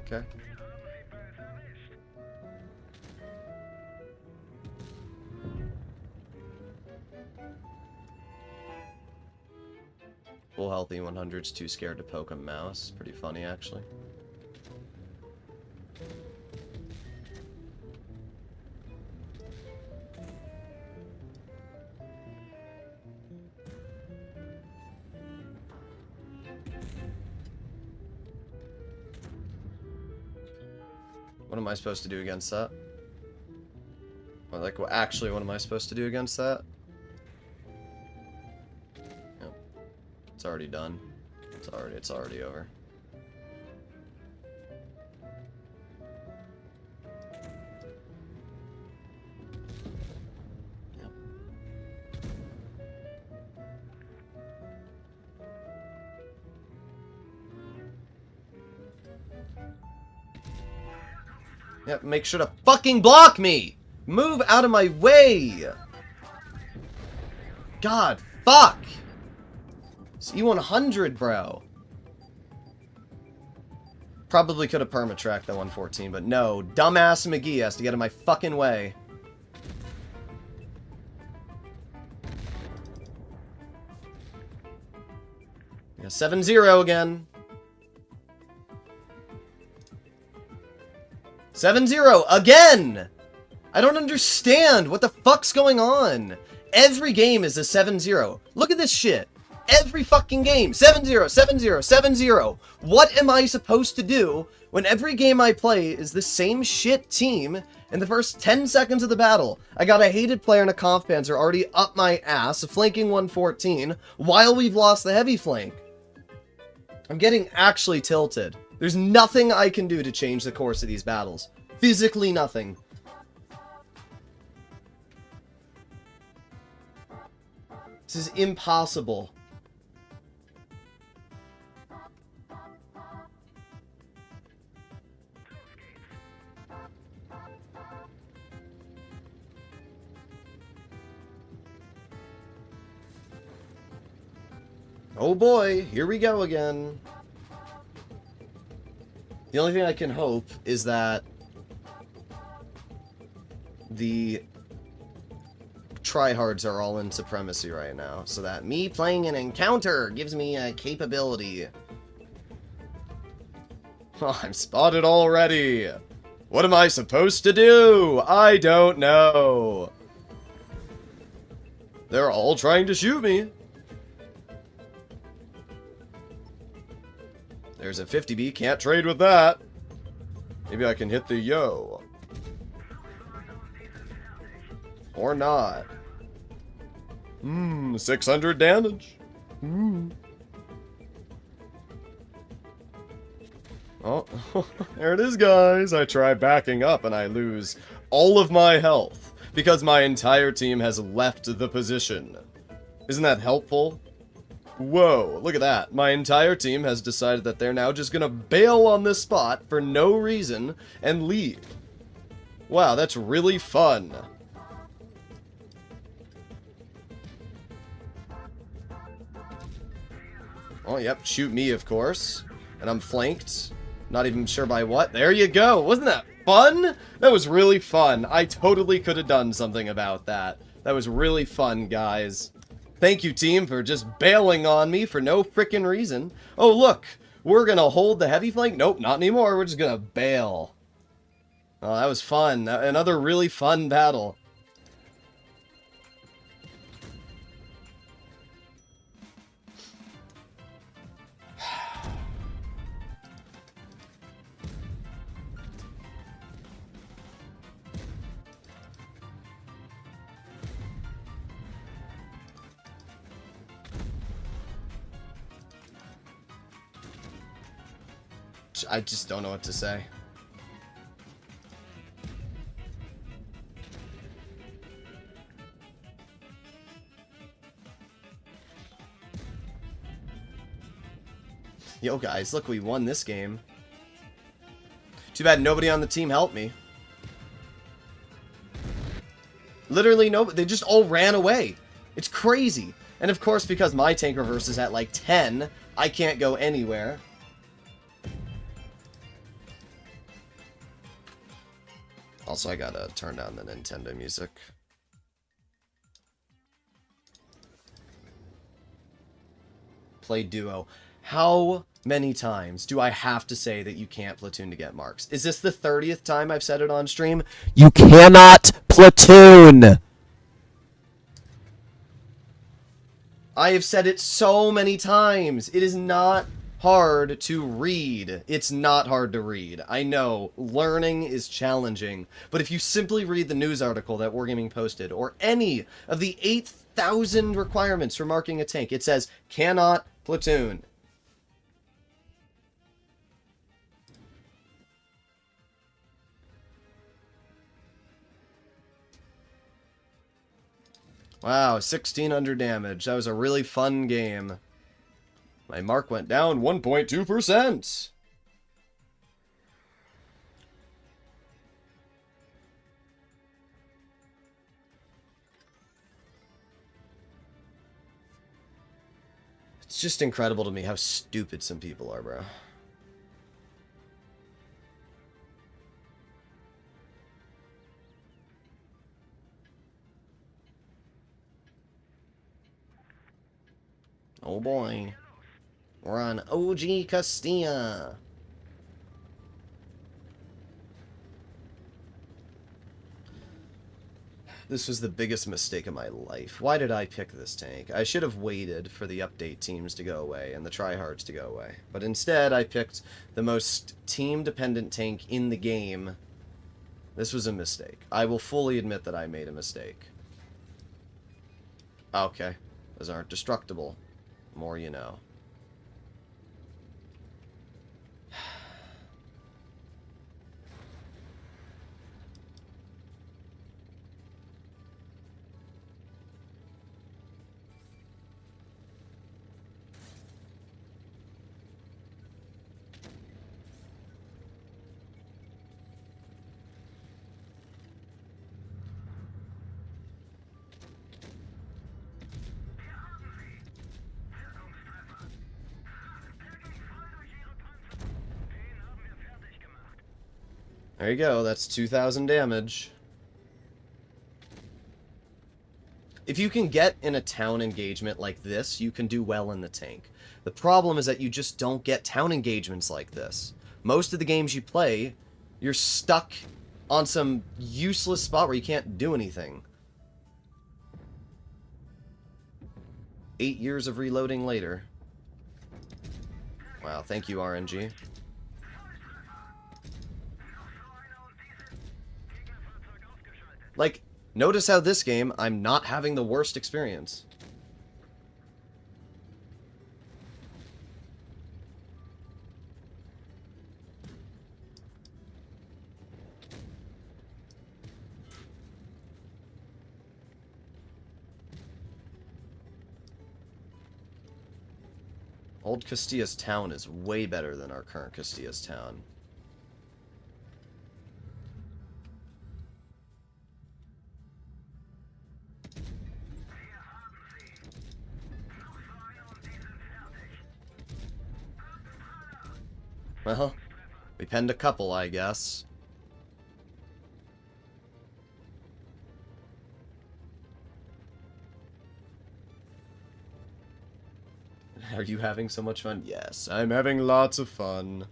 Okay. Full health E100's too scared to poke a mouse. Pretty funny, actually. What am I supposed to do against that? Or like, well, actually, what am I supposed to do against that? Yep. It's already done. It's already over. Yep. Yep, make sure to fucking block me! Move out of my way! God, fuck! It's E100, bro. Probably could have perma-tracked that 114, but no. Dumbass McGee has to get in my fucking way. Yeah, 7-0 again. 7-0 again! I don't understand what the fuck's going on. Every game is a 7-0. Look at this shit. Every fucking game. 7-0, 7-0, 7-0. What am I supposed to do when every game I play is the same shit team in the first 10 seconds of the battle? I got a hated player and a conf panzer already up my ass, flanking 114, while we've lost the heavy flank. I'm getting actually tilted. There's nothing I can do to change the course of these battles. Physically nothing. This is impossible. Oh boy, here we go again. The only thing I can hope is that the tryhards are all in supremacy right now, so that me playing an encounter gives me a capability. Oh, I'm spotted already. What am I supposed to do? I don't know. They're all trying to shoot me. There's a 50B, can't trade with that. Maybe I can hit the yo. Or not. 600 damage. Oh, there it is, guys. I try backing up and I lose all of my health because my entire team has left the position. Isn't that helpful? Whoa, look at that. My entire team has decided that they're now just gonna bail on this spot for no reason and leave. Wow, that's really fun. Oh, yep, shoot me, of course. And I'm flanked. Not even sure by what. There you go. Wasn't that fun? That was really fun. I totally could have done something about that. That was really fun, guys. Thank you, team, for just bailing on me for no frickin' reason. Oh, look. We're gonna hold the heavy flank? Nope, not anymore. We're just gonna bail. Oh, that was fun. Another really fun battle. I just don't know what to say. Yo, guys, look, we won this game. Too bad nobody on the team helped me. Literally, no, they just all ran away. It's crazy. And of course, because my tank reverse is at like 10, I can't go anywhere. Also, I gotta turn down the Nintendo music. Play duo. How many times do I have to say that you can't platoon to get marks? Is this the 30th time I've said it on stream? You cannot platoon! I have said it so many times. It is not hard to read. It's not hard to read. I know, learning is challenging, but if you simply read the news article that Wargaming posted, or any of the 8,000 requirements for marking a tank, it says, cannot platoon. Wow, 1,600 damage. That was a really fun game. My mark went down 1.2%. It's just incredible to me how stupid some people are, bro. Oh boy. We're on OG Castilla. This was the biggest mistake of my life. Why did I pick this tank? I should have waited for the update teams to go away and the tryhards to go away. But instead, I picked the most team-dependent tank in the game. This was a mistake. I will fully admit that I made a mistake. Okay. Those aren't destructible. More you know. There you go, that's 2,000 damage. If you can get in a town engagement like this, you can do well in the tank. The problem is that you just don't get town engagements like this. Most of the games you play, you're stuck on some useless spot where you can't do anything. 8 years of reloading later. Wow, thank you, RNG. Like, notice how this game, I'm not having the worst experience. Old Castilla's town is way better than our current Castilla's town. Well, we penned a couple, I guess. Are you having so much fun? Yes, I'm having lots of fun.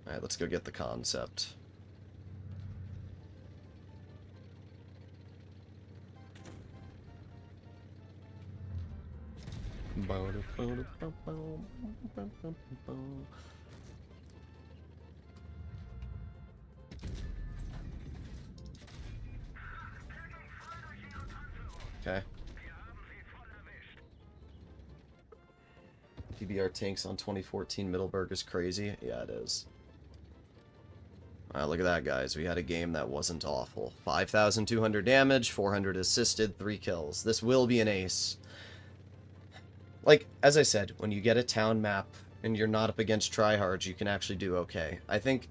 Alright, let's go get the concept. Okay. PBR tanks on 2014 Middleburg is crazy. Yeah, it is. Alright, look at that, guys. We had a game that wasn't awful. 5,200 damage, 400 assisted, 3 kills. This will be an ace. Like, as I said, when you get a town map and you're not up against tryhards, you can actually do okay. I think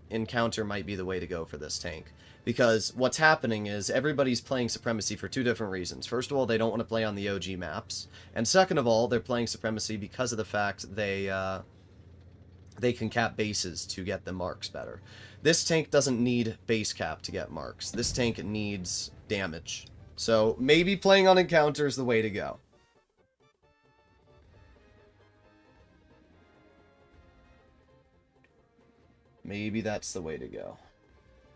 Encounter might be the way to go for this tank. Because what's happening is everybody's playing Supremacy for 2 different reasons. First of all, they don't want to play on the OG maps. And second of all, they're playing Supremacy because of the fact they can cap bases to get the marks better. This tank doesn't need base cap to get marks. This tank needs damage. So maybe playing on Encounter is the way to go. Maybe that's the way to go.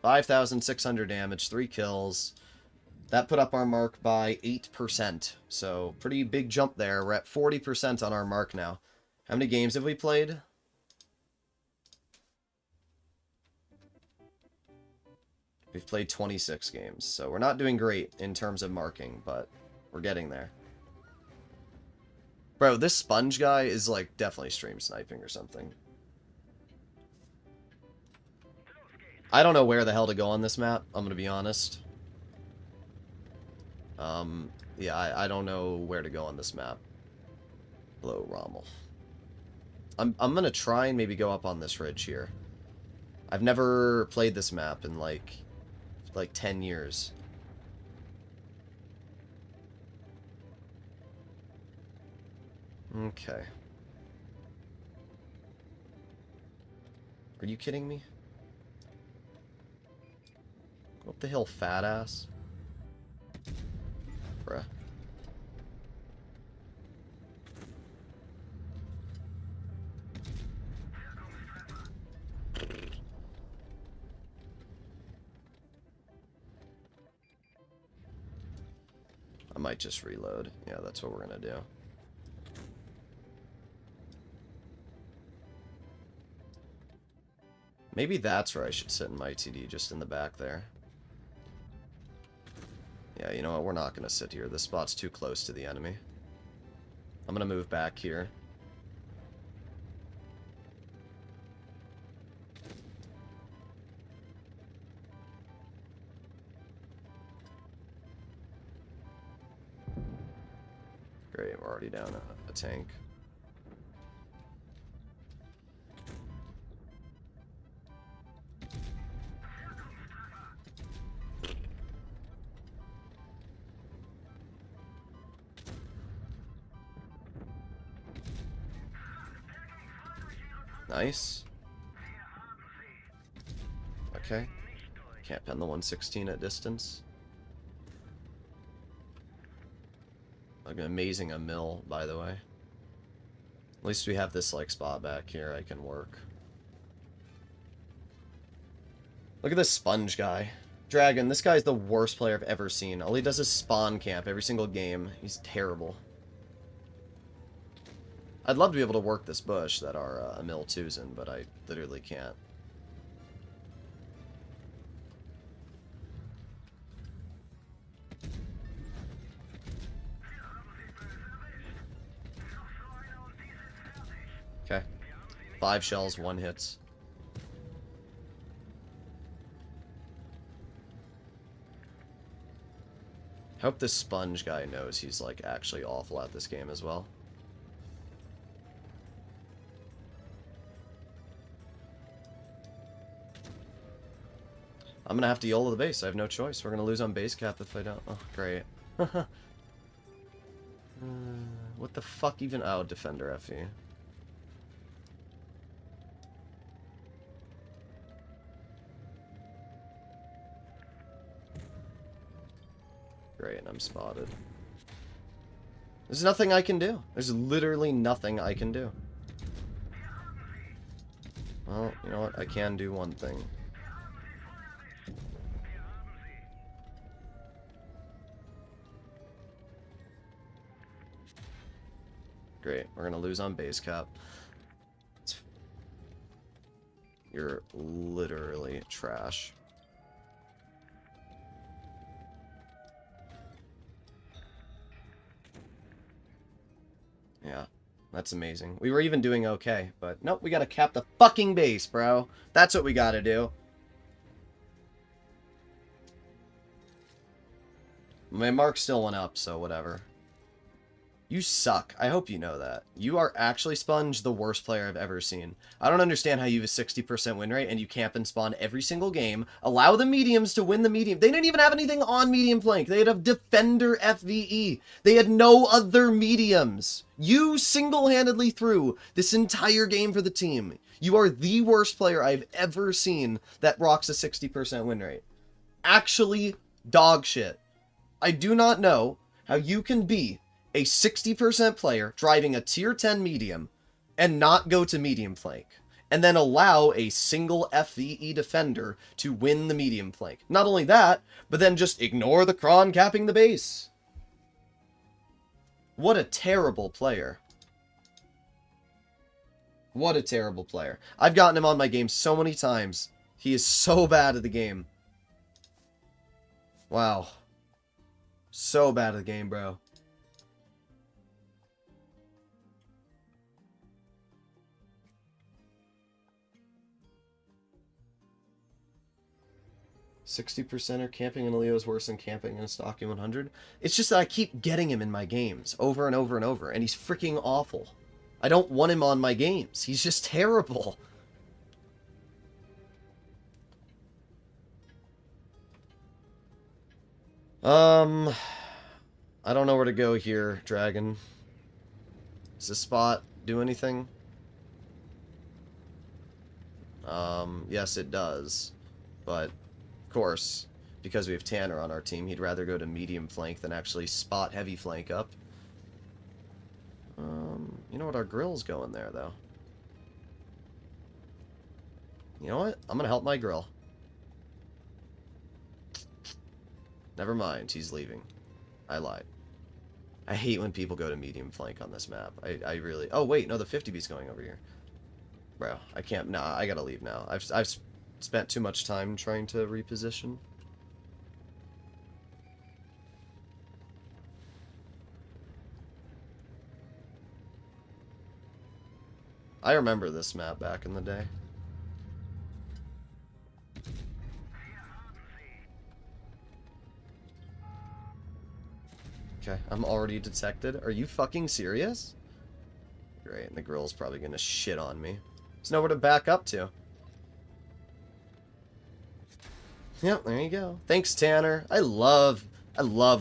5,600 damage, 3 kills. That put up our mark by 8%. So, pretty big jump there. We're at 40% on our mark now. How many games have we played? We've played 26 games. So, we're not doing great in terms of marking, but we're getting there. Bro, this sponge guy is, like, definitely stream sniping or something. I don't know where the hell to go on this map, I'm gonna be honest. Yeah, I don't know where to go on this map. Hello, Rommel. I'm gonna try and maybe go up on this ridge here. I've never played this map in like 10 years. Okay. Are you kidding me? Go up the hill, fat ass. Bruh. I might just reload. Yeah, that's what we're gonna do. Maybe that's where I should sit in my TD, just in the back there. Yeah, you know what? We're not going to sit here. This spot's too close to the enemy. I'm going to move back here. Great, we're already down a tank. Nice. Okay. Can't pen the 116 at distance. Like amazing a mill, by the way. At least we have this like spot back here I can work. Look at this sponge guy. Dragon, this guy's the worst player I've ever seen. All he does is spawn camp every single game. He's terrible. I'd love to be able to work this bush that our Emil 2's in, but I literally can't. Okay. 5 shells, 1 hits. Hope this sponge guy knows he's like actually awful at this game as well. I'm gonna have to YOLO the base. I have no choice. We're gonna lose on base cap if I don't. Oh, great. What the fuck even? Oh, defender FE. Great, I'm spotted. There's nothing I can do. There's literally nothing I can do. Well, you know what? I can do one thing. Great, we're gonna lose on base cap. You're literally trash. Yeah, that's amazing. We were even doing okay, but nope, we gotta cap the fucking base, bro. That's what we gotta do. My mark still went up, so whatever. You suck. I hope you know that. You are actually, Sponge, the worst player I've ever seen. I don't understand how you have a 60% win rate and you camp and spawn every single game. Allow the mediums to win the medium. They didn't even have anything on medium flank. They had a defender FVE. They had no other mediums. You single-handedly threw this entire game for the team. You are the worst player I've ever seen that rocks a 60% win rate. Actually, dog shit. I do not know how you can be a 60% player driving a tier 10 medium and not go to medium flank, and then allow a single FVE defender to win the medium flank. Not only that, but then just ignore the Kron capping the base. What a terrible player. What a terrible player. I've gotten him on my game so many times. He is so bad at the game. Wow. So bad at the game, bro. %er camping in a Leo is worse than camping in a stock E100. It's just that I keep getting him in my games over and over and over, and he's freaking awful. I don't want him on my games. He's just terrible. I don't know where to go here, Dragon. Does this spot do anything? Yes, it does. But of course, because we have Tanner on our team, he'd rather go to medium flank than actually spot heavy flank up. You know what? Our grill's going there, though. You know what? I'm gonna help my grill. Never mind, he's leaving. I lied. I hate when people go to medium flank on this map. I really... Oh, wait, no, the 50B's going over here. Bro, I can't... Nah, I gotta leave now. I've spent too much time trying to reposition. I remember this map back in the day. Okay, I'm already detected. Are you fucking serious? Great, and the grill's probably gonna shit on me. There's nowhere to back up to. Yep, there you go. Thanks, Tanner. I love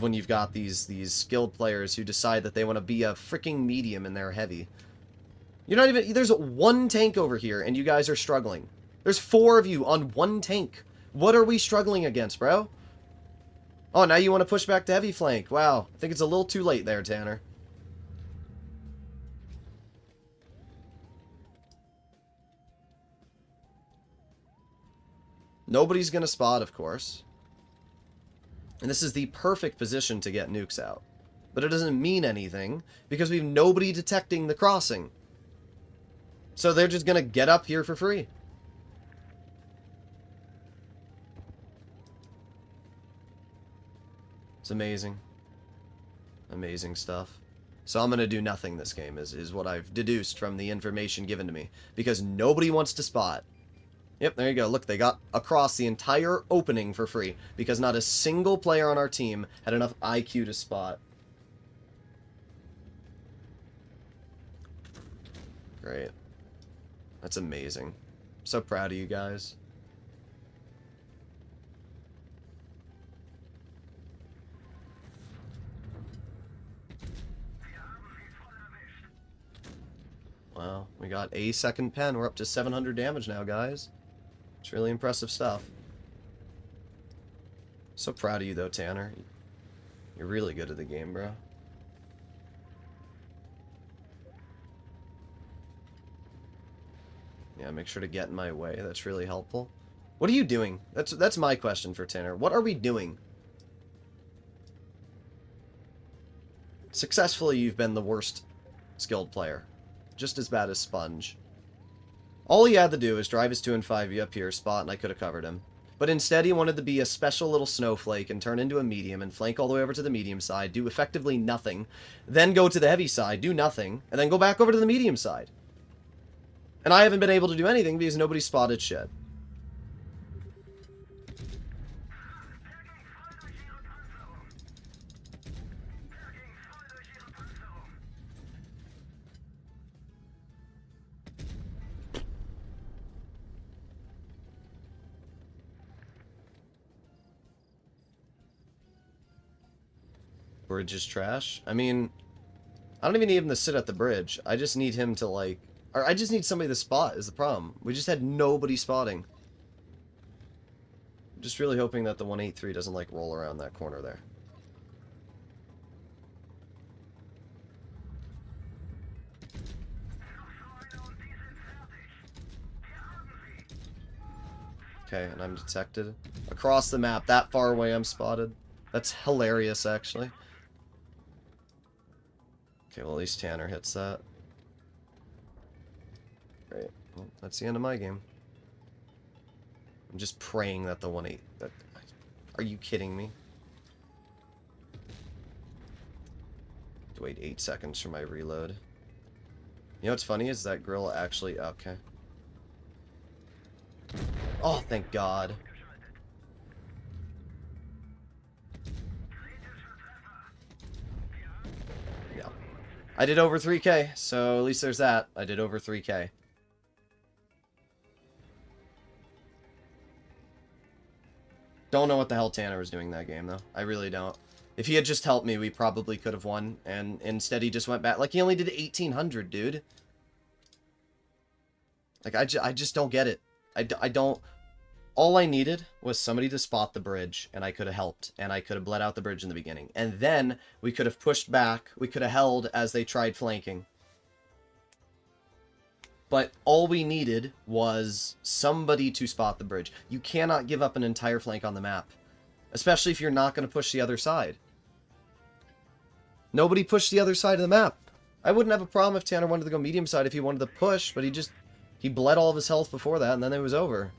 when you've got these skilled players who decide that they want to be a freaking medium in their heavy. You're not even... There's one tank over here, and you guys are struggling. There's 4 of you on one tank. What are we struggling against, bro? Oh, now you want to push back to heavy flank. Wow. I think it's a little too late there, Tanner. Nobody's going to spot, of course. And this is the perfect position to get nukes out. But it doesn't mean anything, because we have nobody detecting the crossing. So they're just going to get up here for free. It's amazing. Amazing stuff. So I'm going to do nothing this game, is what I've deduced from the information given to me. Because nobody wants to spot. Yep, there you go. Look, they got across the entire opening for free. Because not a single player on our team had enough IQ to spot. Great. That's amazing. So proud of you guys. Wow, we got a second pen. We're up to 700 damage now, guys. It's really impressive stuff. So proud of you, though, Tanner. You're really good at the game, bro. Yeah, make sure to get in my way. That's really helpful. What are you doing? That's my question for Tanner. What are we doing? Successfully, you've been the worst skilled player. Just as bad as Sponge. All he had to do is drive his 2 and 5 up here, spot, and I could have covered him. But instead, he wanted to be a special little snowflake and turn into a medium and flank all the way over to the medium side, do effectively nothing, then go to the heavy side, do nothing, and then go back over to the medium side. And I haven't been able to do anything because nobody spotted shit. Bridge is trash. I mean, I don't even need him to sit at the bridge. I just need him to, like... Or I just need somebody to spot is the problem. We just had nobody spotting. I'm just really hoping that the 183 doesn't, like, roll around that corner there. Okay, and I'm detected. Across the map, that far away I'm spotted. That's hilarious, actually. Okay, well, at least Tanner hits that. Great. Well, that's the end of my game. I'm just praying that the 1-8... Are you kidding me? Wait 8 seconds for my reload. You know what's funny is that grill actually... Okay. Oh, thank God. Yeah. I did over 3K, so at least there's that. I did over 3K. Don't know what the hell Tanner was doing that game, though. I really don't. If he had just helped me, we probably could have won. And instead, he just went back. Like, he only did 1,800, dude. Like, I just don't get it. I don't... All I needed was somebody to spot the bridge, and I could have helped. And I could have bled out the bridge in the beginning. And then, we could have pushed back. We could have held as they tried flanking. But all we needed was somebody to spot the bridge. You cannot give up an entire flank on the map. Especially if you're not going to push the other side. Nobody pushed the other side of the map. I wouldn't have a problem if Tanner wanted to go medium side if he wanted to push, but he bled all of his health before that, and then it was over.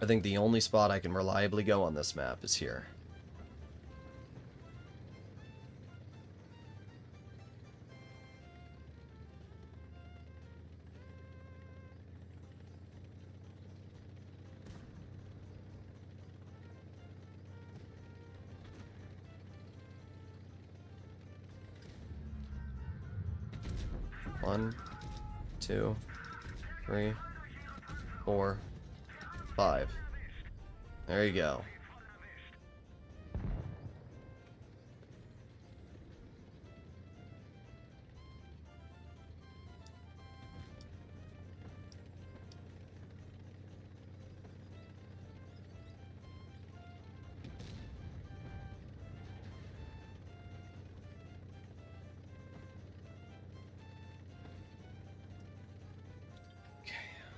I think the only spot I can reliably go on this map is here. 1, 2, 3, 4, 5. There you go.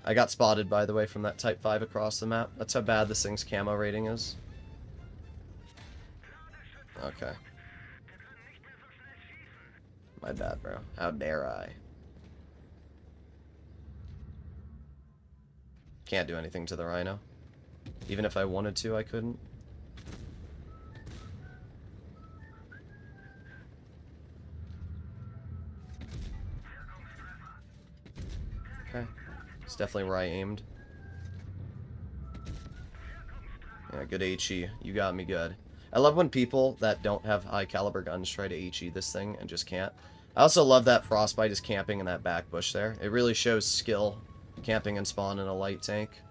I got spotted, by the way, from that Type 5 across the map. That's how bad this thing's camo rating is. Okay. My bad, bro. How dare I? Can't do anything to the Rhino. Even if I wanted to, I couldn't. Okay. It's definitely where I aimed. Yeah, good HE. You got me good. I love when people that don't have high caliber guns try to HE this thing and just can't. I also love that Frostbite is camping in that back bush there. It really shows skill, camping and spawn in a light tank.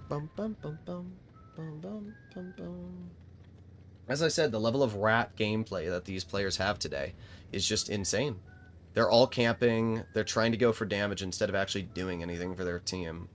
Bum bum bum bum bum bum bum bum. As I said, the level of rat gameplay that these players have today is just insane. They're all camping, they're trying to go for damage instead of actually doing anything for their team.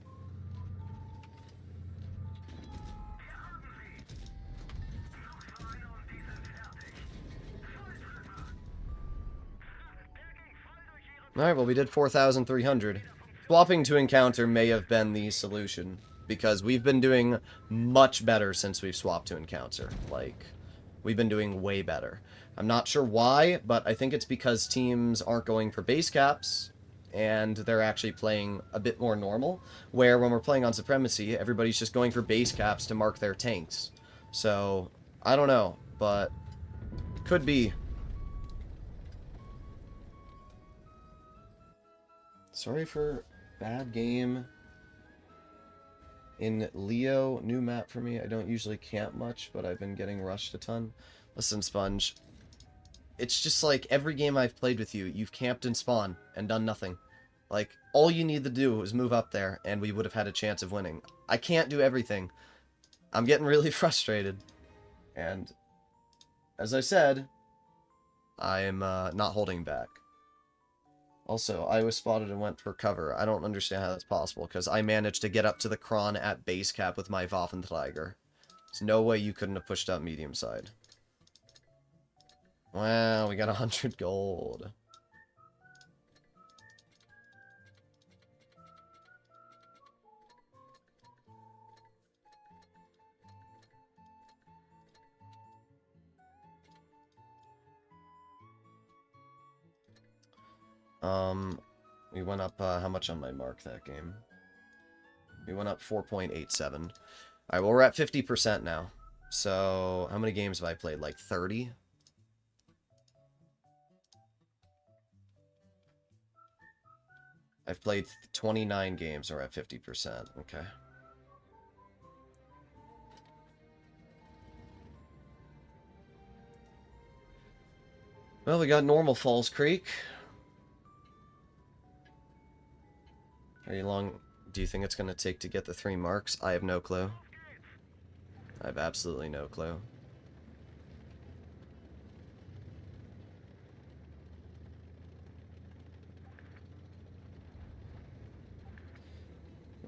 Alright, well we did 4,300. Swapping to encounter may have been the solution, because we've been doing much better since we've swapped to encounter. Like, we've been doing way better. I'm not sure why, but I think it's because teams aren't going for base caps, and they're actually playing a bit more normal, where when we're playing on Supremacy, everybody's just going for base caps to mark their tanks. So, I don't know, but could be. Sorry for bad game. In Leo, new map for me. I don't usually camp much, but I've been getting rushed a ton. Listen, Sponge. It's just like every game I've played with you, you've camped in spawn and done nothing. Like, all you need to do is move up there, and we would have had a chance of winning. I can't do everything. I'm getting really frustrated. And, as I said, I'm not holding back. Also, I was spotted and went for cover. I don't understand how that's possible, because I managed to get up to the Kron at base cap with my Waffenträger. There's no way you couldn't have pushed up medium side. Wow, we got 100 gold. We went up, how much on my mark that game? We went up 4.87. Alright, well, we're at 50% now. So, how many games have I played? Like 30? I've played 29 games, we're at 50%. Okay. Well, we got normal Falls Creek. How long do you think it's going to take to get the 3 marks? I have no clue. I have absolutely no clue.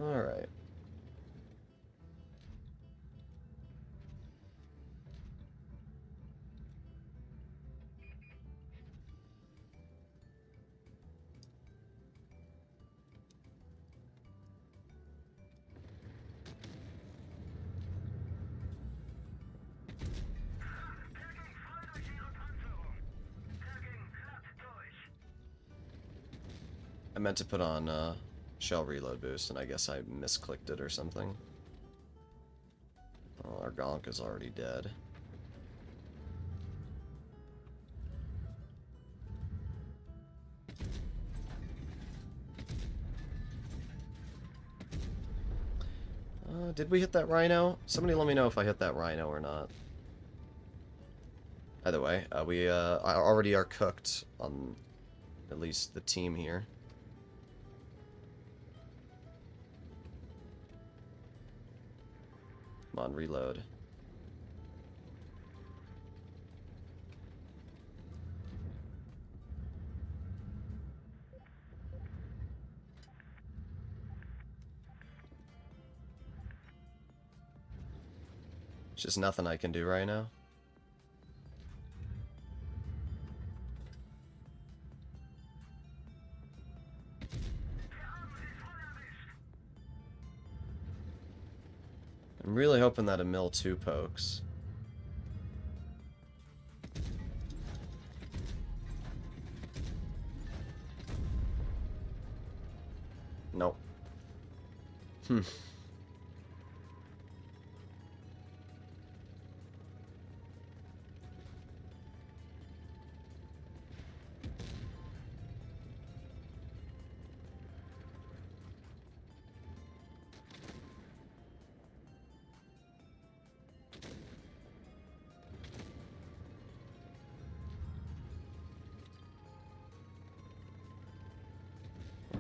Alright. I meant to put on shell reload boost, and I guess I misclicked it or something. Oh, our Gonk is already dead. Did we hit that Rhino? Somebody let me know if I hit that Rhino or not. By the way, we already are cooked on at least the team here. Come on, reload. There's just nothing I can do right now. I'm really hoping that a mill 2 pokes. Nope.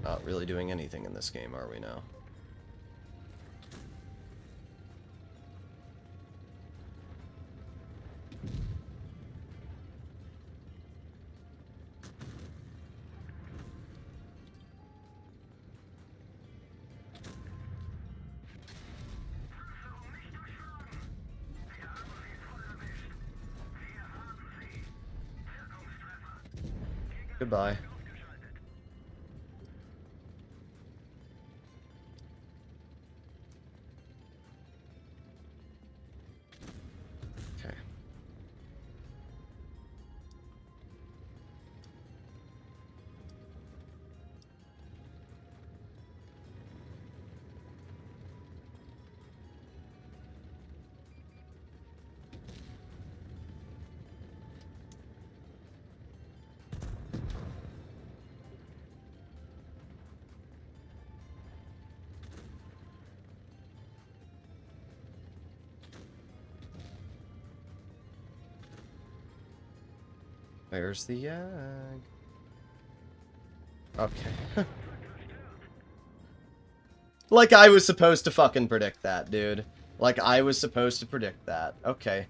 Not really doing anything in this game, are we now? Goodbye. Okay. Where's the yag? Okay. Like I was supposed to fucking predict that, dude. Like I was supposed to predict that. Okay.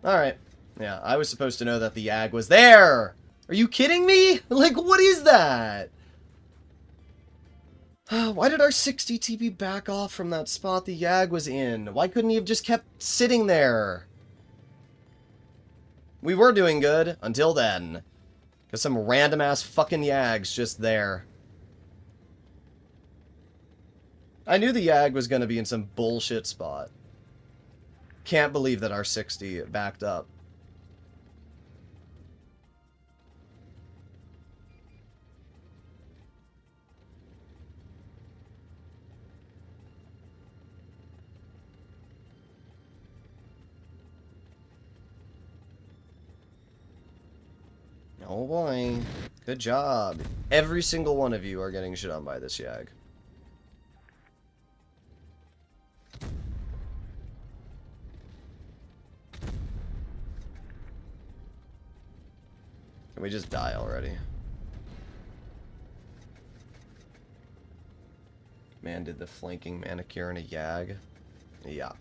Alright. Yeah, I was supposed to know that the yag was there! Are you kidding me? Like, what is that? Why did our 60 TP back off from that spot the yag was in? Why couldn't he have just kept sitting there? We were doing good until then. Because some random ass fucking yag's just there. I knew the yag was going to be in some bullshit spot. Can't believe that our 60 backed up. Oh boy. Good job. Every single one of you are getting shit on by this yag. Can we just die already? Man, did the flanking manicure and a yag? Yeah.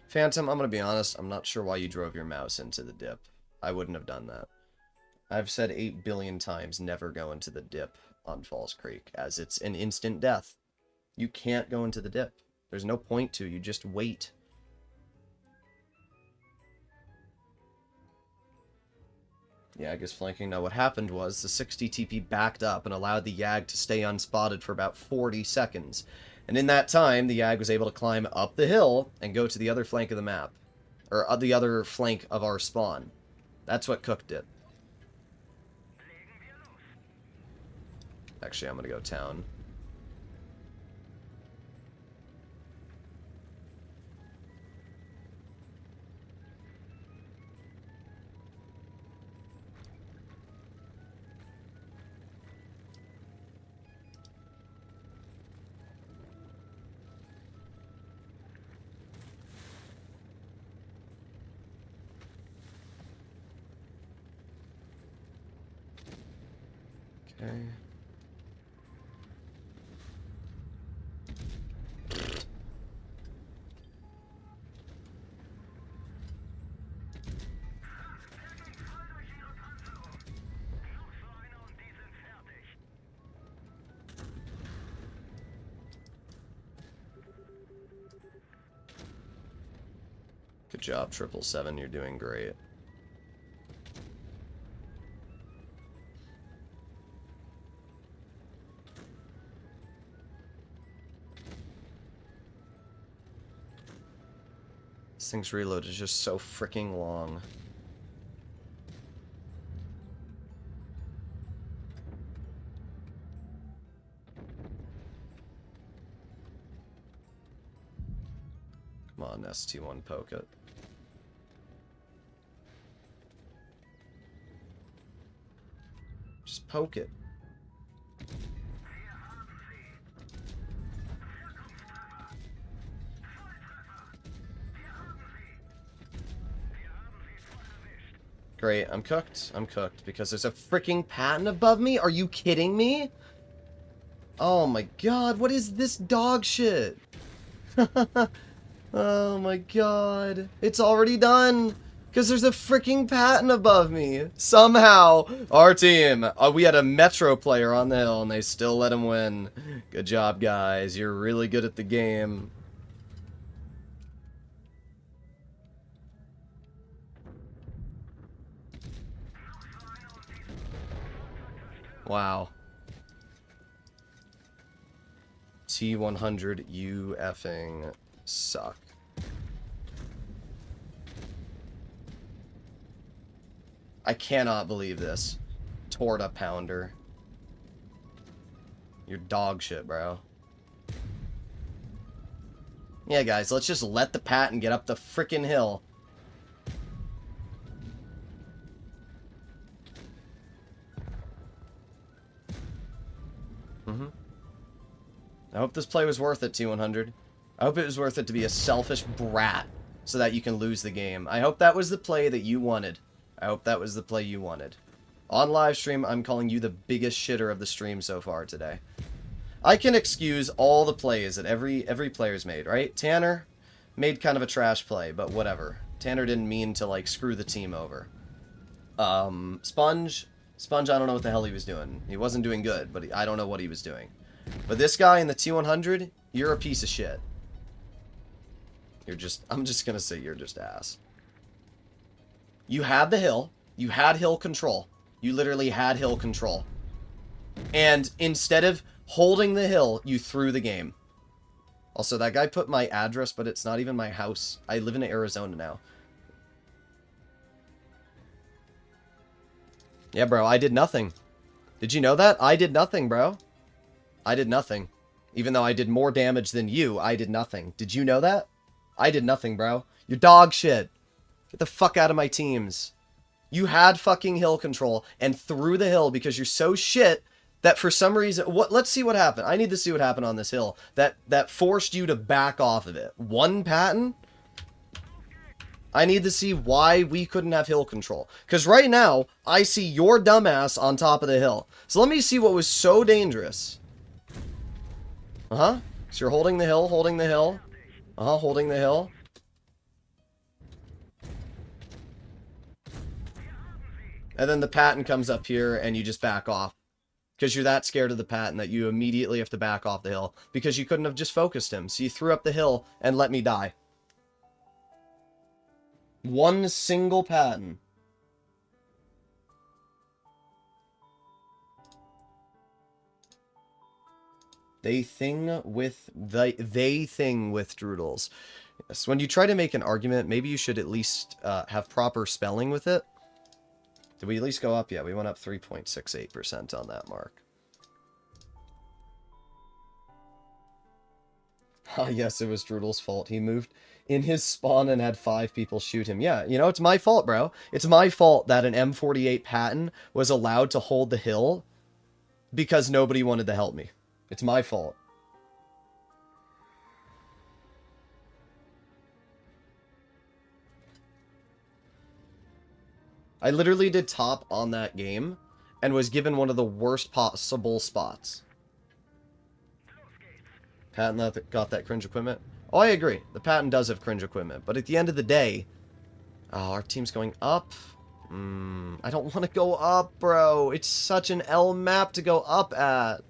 Phantom, I'm gonna be honest, I'm not sure why you drove your mouse into the dip. I wouldn't have done that. I've said 8 billion times, never go into the dip on Falls Creek, as it's an instant death. You can't go into the dip. There's no point to, you just wait. Yeah, I guess flanking. Now what happened was, the 60 TP backed up and allowed the yag to stay unspotted for about 40 seconds. And in that time, the yag was able to climb up the hill and go to the other flank of the map. Or the other flank of our spawn. That's what Cook did. Actually, I'm gonna go town. Okay. Good job, 777. You're doing great. This thing's reload is just so freaking long. Come on, ST1, poke it. Just poke it. Great, I'm cooked. I'm cooked because there's a freaking patent above me? Are you kidding me? Oh my god, what is this dog shit? Oh my god. It's already done. Because there's a freaking patent above me. Somehow, our team, we had a Metro player on the hill and they still let him win. Good job, guys. You're really good at the game. Wow. T100, you effing suck. I cannot believe this. Torta pounder. You're dog shit, bro. Yeah, guys, let's just let the patent get up the frickin' hill. I hope this play was worth it, T100. I hope it was worth it to be a selfish brat so that you can lose the game. I hope that was the play that you wanted. I hope that was the play you wanted. On live stream, I'm calling you the biggest shitter of the stream so far today. I can excuse all the plays that every player's made, right? Tanner made kind of a trash play, but whatever. Tanner didn't mean to, like, screw the team over. Sponge, I don't know what the hell he was doing. He wasn't doing good, but I don't know what he was doing. But this guy in the T100, you're a piece of shit. I'm just gonna say you're just ass. You had the hill. You had hill control. You literally had hill control. And instead of holding the hill, you threw the game. Also, that guy put my address, but it's not even my house. I live in Arizona now. Yeah, bro, I did nothing. Did you know that? I did nothing, bro. I did nothing. Even though I did more damage than you, I did nothing. Did you know that? I did nothing, bro. You're dog shit. Get the fuck out of my teams. You had fucking hill control and threw the hill because you're so shit that for some reason... Let's see what happened. I need to see what happened on this hill. That forced you to back off of it. One patent? I need to see why we couldn't have hill control. Because right now, I see your dumbass on top of the hill. So let me see what was so dangerous. So you're holding the hill, holding the hill. Holding the hill. And then the patent comes up here and you just back off. Because you're that scared of the patent that you immediately have to back off the hill. Because you couldn't have just focused him. So you threw up the hill and let me die. One single patent. They thing with Droodles. Yes, when you try to make an argument, maybe you should at least have proper spelling with it. Did we at least go up? Yeah, we went up 3.68% on that mark. Ah, yes, it was Droodles' fault. He moved in his spawn and had 5 people shoot him. Yeah, you know, it's my fault, bro. It's my fault that an M48 patent was allowed to hold the hill because nobody wanted to help me. It's my fault. I literally did top on that game, and was given one of the worst possible spots. Patent that got that cringe equipment. Oh, I agree. The patent does have cringe equipment, but at the end of the day, oh, our team's going up. I don't want to go up, bro. It's such an L map to go up at.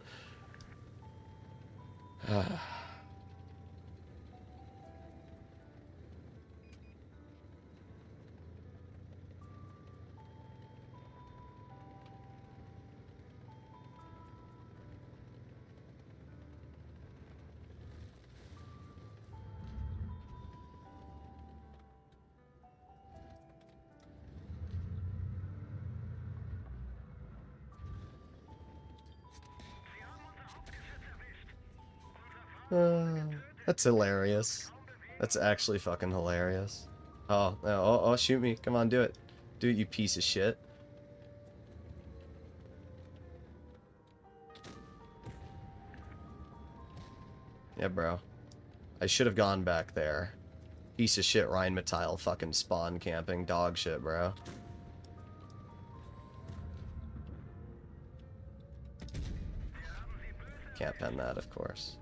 That's hilarious. That's actually fucking hilarious. Oh, shoot me. Come on, do it. Do it, you piece of shit. Yeah, bro. I should have gone back there. Piece of shit Rheinmetall fucking spawn camping. Dog shit, bro. Can't pen that, of course.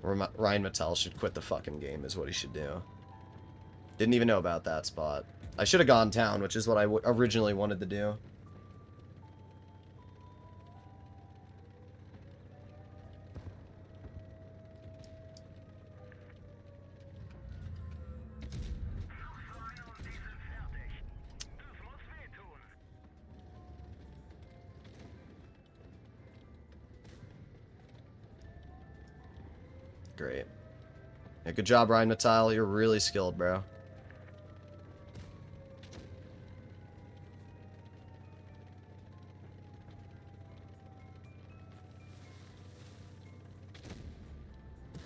Rheinmetall should quit the fucking game is what he should do. Didn't even know about that spot. I should have gone town, which is what I originally wanted to do. Great. Yeah, good job, Rheinmetall. You're really skilled, bro.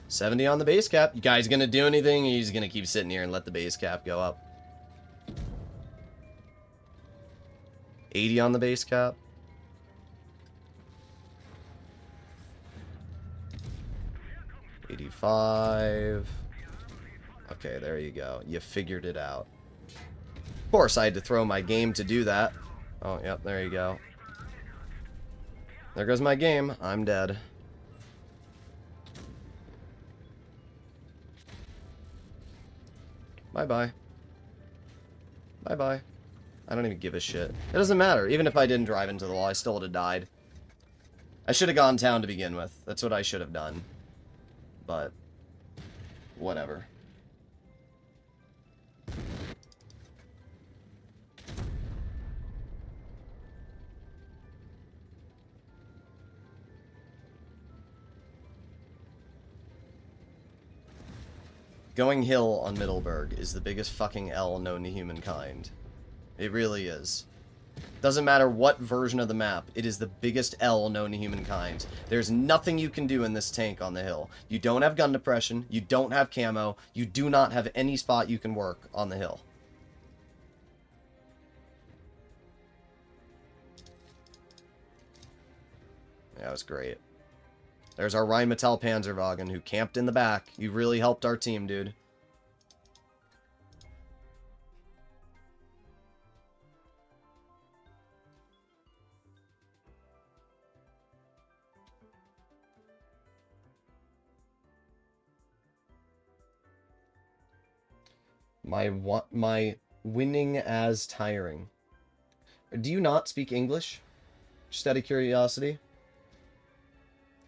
$70 on the base cap. You guys gonna do anything? He's gonna keep sitting here and let the base cap go up. 80 on the base cap. $85. Okay, there you go. You figured it out. Of course, I had to throw my game to do that. Oh, yep, there you go. There goes my game. I'm dead. Bye-bye. Bye-bye. I don't even give a shit. It doesn't matter. Even if I didn't drive into the wall, I still would have died. I should have gone town to begin with. That's what I should have done. But, whatever. Going hill on Middleburg is the biggest fucking L known to humankind. It really is. Doesn't matter what version of the map, it is the biggest L known to humankind. There's nothing you can do in this tank on the hill. You don't have gun depression, you don't have camo, you do not have any spot you can work on the hill. Yeah, that was great. There's our Rheinmetall Panzerwagen who camped in the back. You really helped our team, dude. My winning as tiring. Do you not speak English? Just out of curiosity.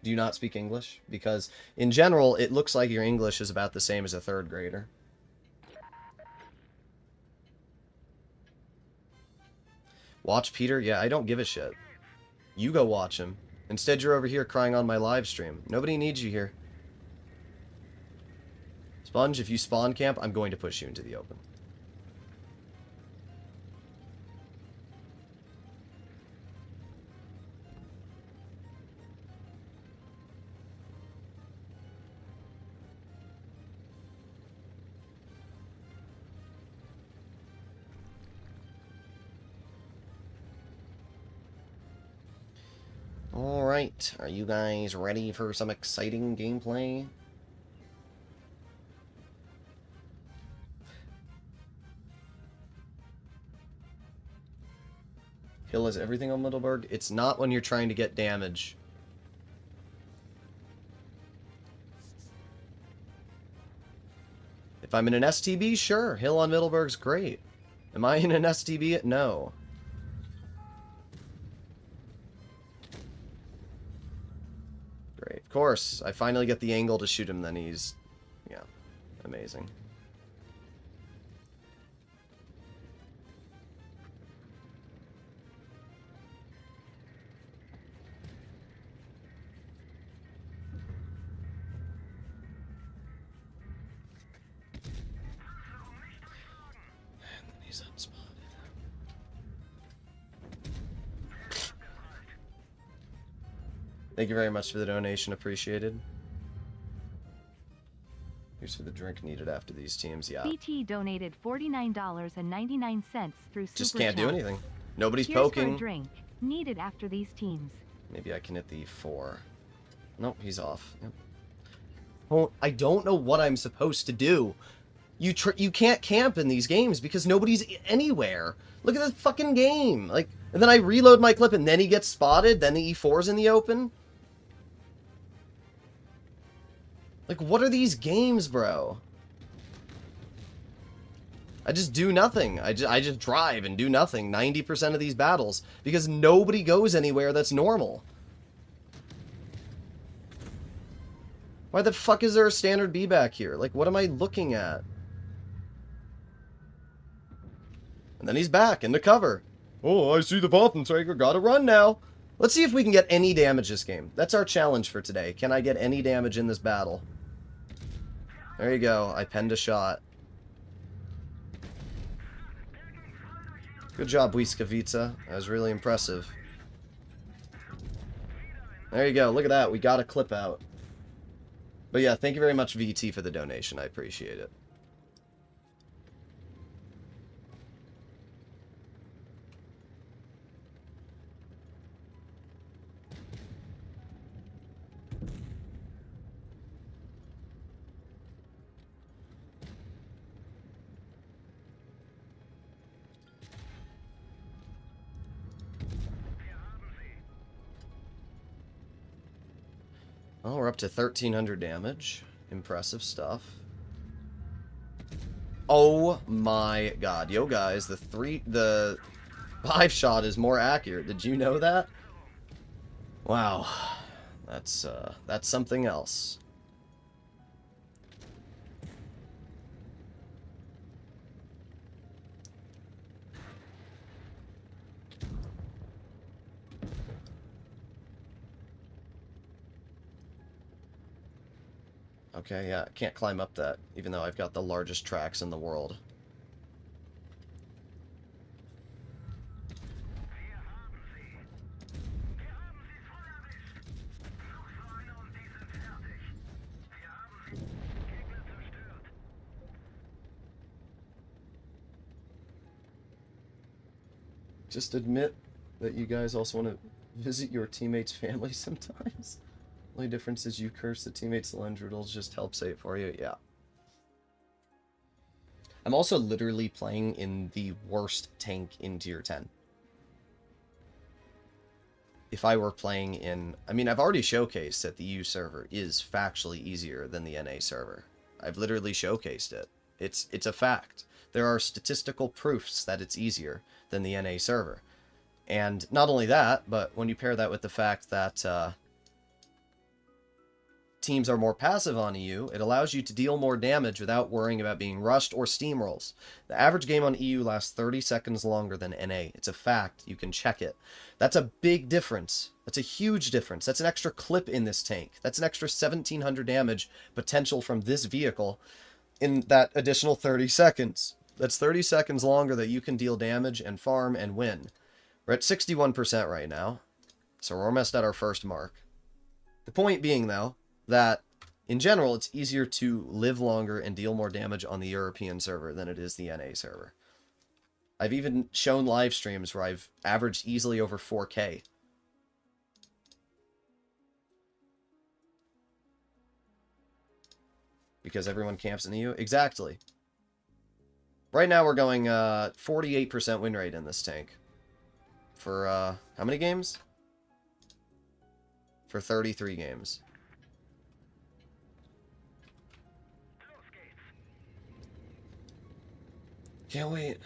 Do you not speak English? Because, in general, it looks like your English is about the same as a third grader. Watch Peter? Yeah, I don't give a shit. You go watch him. Instead, you're over here crying on my live stream. Nobody needs you here. Sponge, if you spawn camp, I'm going to push you into the open. Alright, are you guys ready for some exciting gameplay? Hill is everything on Middleburg. It's not when you're trying to get damage. If I'm in an STB, sure. Hill on Middleburg's great. Am I in an STB? No. Great. Of course. I finally get the angle to shoot him, then he's... Yeah. Amazing. He's unspotted. Thank you very much for the donation. Appreciated. Here's for the drink needed after these teams. Yeah. BT donated $49.99 through Super Just can't Chat. do anything. Nobody's Here's for poking. a drink needed after these teams. Maybe I can hit the 4. Nope, he's off. Yep. Well, I don't know what I'm supposed to do. You can't camp in these games because nobody's anywhere. Look at this fucking game. Like, and then I reload my clip and then he gets spotted. Then the E4's in the open. Like, what are these games, bro? I just do nothing. I just drive and do nothing 90% of these battles because nobody goes anywhere that's normal. Why the fuck is there a standard B back here? Like, what am I looking at? And then he's back into cover. Oh, I see the Waffenträger. Gotta run now. Let's see if we can get any damage this game. That's our challenge for today. Can I get any damage in this battle? There you go. I penned a shot. Good job, Błyskawica. That was really impressive. There you go. Look at that. We got a clip out. But yeah, thank you very much, VT, for the donation. I appreciate it. Oh, we're up to 1,300 damage. Impressive stuff. Oh my god. Yo, guys, the 5 shot is more accurate. Did you know that? Wow. That's something else. Okay, yeah, I can't climb up that, even though I've got the largest tracks in the world. Just admit that you guys also want to visit your teammates' families sometimes. Only difference is you curse the teammates, and Droodles just help say it for you. Yeah. I'm also literally playing in the worst tank in tier 10. If I were playing in... I mean, I've already showcased that the EU server is factually easier than the NA server. I've literally showcased it. It's a fact. There are statistical proofs that it's easier than the NA server. And not only that, but when you pair that with the fact that... teams are more passive on EU, it allows you to deal more damage without worrying about being rushed or steamrolls. The average game on EU lasts 30 seconds longer than NA. It's a fact. You can check it. That's a big difference. That's a huge difference. That's an extra clip in this tank. That's an extra 1,700 damage potential from this vehicle in that additional 30 seconds. That's 30 seconds longer that you can deal damage and farm and win. We're at 61% right now, so we're almost at our first mark. The point being, though, that in general it's easier to live longer and deal more damage on the European server than it is the NA server. I've even shown live streams where I've averaged easily over 4K. Because everyone camps in EU? Exactly. Right now we're going 48% win rate in this tank. For, how many games? For 33 games. Can't wait.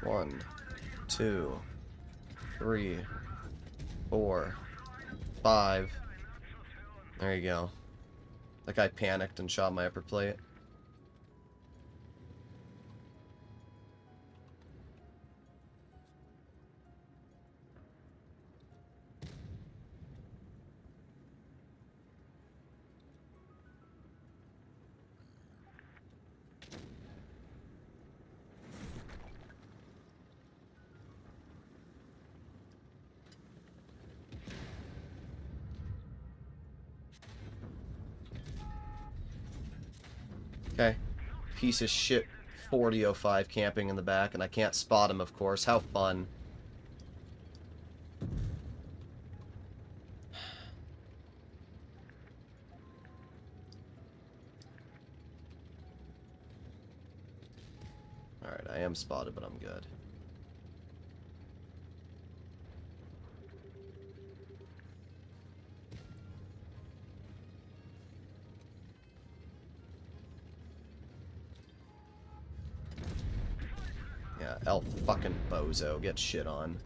One, 2, 3, 4, 5. There you go. That guy panicked and shot my upper plate. Okay. Piece of shit 4005 camping in the back, and I can't spot him, of course. How fun. Alright, I am spotted, but I'm good. Yeah, El fucking bozo. Get shit on.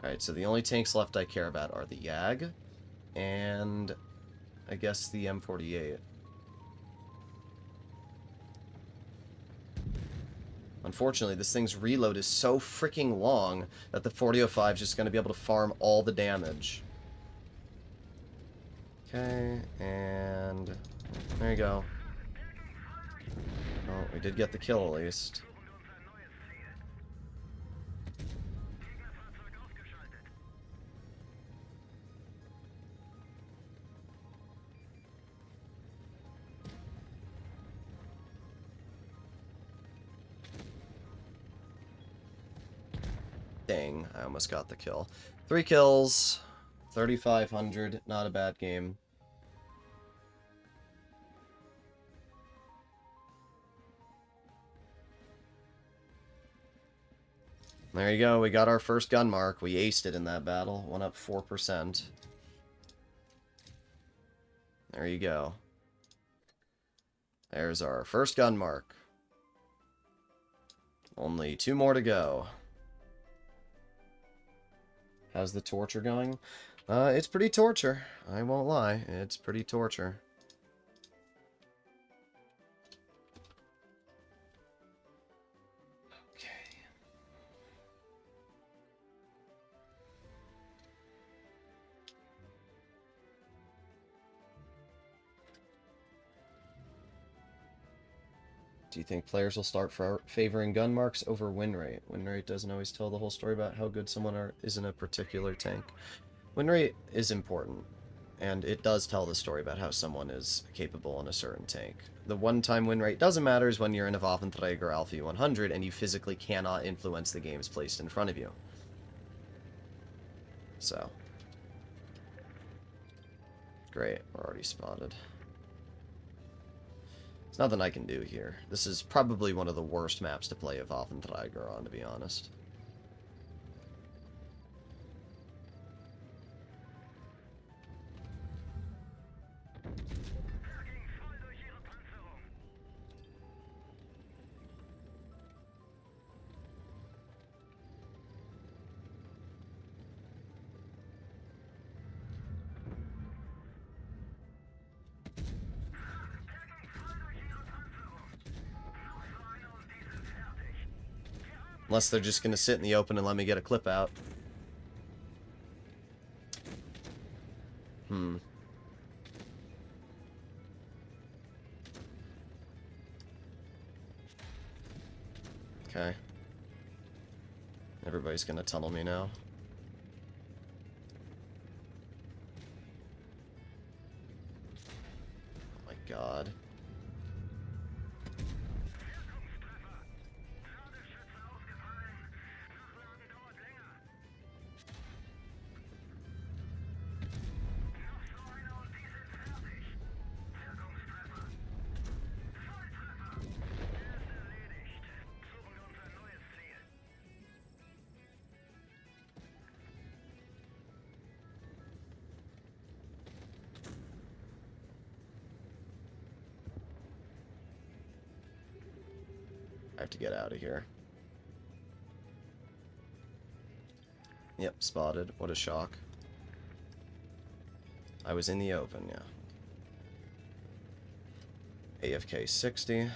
Alright, so the only tanks left I care about are the Yag and I guess the M48. Unfortunately, this thing's reload is so freaking long that the 4005 is just going to be able to farm all the damage. Okay, and there you go. Oh, we did get the kill at least. Dang, I almost got the kill. 3 kills, 3,500, not a bad game. There you go, we got our first gun mark. We aced it in that battle, went up 4%. There you go. There's our first gun mark. Only 2 more to go. How's the torture going? It's pretty torture. I won't lie. It's pretty torture. Okay. Do you think players will start favoring gun marks over win rate? Win rate doesn't always tell the whole story about how good someone is in a particular tank. Win rate is important, and it does tell the story about how someone is capable in a certain tank. The one-time win rate doesn't matter is when you're in a Waffenträger Alpha E100 and you physically cannot influence the games placed in front of you. So. Great, we're already spotted. Nothing I can do here. This is probably one of the worst maps to play a Waffenträger on, to be honest. Unless they're just going to sit in the open and let me get a clip out. Okay. Everybody's gonna tunnel me now. Oh my god. I have to get out of here. Yep, spotted. What a shock. I was in the open, yeah. AFK 60.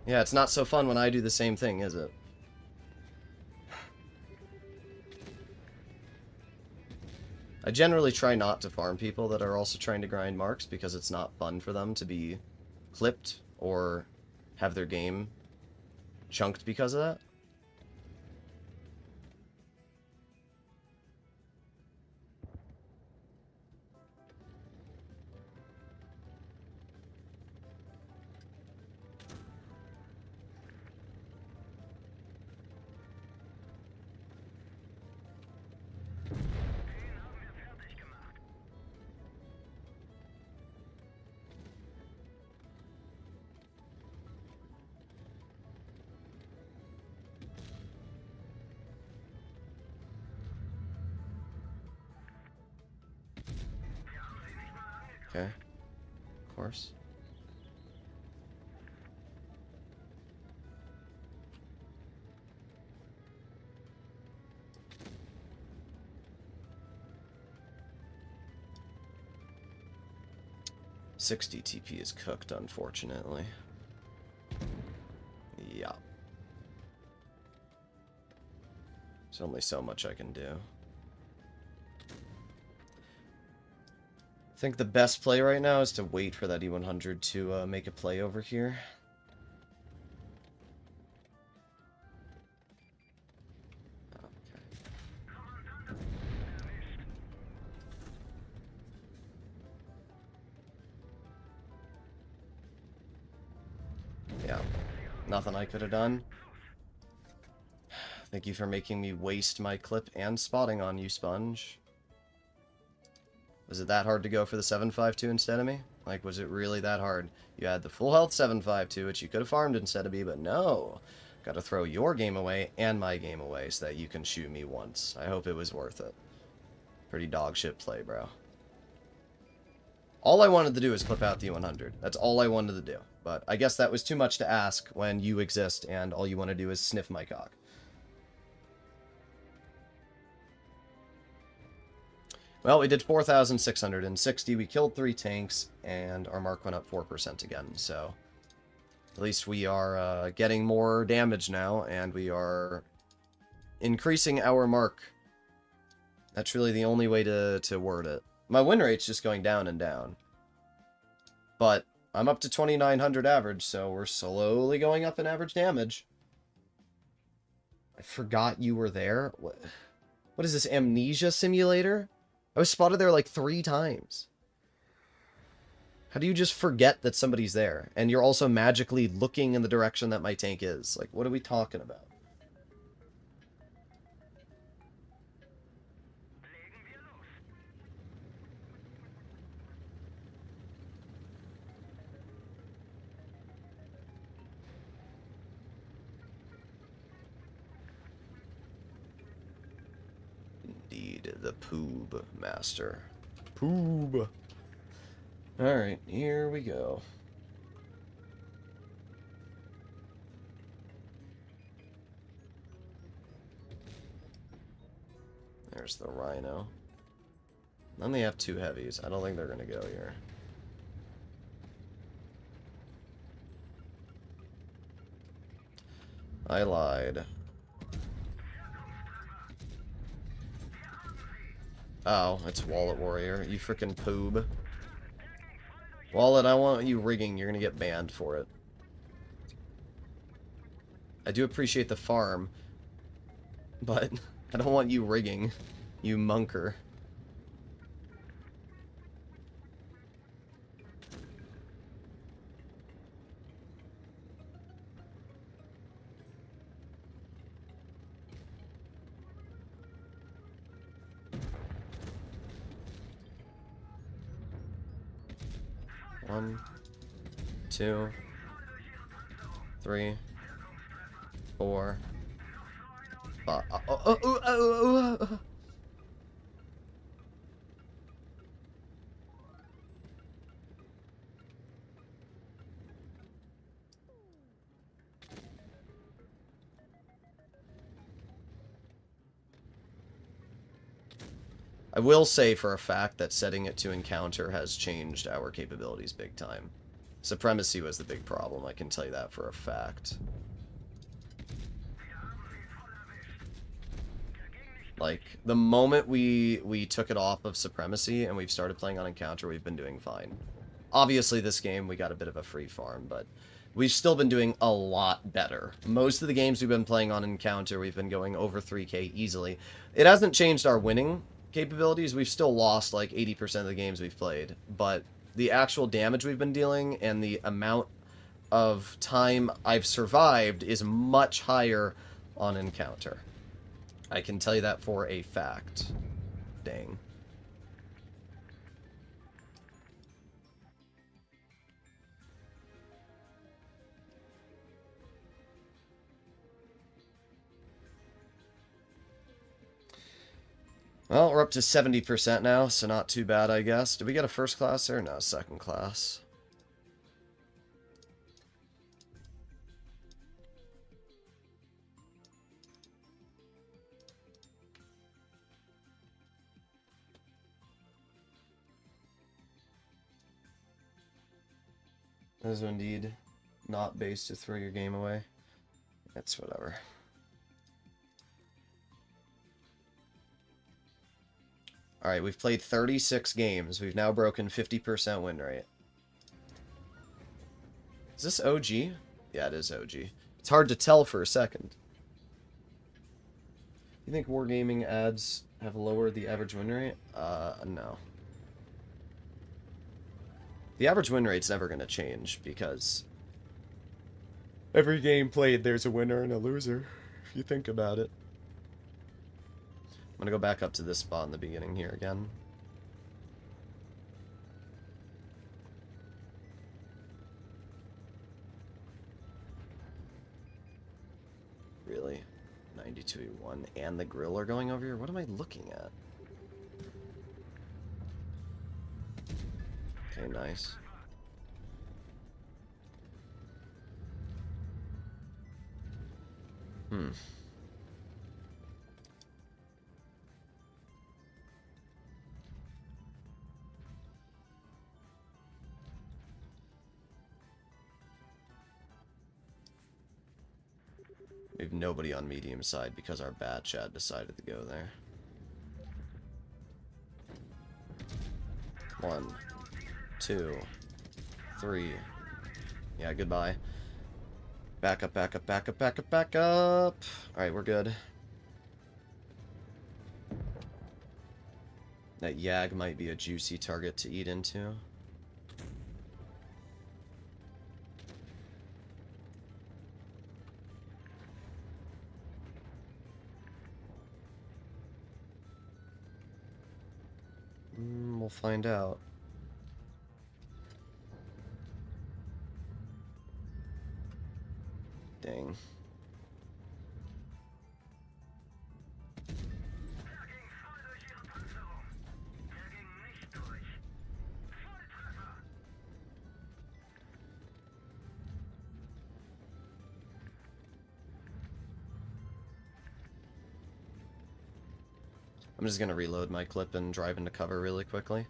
Yeah, it's not so fun when I do the same thing, is it? I generally try not to farm people that are also trying to grind marks because it's not fun for them to be clipped or have their game chunked because of that. Okay. Of course. $60 TP is cooked, unfortunately. Yeah. There's only so much I can do. I think the best play right now is to wait for that E100 to make a play over here. Yeah, nothing I could have done. Thank you for making me waste my clip and spotting on you, Sponge. Was it that hard to go for the 752 instead of me? Like, was it really that hard? You had the full health 752, which you could have farmed instead of me, but no. Gotta throw your game away and my game away so that you can shoot me once. I hope it was worth it. Pretty dog shit play, bro. All I wanted to do is clip out the 100. That's all I wanted to do. But I guess that was too much to ask when you exist and all you want to do is sniff my cock. Well, we did 4,660. We killed 3 tanks, and our mark went up 4% again. So at least we are getting more damage now, and we are increasing our mark. That's really the only way to word it. My win rate's just going down and down. But I'm up to 2,900 average, so we're slowly going up in average damage. I forgot you were there. What is this, amnesia simulator? I was spotted there like 3 times. How do you just forget that somebody's there? And you're also magically looking in the direction that my tank is. Like, what are we talking about? Indeed, the Poob Master. Poob. Alright, here we go. There's the Rhino. Then they have 2 heavies. I don't think they're going to go here. I lied. Oh, it's Wallet Warrior. You frickin' poob. Wallet, I want you rigging. You're gonna get banned for it. I do appreciate the farm, but I don't want you rigging, you monker. One, 2, 3, 4, 5. I will say for a fact that setting it to encounter has changed our capabilities big time. Supremacy was the big problem, I can tell you that for a fact. Like, the moment we took it off of Supremacy and we've started playing on Encounter, we've been doing fine. Obviously, this game, we got a bit of a free farm, but we've still been doing a lot better. Most of the games we've been playing on Encounter, we've been going over 3K easily. It hasn't changed our winning capabilities. We've still lost like 80% of the games we've played, but the actual damage we've been dealing and the amount of time I've survived is much higher on Encounter. I can tell you that for a fact. Dang. Well, we're up to 70% now, so not too bad, I guess. Did we get a first class or no? Second class. That is indeed not base to throw your game away. That's whatever. Alright, we've played 36 games. We've now broken 50% win rate. Is this OG? Yeah, it is OG. It's hard to tell for a second. You think Wargaming ads have lowered the average win rate? No. The average win rate's never going to change because every game played, there's a winner and a loser, if you think about it. I'm going to go back up to this spot in the beginning here again. Really? 92-1 and the grill are going over here? What am I looking at? Okay, nice. We have nobody on medium side because our bat chat decided to go there. 1, 2, 3. Yeah, goodbye. Back up, back up, back up, back up, back up. Alright, we're good. That Yag might be a juicy target to eat into. We'll find out. Dang. I'm just gonna reload my clip and drive into cover really quickly.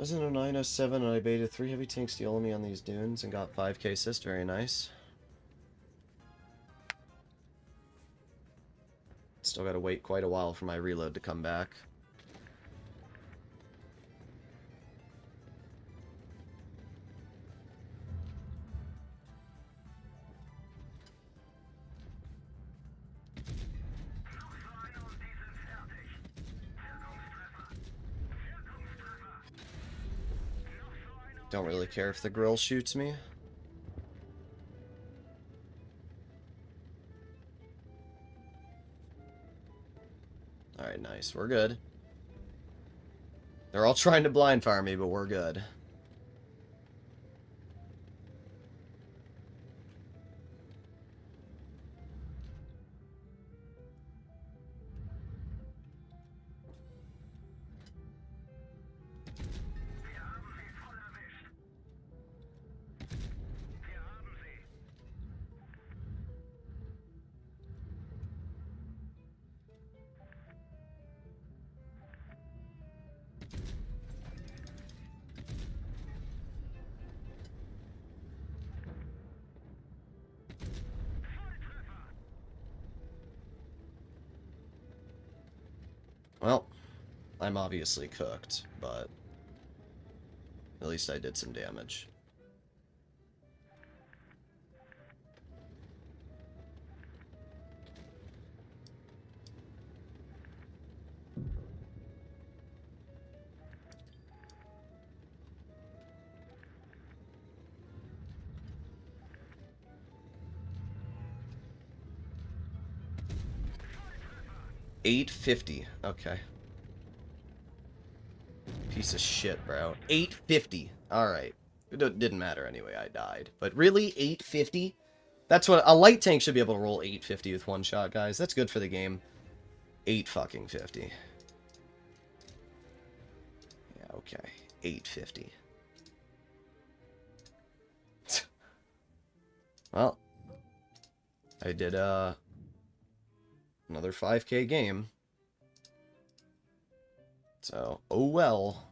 Resident 0907, and I baited 3 heavy tanks to yellow me on these dunes and got 5k assist. Very nice. Still gotta wait quite a while for my reload to come back. Don't really care if the grill shoots me. Alright, nice. We're good. They're all trying to blind fire me, but we're good. Well, I'm obviously cooked, but at least I did some damage. $850. Okay. Piece of shit, bro. $850. Alright. It didn't matter anyway, I died. But really, $850? That's what a light tank should be able to roll $850 with one shot, guys. That's good for the game. $850. Yeah, okay. $850. Well, I did another 5k game. So, oh well.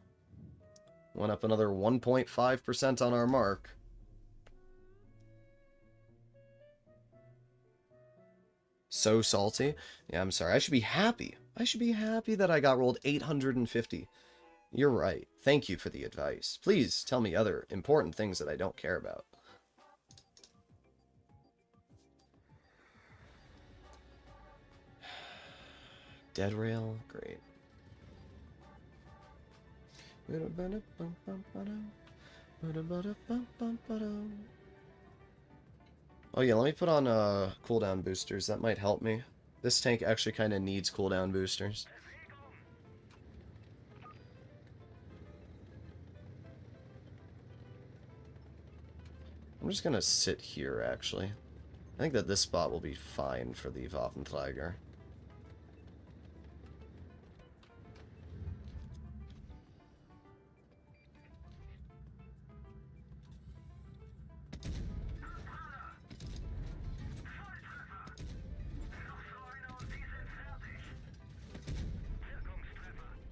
Went up another 1.5% on our mark. So salty. Yeah, I'm sorry. I should be happy. I should be happy that I got rolled 850. You're right. Thank you for the advice. Please tell me other important things that I don't care about. Dead rail? Great. Oh yeah, let me put on cooldown boosters. That might help me. This tank actually kind of needs cooldown boosters. I'm just gonna sit here, actually. I think that this spot will be fine for the Waffenträger.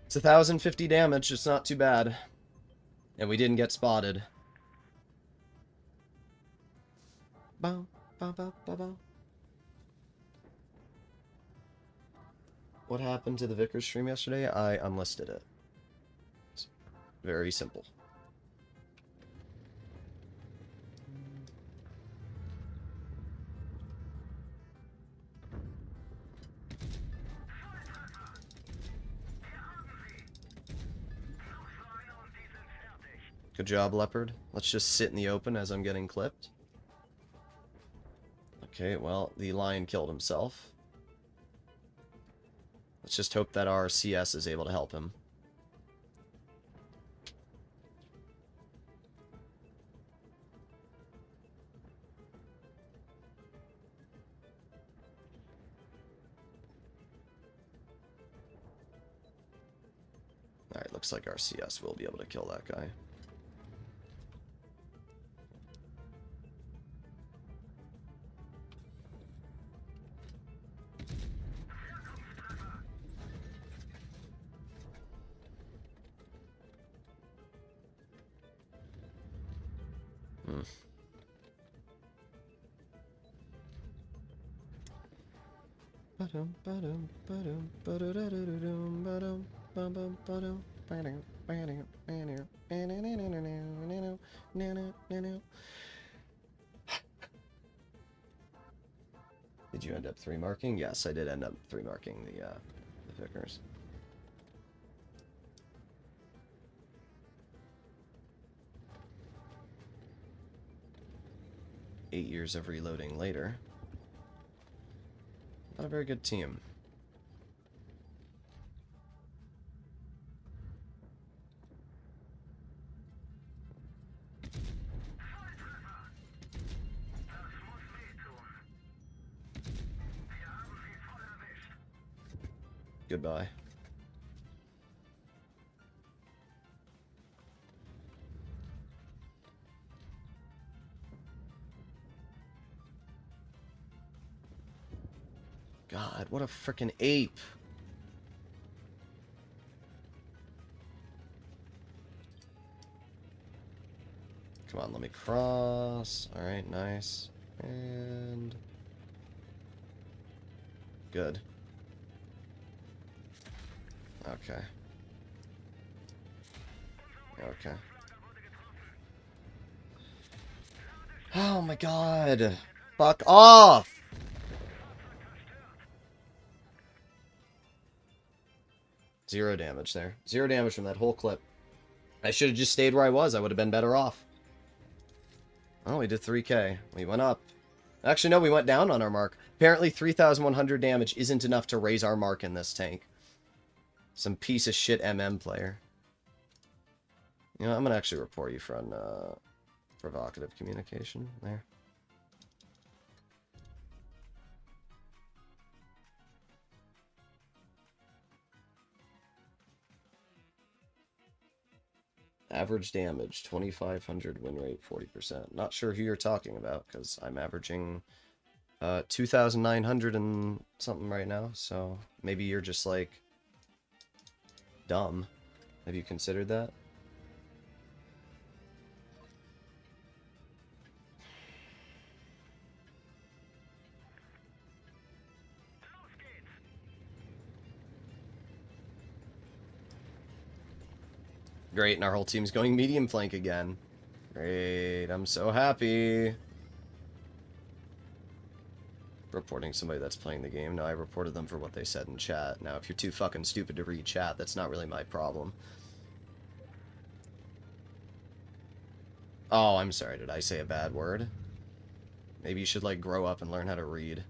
It's 1,050 damage, it's not too bad. And we didn't get spotted. Bow, bow, bow, bow, bow. What happened to the Vickers stream yesterday? I unlisted it. It's very simple. Good job, Leopard. Let's just sit in the open as I'm getting clipped. Okay, well, the lion killed himself. Let's just hope that our CS is able to help him. Alright, looks like our CS will be able to kill that guy. Did you end up 3-marking? Yes, I did end up 3-marking the Vickers. Eight years of reloading later. Not a very good team. Goodbye. God, what a frickin' ape. Come on, let me cross. Alright, nice. And... good. Okay. Okay. Oh my god! Fuck off! Zero damage there. Zero damage from that whole clip. I should have just stayed where I was. I would have been better off. Oh, we did 3k. We went up. Actually, no, we went down on our mark. Apparently 3,100 damage isn't enough to raise our mark in this tank. Some piece of shit MM player. You know, I'm gonna actually report you for provocative communication there. Average damage, 2,500 win rate, 40%. Not sure who you're talking about, because I'm averaging 2,900 and something right now, so maybe you're just, like, dumb. Have you considered that? Great, and our whole team's going medium flank again. Great, I'm so happy. Reporting somebody that's playing the game. No, I reported them for what they said in chat. Now, if you're too fucking stupid to read chat, that's not really my problem. Oh, I'm sorry, did I say a bad word? Maybe you should, like, grow up and learn how to read.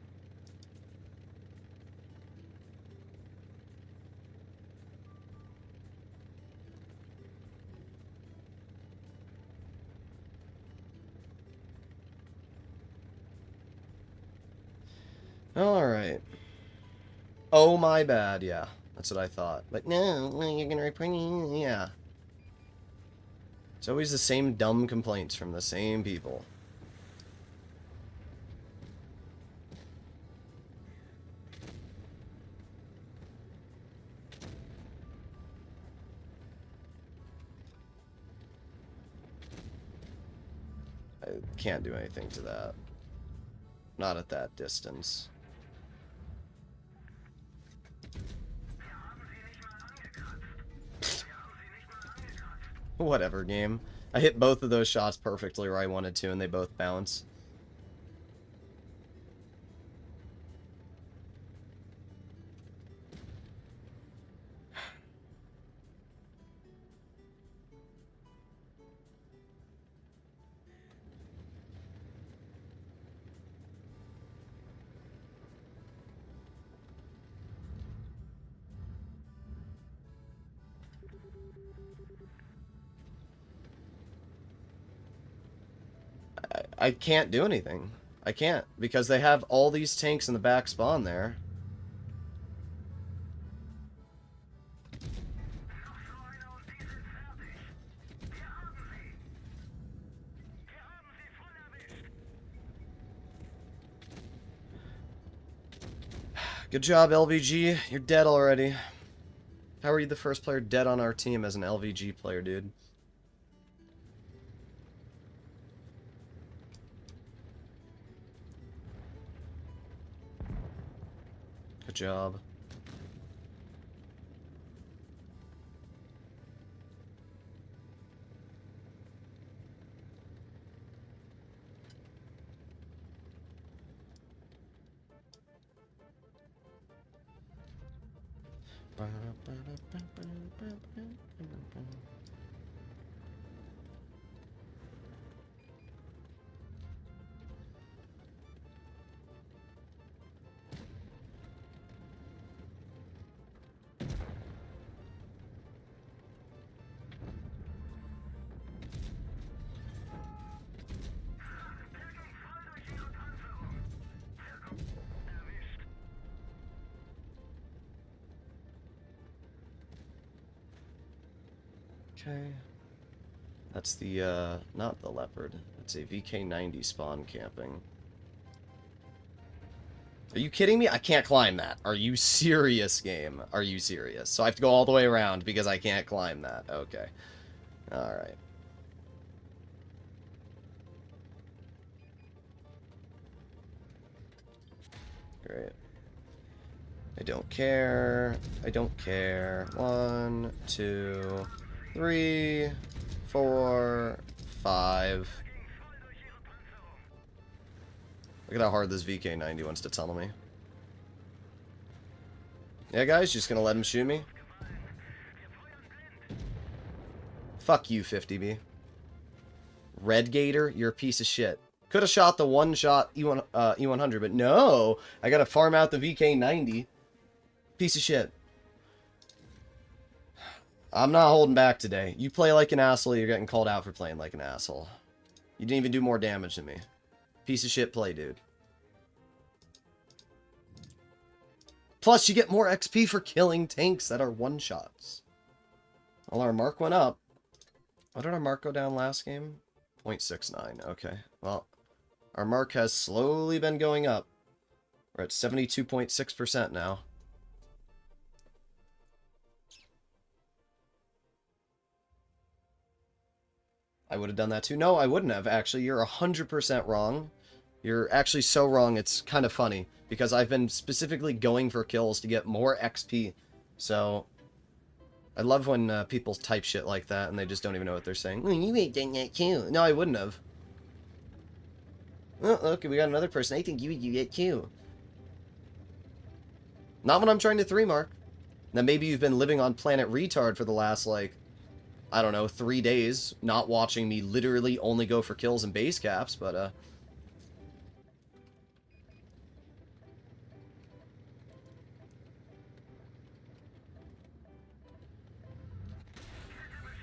Alright. Oh, my bad, yeah. That's what I thought. But no, you're gonna report me, yeah. It's always the same dumb complaints from the same people. I can't do anything to that. Not at that distance. Whatever, game. I hit both of those shots perfectly where I wanted to, and they both bounce. I can't do anything. I can't, because they have all these tanks in the back spawn there. Good job, LVG. You're dead already. How are you the first player dead on our team as an LVG player, dude? Good job. Okay. That's the, not the leopard. It's a VK90 spawn camping. Are you kidding me? I can't climb that. Are you serious, game? Are you serious? So I have to go all the way around because I can't climb that. Okay. Alright. Great. I don't care. I don't care. 1, 2, 3, 4, 5. Look at how hard this VK90 wants to tunnel me. Yeah, guys, just gonna let him shoot me? Fuck you, 50B. Red Gator, you're a piece of shit. Could have shot the one-shot E100, but no! I gotta farm out the VK90. Piece of shit. I'm not holding back today. You play like an asshole, you're getting called out for playing like an asshole. You didn't even do more damage than me. Piece of shit play, dude. Plus, you get more XP for killing tanks that are one-shots. Well, our mark went up. What did our mark go down last game? 0.69. Okay. Well, our mark has slowly been going up. We're at 72.6% now. I would have done that too. No, I wouldn't have, actually. You're 100% wrong. You're actually so wrong, it's kind of funny. Because I've been specifically going for kills to get more XP. So, I love when people type shit like that and they just don't even know what they're saying. Well, you ain't done that too. No, I wouldn't have. Oh, look, we got another person. I think you would do that too. Not when I'm trying to 3-mark. Now, maybe you've been living on Planet Retard for the last, like, I don't know, 3 days, not watching me literally only go for kills and base caps, but,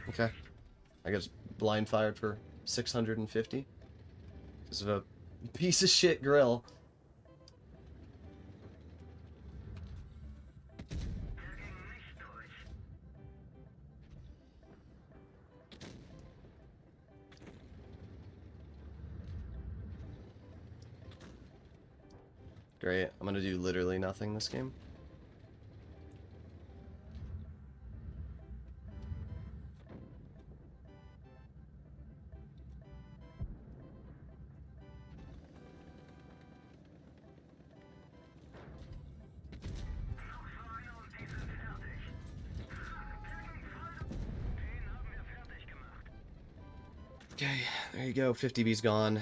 okay. I got blind fired for 650. Because of a piece of shit grill. Great. I'm gonna do literally nothing this game. Okay, there you go. 50B's gone.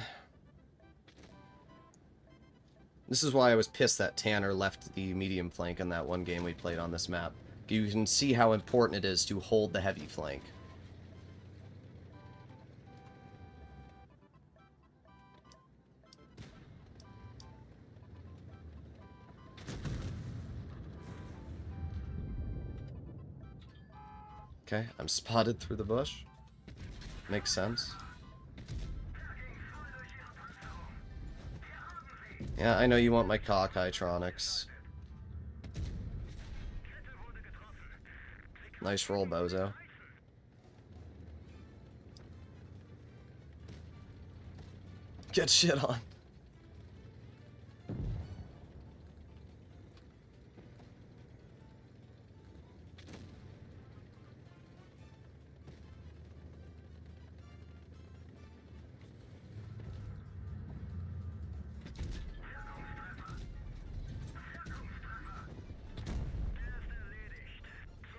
This is why I was pissed that Tanner left the medium flank on that one game we played on this map. You can see how important it is to hold the heavy flank. Okay, I'm spotted through the bush. Makes sense. Yeah, I know you want my cock-hytronics. Nice roll, bozo. Get shit on.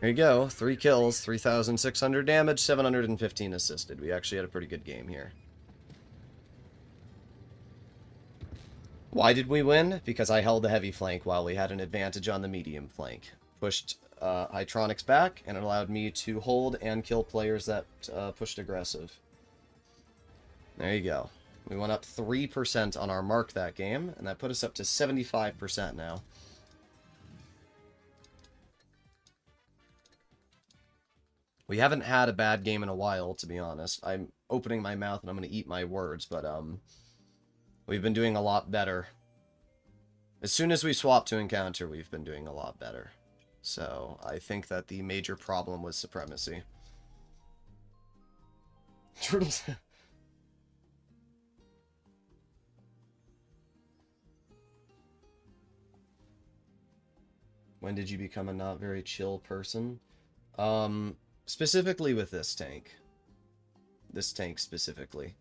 There you go. 3 kills, 3,600 damage, 715 assisted. We actually had a pretty good game here. Why did we win? Because I held the heavy flank while we had an advantage on the medium flank. Pushed Hytronics back, and it allowed me to hold and kill players that pushed aggressive. There you go. We went up 3% on our mark that game, and that put us up to 75% now. We haven't had a bad game in a while, to be honest. I'm opening my mouth and I'm going to eat my words, but we've been doing a lot better. As soon as we swapped to encounter, we've been doing a lot better. So I think that the major problem was supremacy. Droodles. When did you become a not very chill person? Specifically with this tank. This tank specifically.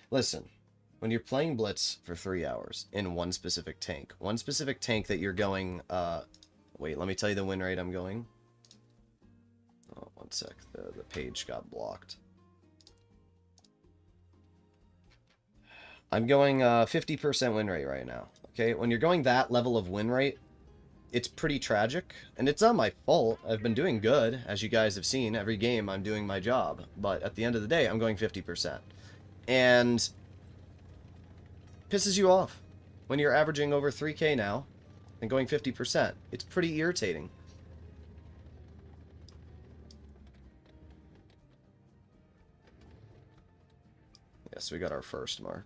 Listen, when you're playing Blitz for 3 hours in one specific tank that you're going, wait, let me tell you the win rate I'm going. Oh, one sec, the page got blocked. I'm going 50% win rate right now, okay? When you're going that level of win rate, it's pretty tragic, and it's not my fault. I've been doing good, as you guys have seen. Every game, I'm doing my job. But at the end of the day, I'm going 50%. And pisses you off when you're averaging over 3K now and going 50%. It's pretty irritating. Yes, we got our first mark.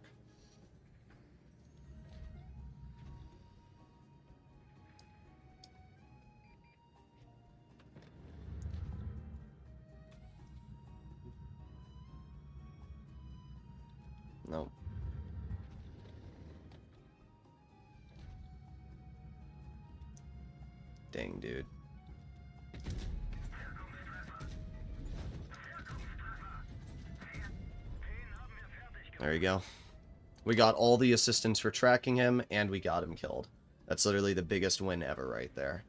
Nope. Dang, dude. There you go. We got all the assistance for tracking him, and we got him killed. That's literally the biggest win ever right there.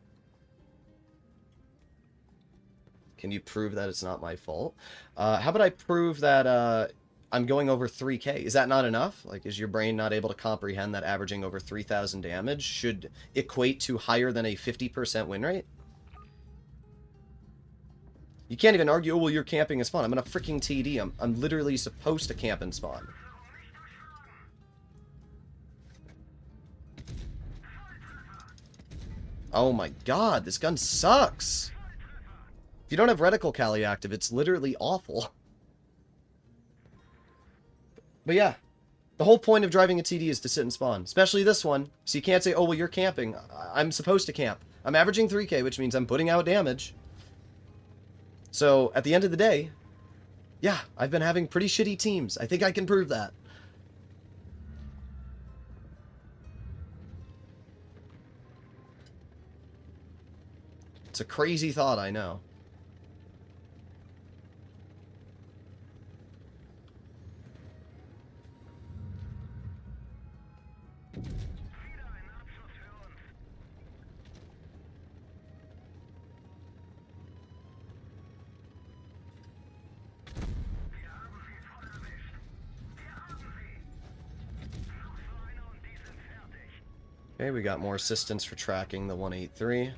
Can you prove that it's not my fault? How about I prove that I'm going over 3K? Is that not enough? Like, is your brain not able to comprehend that averaging over 3,000 damage should equate to higher than a 50% win rate? You can't even argue, oh, well, you're camping in spawn. I'm in a freaking TD. I'm literally supposed to camp in spawn. Oh my god, this gun sucks! If you don't have Reticle Cali active, it's literally awful. But yeah, the whole point of driving a TD is to sit and spawn. Especially this one, so you can't say, oh, well, you're camping. I'm supposed to camp. I'm averaging 3K, which means I'm putting out damage. So, at the end of the day, yeah, I've been having pretty shitty teams. I think I can prove that. It's a crazy thought, I know. Okay, we got more assistance for tracking the 183.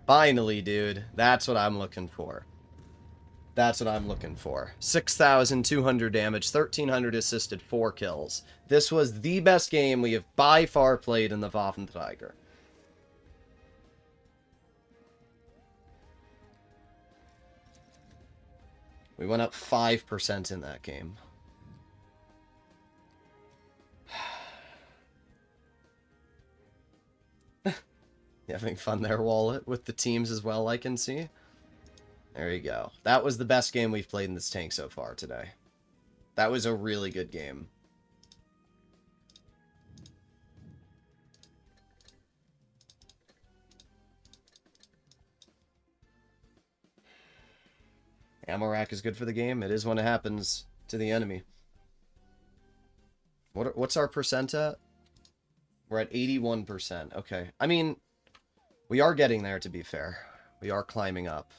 Finally, dude. That's what I'm looking for. That's what I'm looking for. 6,200 damage, 1,300 assisted, 4 kills. This was the best game we have by far played in the Waffenträger. We went up 5% in that game. You having fun there, Wallet? With the teams as well, I can see. There you go. That was the best game we've played in this tank so far today. That was a really good game. Ammo rack is good for the game. It is when it happens to the enemy. What's our percent at? We're at 81%. Okay. I mean, we are getting there, to be fair. We are climbing up.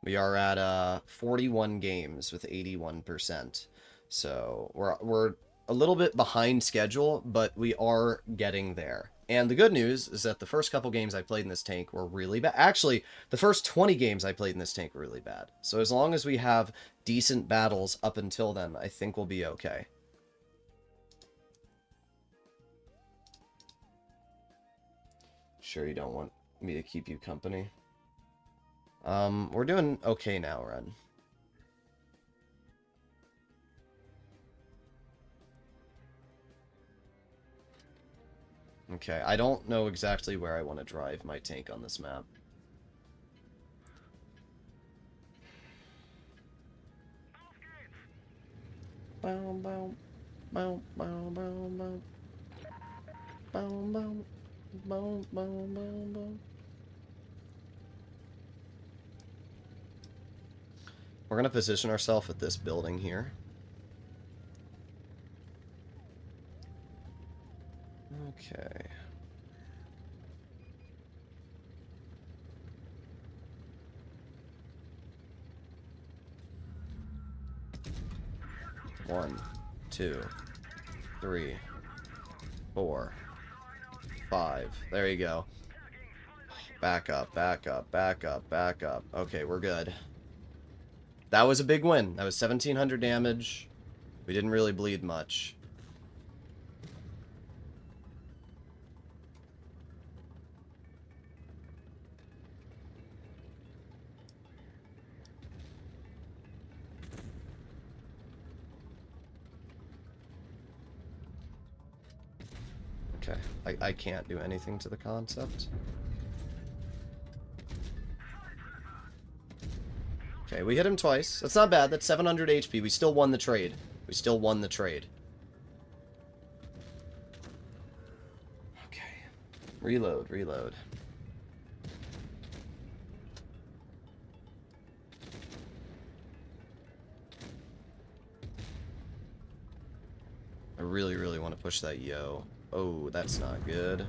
We are at 41 games with 81%. So we're a little bit behind schedule, but we are getting there. And the good news is that the first couple games I played in this tank were really bad. Actually, the first 20 games I played in this tank were really bad. So as long as we have decent battles up until then, I think we'll be okay. Sure you don't want me to keep you company? We're doing okay now, Ren. Okay, I don't know exactly where I want to drive my tank on this map. Bow, bow, bow, bow, bow, bow. Bow, bow, bow, bow, bow, bow. We're going to position ourselves at this building here. Okay. One, 2, 3, 4, 5. There you go. Back up, back up, back up, back up. Okay, we're good. That was a big win. That was 1,700 damage. We didn't really bleed much. Okay, I can't do anything to the concept. Okay, we hit him twice. That's not bad. That's 700 HP. We still won the trade. We still won the trade. Okay. Reload, reload. I really, really want to push that yo. Oh, that's not good.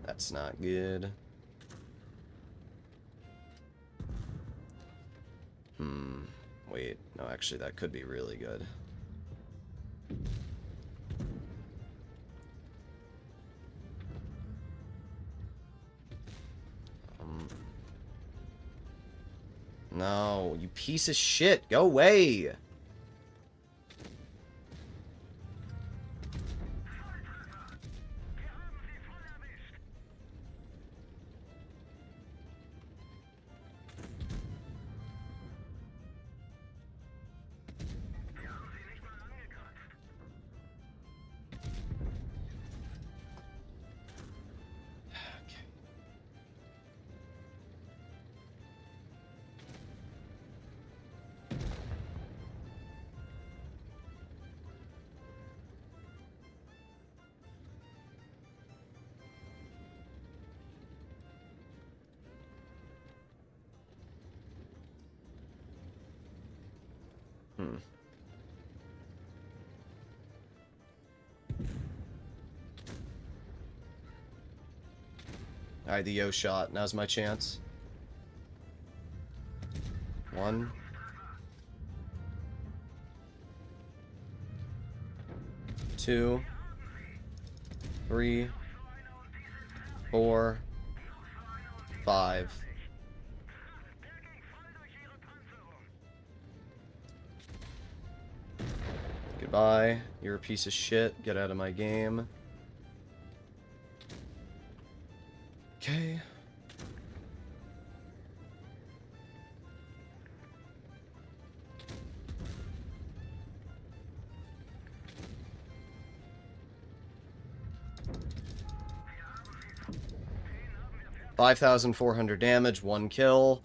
That's not good. Wait. No, actually, that could be really good. No, you piece of shit. Go away. Alright, the yo shot. Now's my chance. 1. 2. 3. 4. 5. Goodbye. You're a piece of shit. Get out of my game. Okay. 5,400 damage, 1 kill.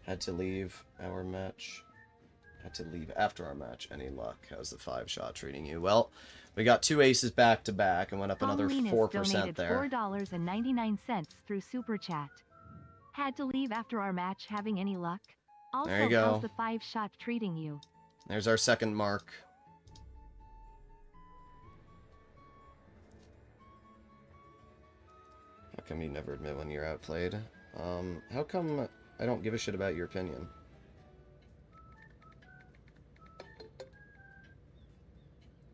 Had to leave our match. Had to leave after our match. Any luck? How's the 5-shot treating you? Well, we got 2 aces back to back and went up another 4% there. $4.99 through Super Chat. Had to leave after our match. Having any luck? Also, There you go. how's the 5-shot treating you? There's our second mark. How come you never admit when you're outplayed? How come I don't give a shit about your opinion?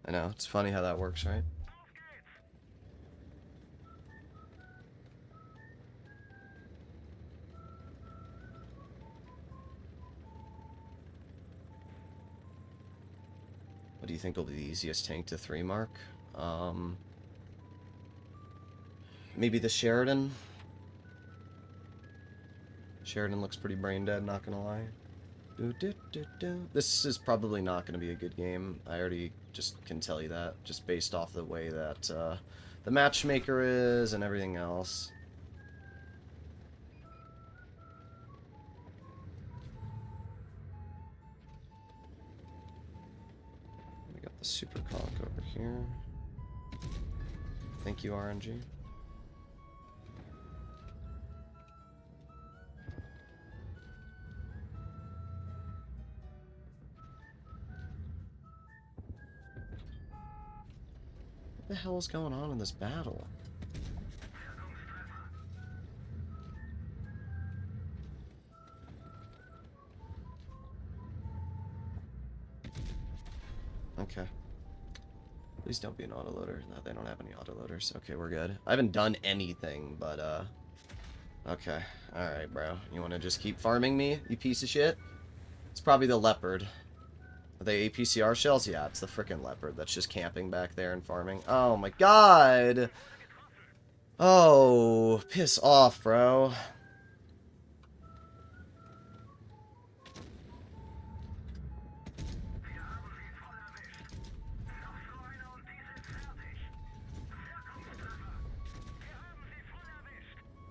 I know, it's funny how that works, right? What do you think will be the easiest tank to 3 mark? Maybe the Sheridan? Sheridan looks pretty brain dead, not gonna lie. This is probably not gonna be a good game. I already just can tell you that, just based off the way that the matchmaker is and everything else. We got the super conk over here. Thank you, RNG. What the hell is going on in this battle? Okay. Please don't be an autoloader. No, they don't have any autoloaders. Okay, we're good. I haven't done anything, but, okay. Alright, bro. You wanna just keep farming me, you piece of shit? It's probably the leopard. Are they APCR shells? Yeah, it's the frickin' leopard that's just camping back there and farming. Oh my god! Oh, piss off, bro.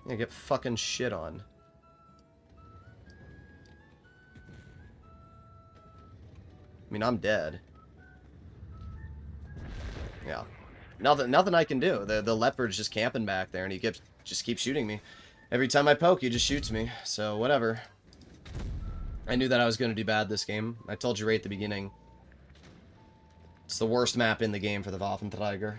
Yeah, get fucking shit on. I mean, I'm dead. Yeah. Nothing I can do. The leopard's just camping back there, and he just keeps shooting me. Every time I poke, he just shoots me. So, whatever. I knew that I was going to do bad this game. I told you right at the beginning. It's the worst map in the game for the Waffenträger.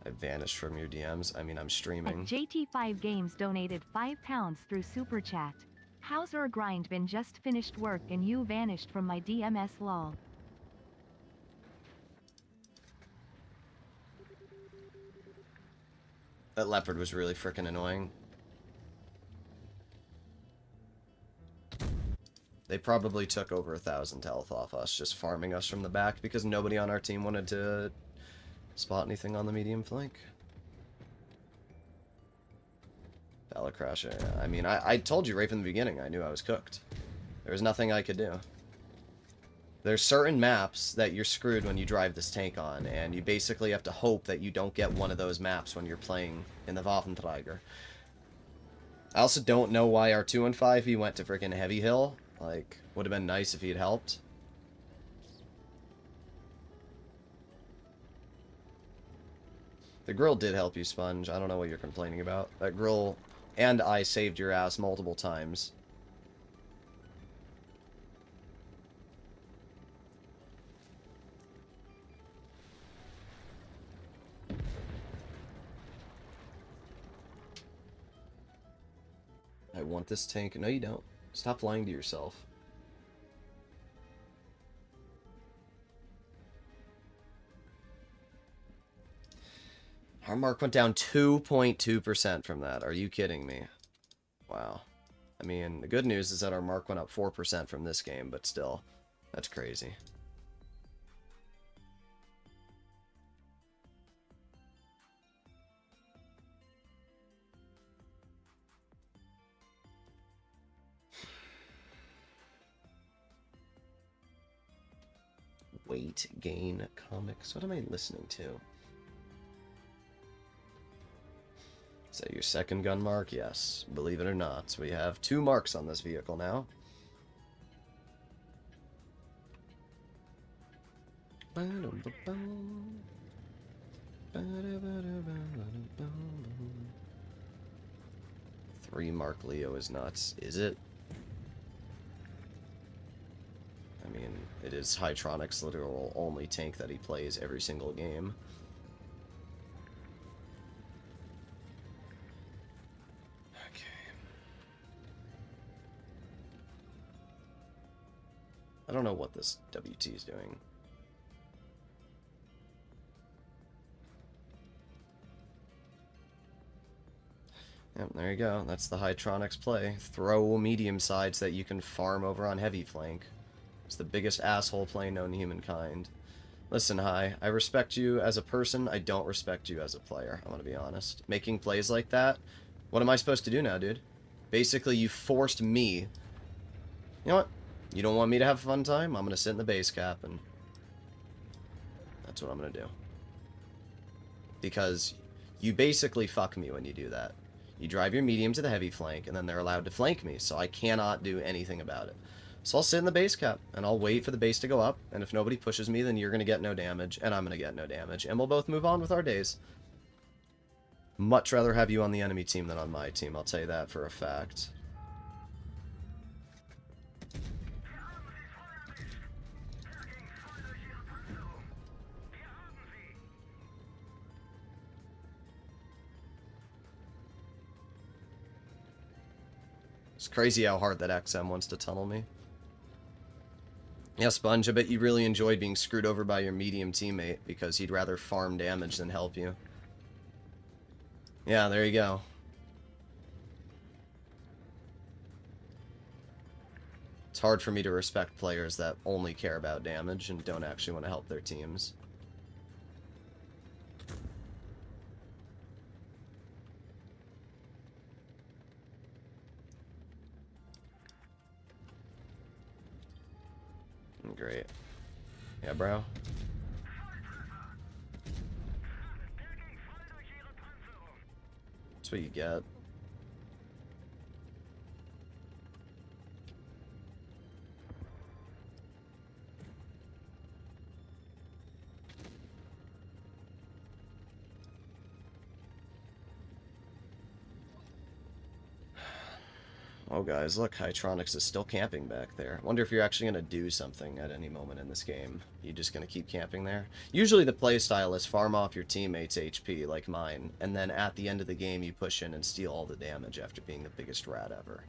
I vanished from your DMs. I mean, I'm streaming. JT5 Games donated £5 through Super Chat. How's your grind been? Just finished work and you vanished from my DMS lol. That leopard was really freaking annoying. They probably took over 1,000 health off us, just farming us from the back, because nobody on our team wanted to spot anything on the medium flank. Balacrasher, yeah. I mean, I told you right from the beginning, I knew I was cooked. There was nothing I could do. There's certain maps that you're screwed when you drive this tank on, and you basically have to hope that you don't get one of those maps when you're playing in the Waffenträger. I also don't know why our 2-5 he went to freaking Heavy Hill. Like, would have been nice if he had helped. The grill did help you, Sponge. I don't know what you're complaining about. That grill and I saved your ass multiple times. I want this tank. No, you don't. Stop lying to yourself. Our mark went down 2.2% from that. Are you kidding me? Wow. I mean, the good news is that our mark went up 4% from this game, but still, that's crazy. Weight gain comics. What am I listening to? Is that your second gun mark? Yes. Believe it or not, we have 2 marks on this vehicle now. Three Mark Leo is nuts. Is it? I mean, it is Hytronic's literal only tank that he plays every single game. Okay. I don't know what this WT is doing. Yep, there you go. That's the Hytronics play. Throw medium sides that you can farm over on heavy flank. It's the biggest asshole play known to humankind. Listen, Hi, I respect you as a person. I don't respect you as a player. I'm gonna be honest. Making plays like that, what am I supposed to do now, dude? Basically, you forced me. You know what? You don't want me to have a fun time? I'm gonna sit in the base cap, and that's what I'm gonna do. Because you basically fuck me when you do that. You drive your medium to the heavy flank, and then they're allowed to flank me, so I cannot do anything about it. So I'll sit in the base cap, and I'll wait for the base to go up, and if nobody pushes me, then you're going to get no damage, and I'm going to get no damage, and we'll both move on with our days. Much rather have you on the enemy team than on my team, I'll tell you that for a fact. It's crazy how hard that XM wants to tunnel me. Yeah, Sponge, I bet you really enjoyed being screwed over by your medium teammate because he'd rather farm damage than help you. Yeah, there you go. It's hard for me to respect players that only care about damage and don't actually want to help their teams. Great. Yeah, bro. That's what you get. Oh, guys, look, Hytronics is still camping back there. Wonder if you're actually going to do something at any moment in this game. You just going to keep camping there? Usually the playstyle is farm off your teammates' HP, like mine, and then at the end of the game you push in and steal all the damage after being the biggest rat ever.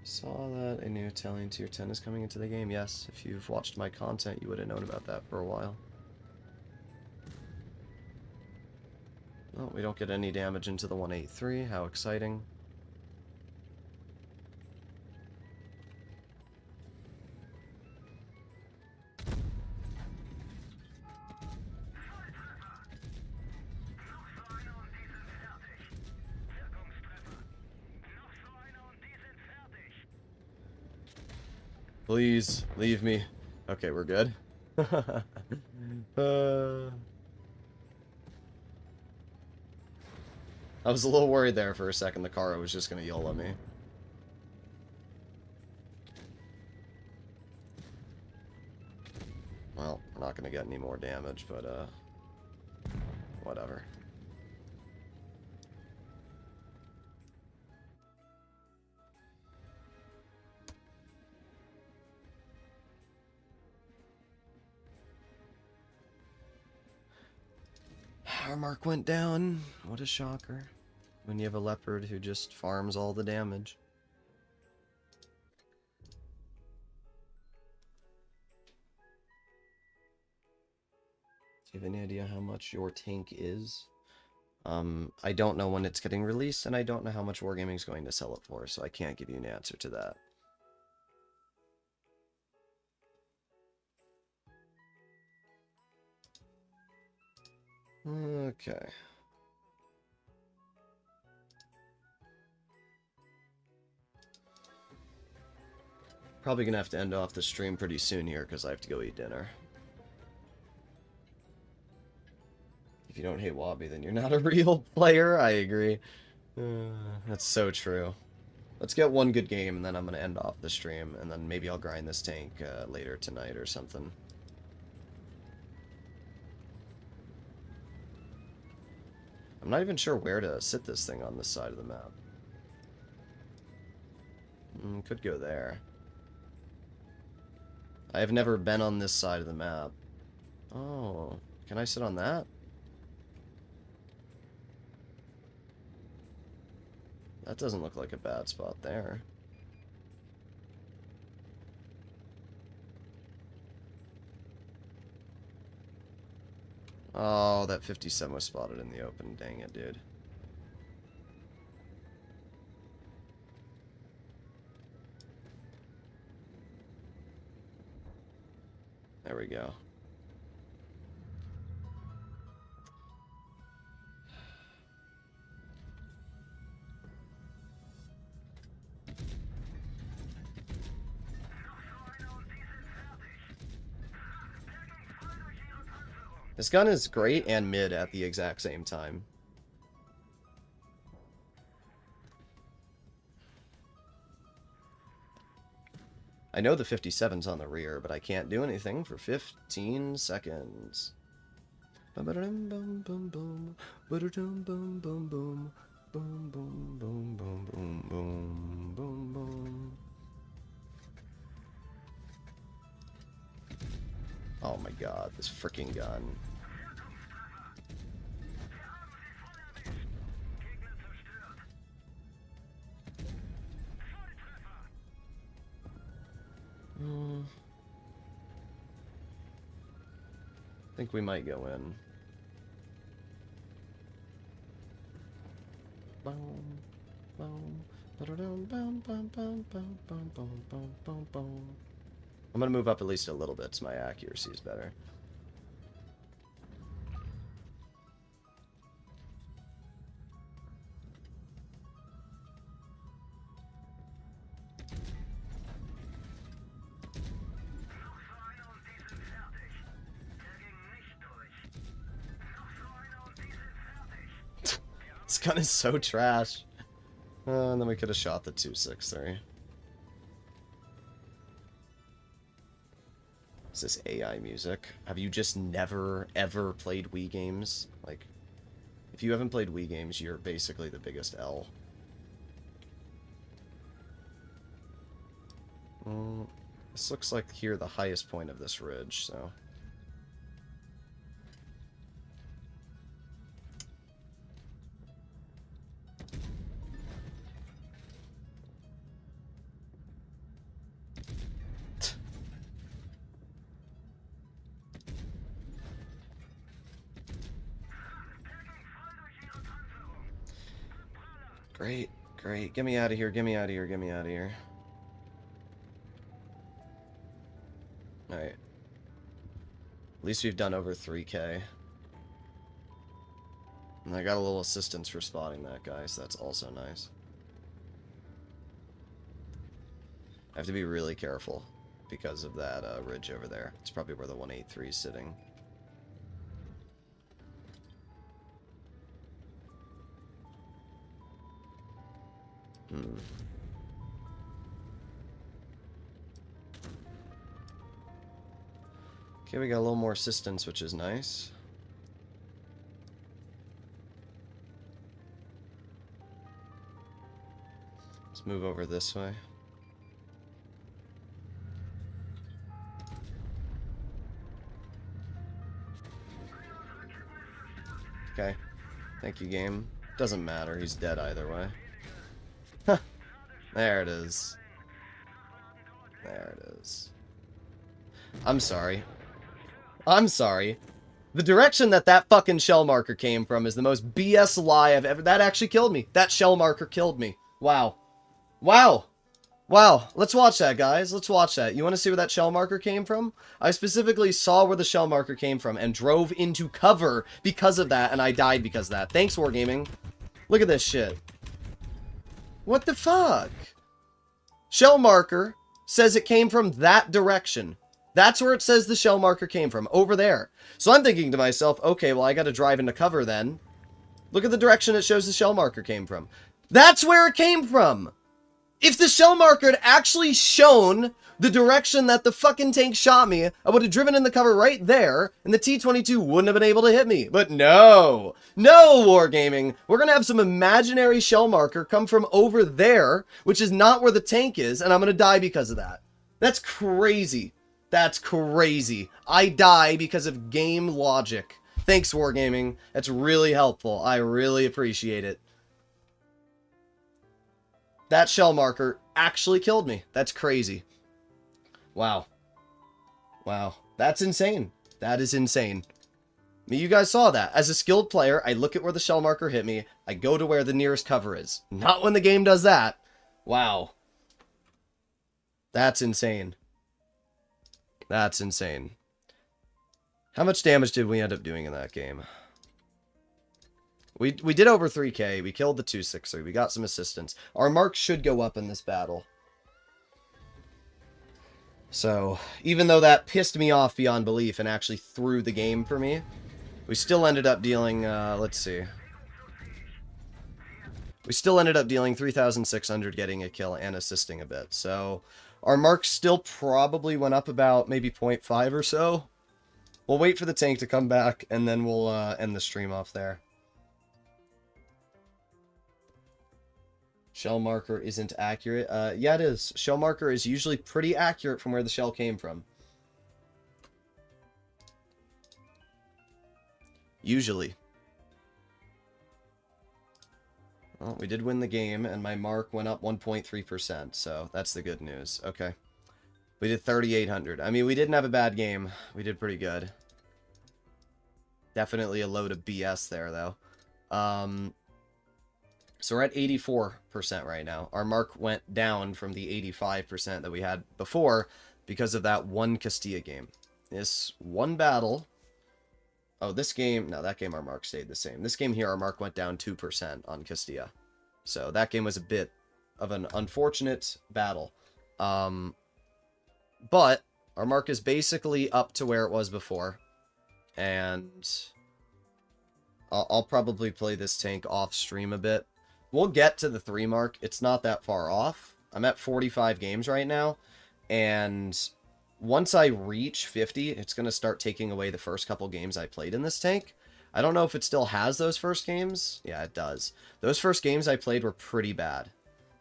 Saw that a new Italian tier 10 is coming into the game. Yes, if you've watched my content, you would have known about that for a while. Well, we don't get any damage into the 183. How exciting. Please, leave me. Okay, we're good. I was a little worried there for a second the car was just going to YOLO me. Well, we're not going to get any more damage, but, whatever. Our mark went down. What a shocker. When you have a leopard who just farms all the damage. Do you have any idea how much your tank is? I don't know when it's getting released, and I don't know how much Wargaming is going to sell it for, so I can't give you an answer to that. Okay. Probably gonna have to end off the stream pretty soon here because I have to go eat dinner. If you don't hate Wabi, then you're not a real player. I agree. That's so true. Let's get one good game, and then I'm gonna end off the stream, and then maybe I'll grind this tank later tonight or something. I'm not even sure where to sit this thing on this side of the map. Could go there. I have never been on this side of the map. Oh, can I sit on that? That doesn't look like a bad spot there. Oh, that 57 was spotted in the open. Dang it, dude. There we go. This gun is great and mid at the exact same time. I know the 57's on the rear, but I can't do anything for 15 seconds. Oh my god, this freaking gun. I think we might go in. I'm gonna move up at least a little bit so my accuracy is better. This gun is so trash. And then we could have shot the 263. Is this AI music? Have you just never, ever played Wii games? Like, if you haven't played Wii games, you're basically the biggest L. This looks like here the highest point of this ridge, so... Great, great. Get me out of here, get me out of here, get me out of here. Alright. At least we've done over 3K. And I got a little assistance for spotting that guy, so that's also nice. I have to be really careful because of that ridge over there. It's probably where the 183 is sitting. Okay, we got a little more assistance, which is nice. Let's move over this way. Okay. Thank you, game. Doesn't matter, he's dead either way. Huh. There it is. There it is. I'm sorry. I'm sorry. The direction that that fucking shell marker came from is the most BS lie I've ever... That actually killed me. That shell marker killed me. Wow. Wow. Wow, let's watch that, guys. Let's watch that. You want to see where that shell marker came from? I specifically saw where the shell marker came from and drove into cover because of that, and I died because of that. Thanks, Wargaming. Look at this shit. What the fuck? Shell marker says it came from that direction. That's where it says the shell marker came from, over there. So I'm thinking to myself, okay, well, I gotta drive into cover then. Look at the direction it shows the shell marker came from. That's where it came from! If the shell marker had actually shown the direction that the fucking tank shot me, I would have driven in the cover right there, and the T-22 wouldn't have been able to hit me. But no! No, Wargaming! We're gonna have some imaginary shell marker come from over there, which is not where the tank is, and I'm gonna die because of that. That's crazy. That's crazy. I die because of game logic. Thanks, Wargaming. That's really helpful. I really appreciate it. That shell marker actually killed me. That's crazy. Wow. Wow. That's insane. That is insane. I mean, you guys saw that. As a skilled player, I look at where the shell marker hit me. I go to where the nearest cover is. Not when the game does that. Wow. That's insane. That's insane. How much damage did we end up doing in that game? We did over 3k. We killed the 263. We got some assistance. Our marks should go up in this battle. So, even though that pissed me off beyond belief and actually threw the game for me, we still ended up dealing, let's see. We still ended up dealing 3,600, getting a kill and assisting a bit. So, our marks still probably went up about maybe 0.5 or so. We'll wait for the tank to come back, and then we'll end the stream off there. Shell marker isn't accurate. Yeah, it is. Shell marker is usually pretty accurate from where the shell came from. Usually. Well, we did win the game, and my mark went up 1.3%, so that's the good news. Okay. We did 3,800. I mean, we didn't have a bad game. We did pretty good. Definitely a load of BS there, though. So we're at 84% right now. Our mark went down from the 85% that we had before because of that one Castilla game. This one battle... Oh, this game... No, that game our mark stayed the same. This game here, our mark went down 2% on Castilla. So that game was a bit of an unfortunate battle. But our mark is basically up to where it was before. And I'll probably play this tank off stream a bit. We'll get to the 3 mark. It's not that far off. I'm at 45 games right now. And once I reach 50, it's going to start taking away the first couple games I played in this tank. I don't know if it still has those first games. Yeah, it does. Those first games I played were pretty bad.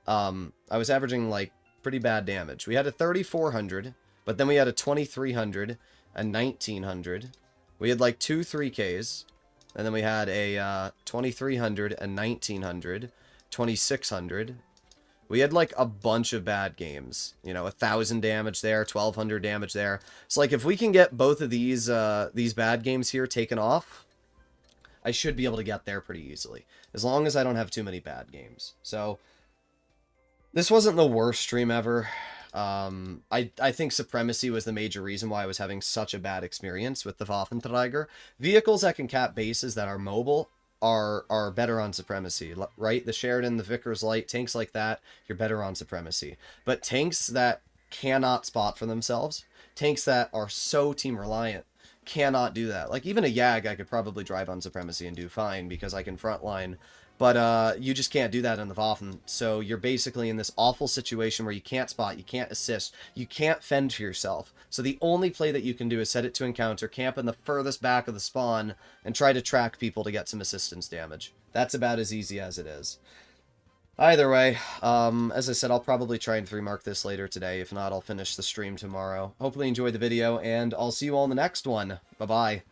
I was averaging, like, pretty bad damage. We had a 3,400, but then we had a 2,300, a 1,900. We had, like, 2 3Ks. And then we had a 2,300, a 1,900, 2,600. We had like a bunch of bad games. You know, 1,000 damage there, 1,200 damage there. So like if we can get both of these bad games here taken off, I should be able to get there pretty easily. As long as I don't have too many bad games. So this wasn't the worst stream ever. I think Supremacy was the major reason why I was having such a bad experience with the Waffenträger. Vehicles that can cap bases that are mobile are better on Supremacy, right? The Sheridan, the Vickers Light, tanks like that, you're better on Supremacy. But tanks that cannot spot for themselves, tanks that are so team reliant, cannot do that. Like even a Yag I could probably drive on Supremacy and do fine because I can frontline. But you just can't do that in the Waffen. So you're basically in this awful situation where you can't spot, you can't assist, you can't fend for yourself. So the only play that you can do is set it to encounter, camp in the furthest back of the spawn, and try to track people to get some assistance damage. That's about as easy as it is. Either way, as I said, I'll probably try and 3-mark this later today. If not, I'll finish the stream tomorrow. Hopefully you enjoyed the video, and I'll see you all in the next one. Bye-bye.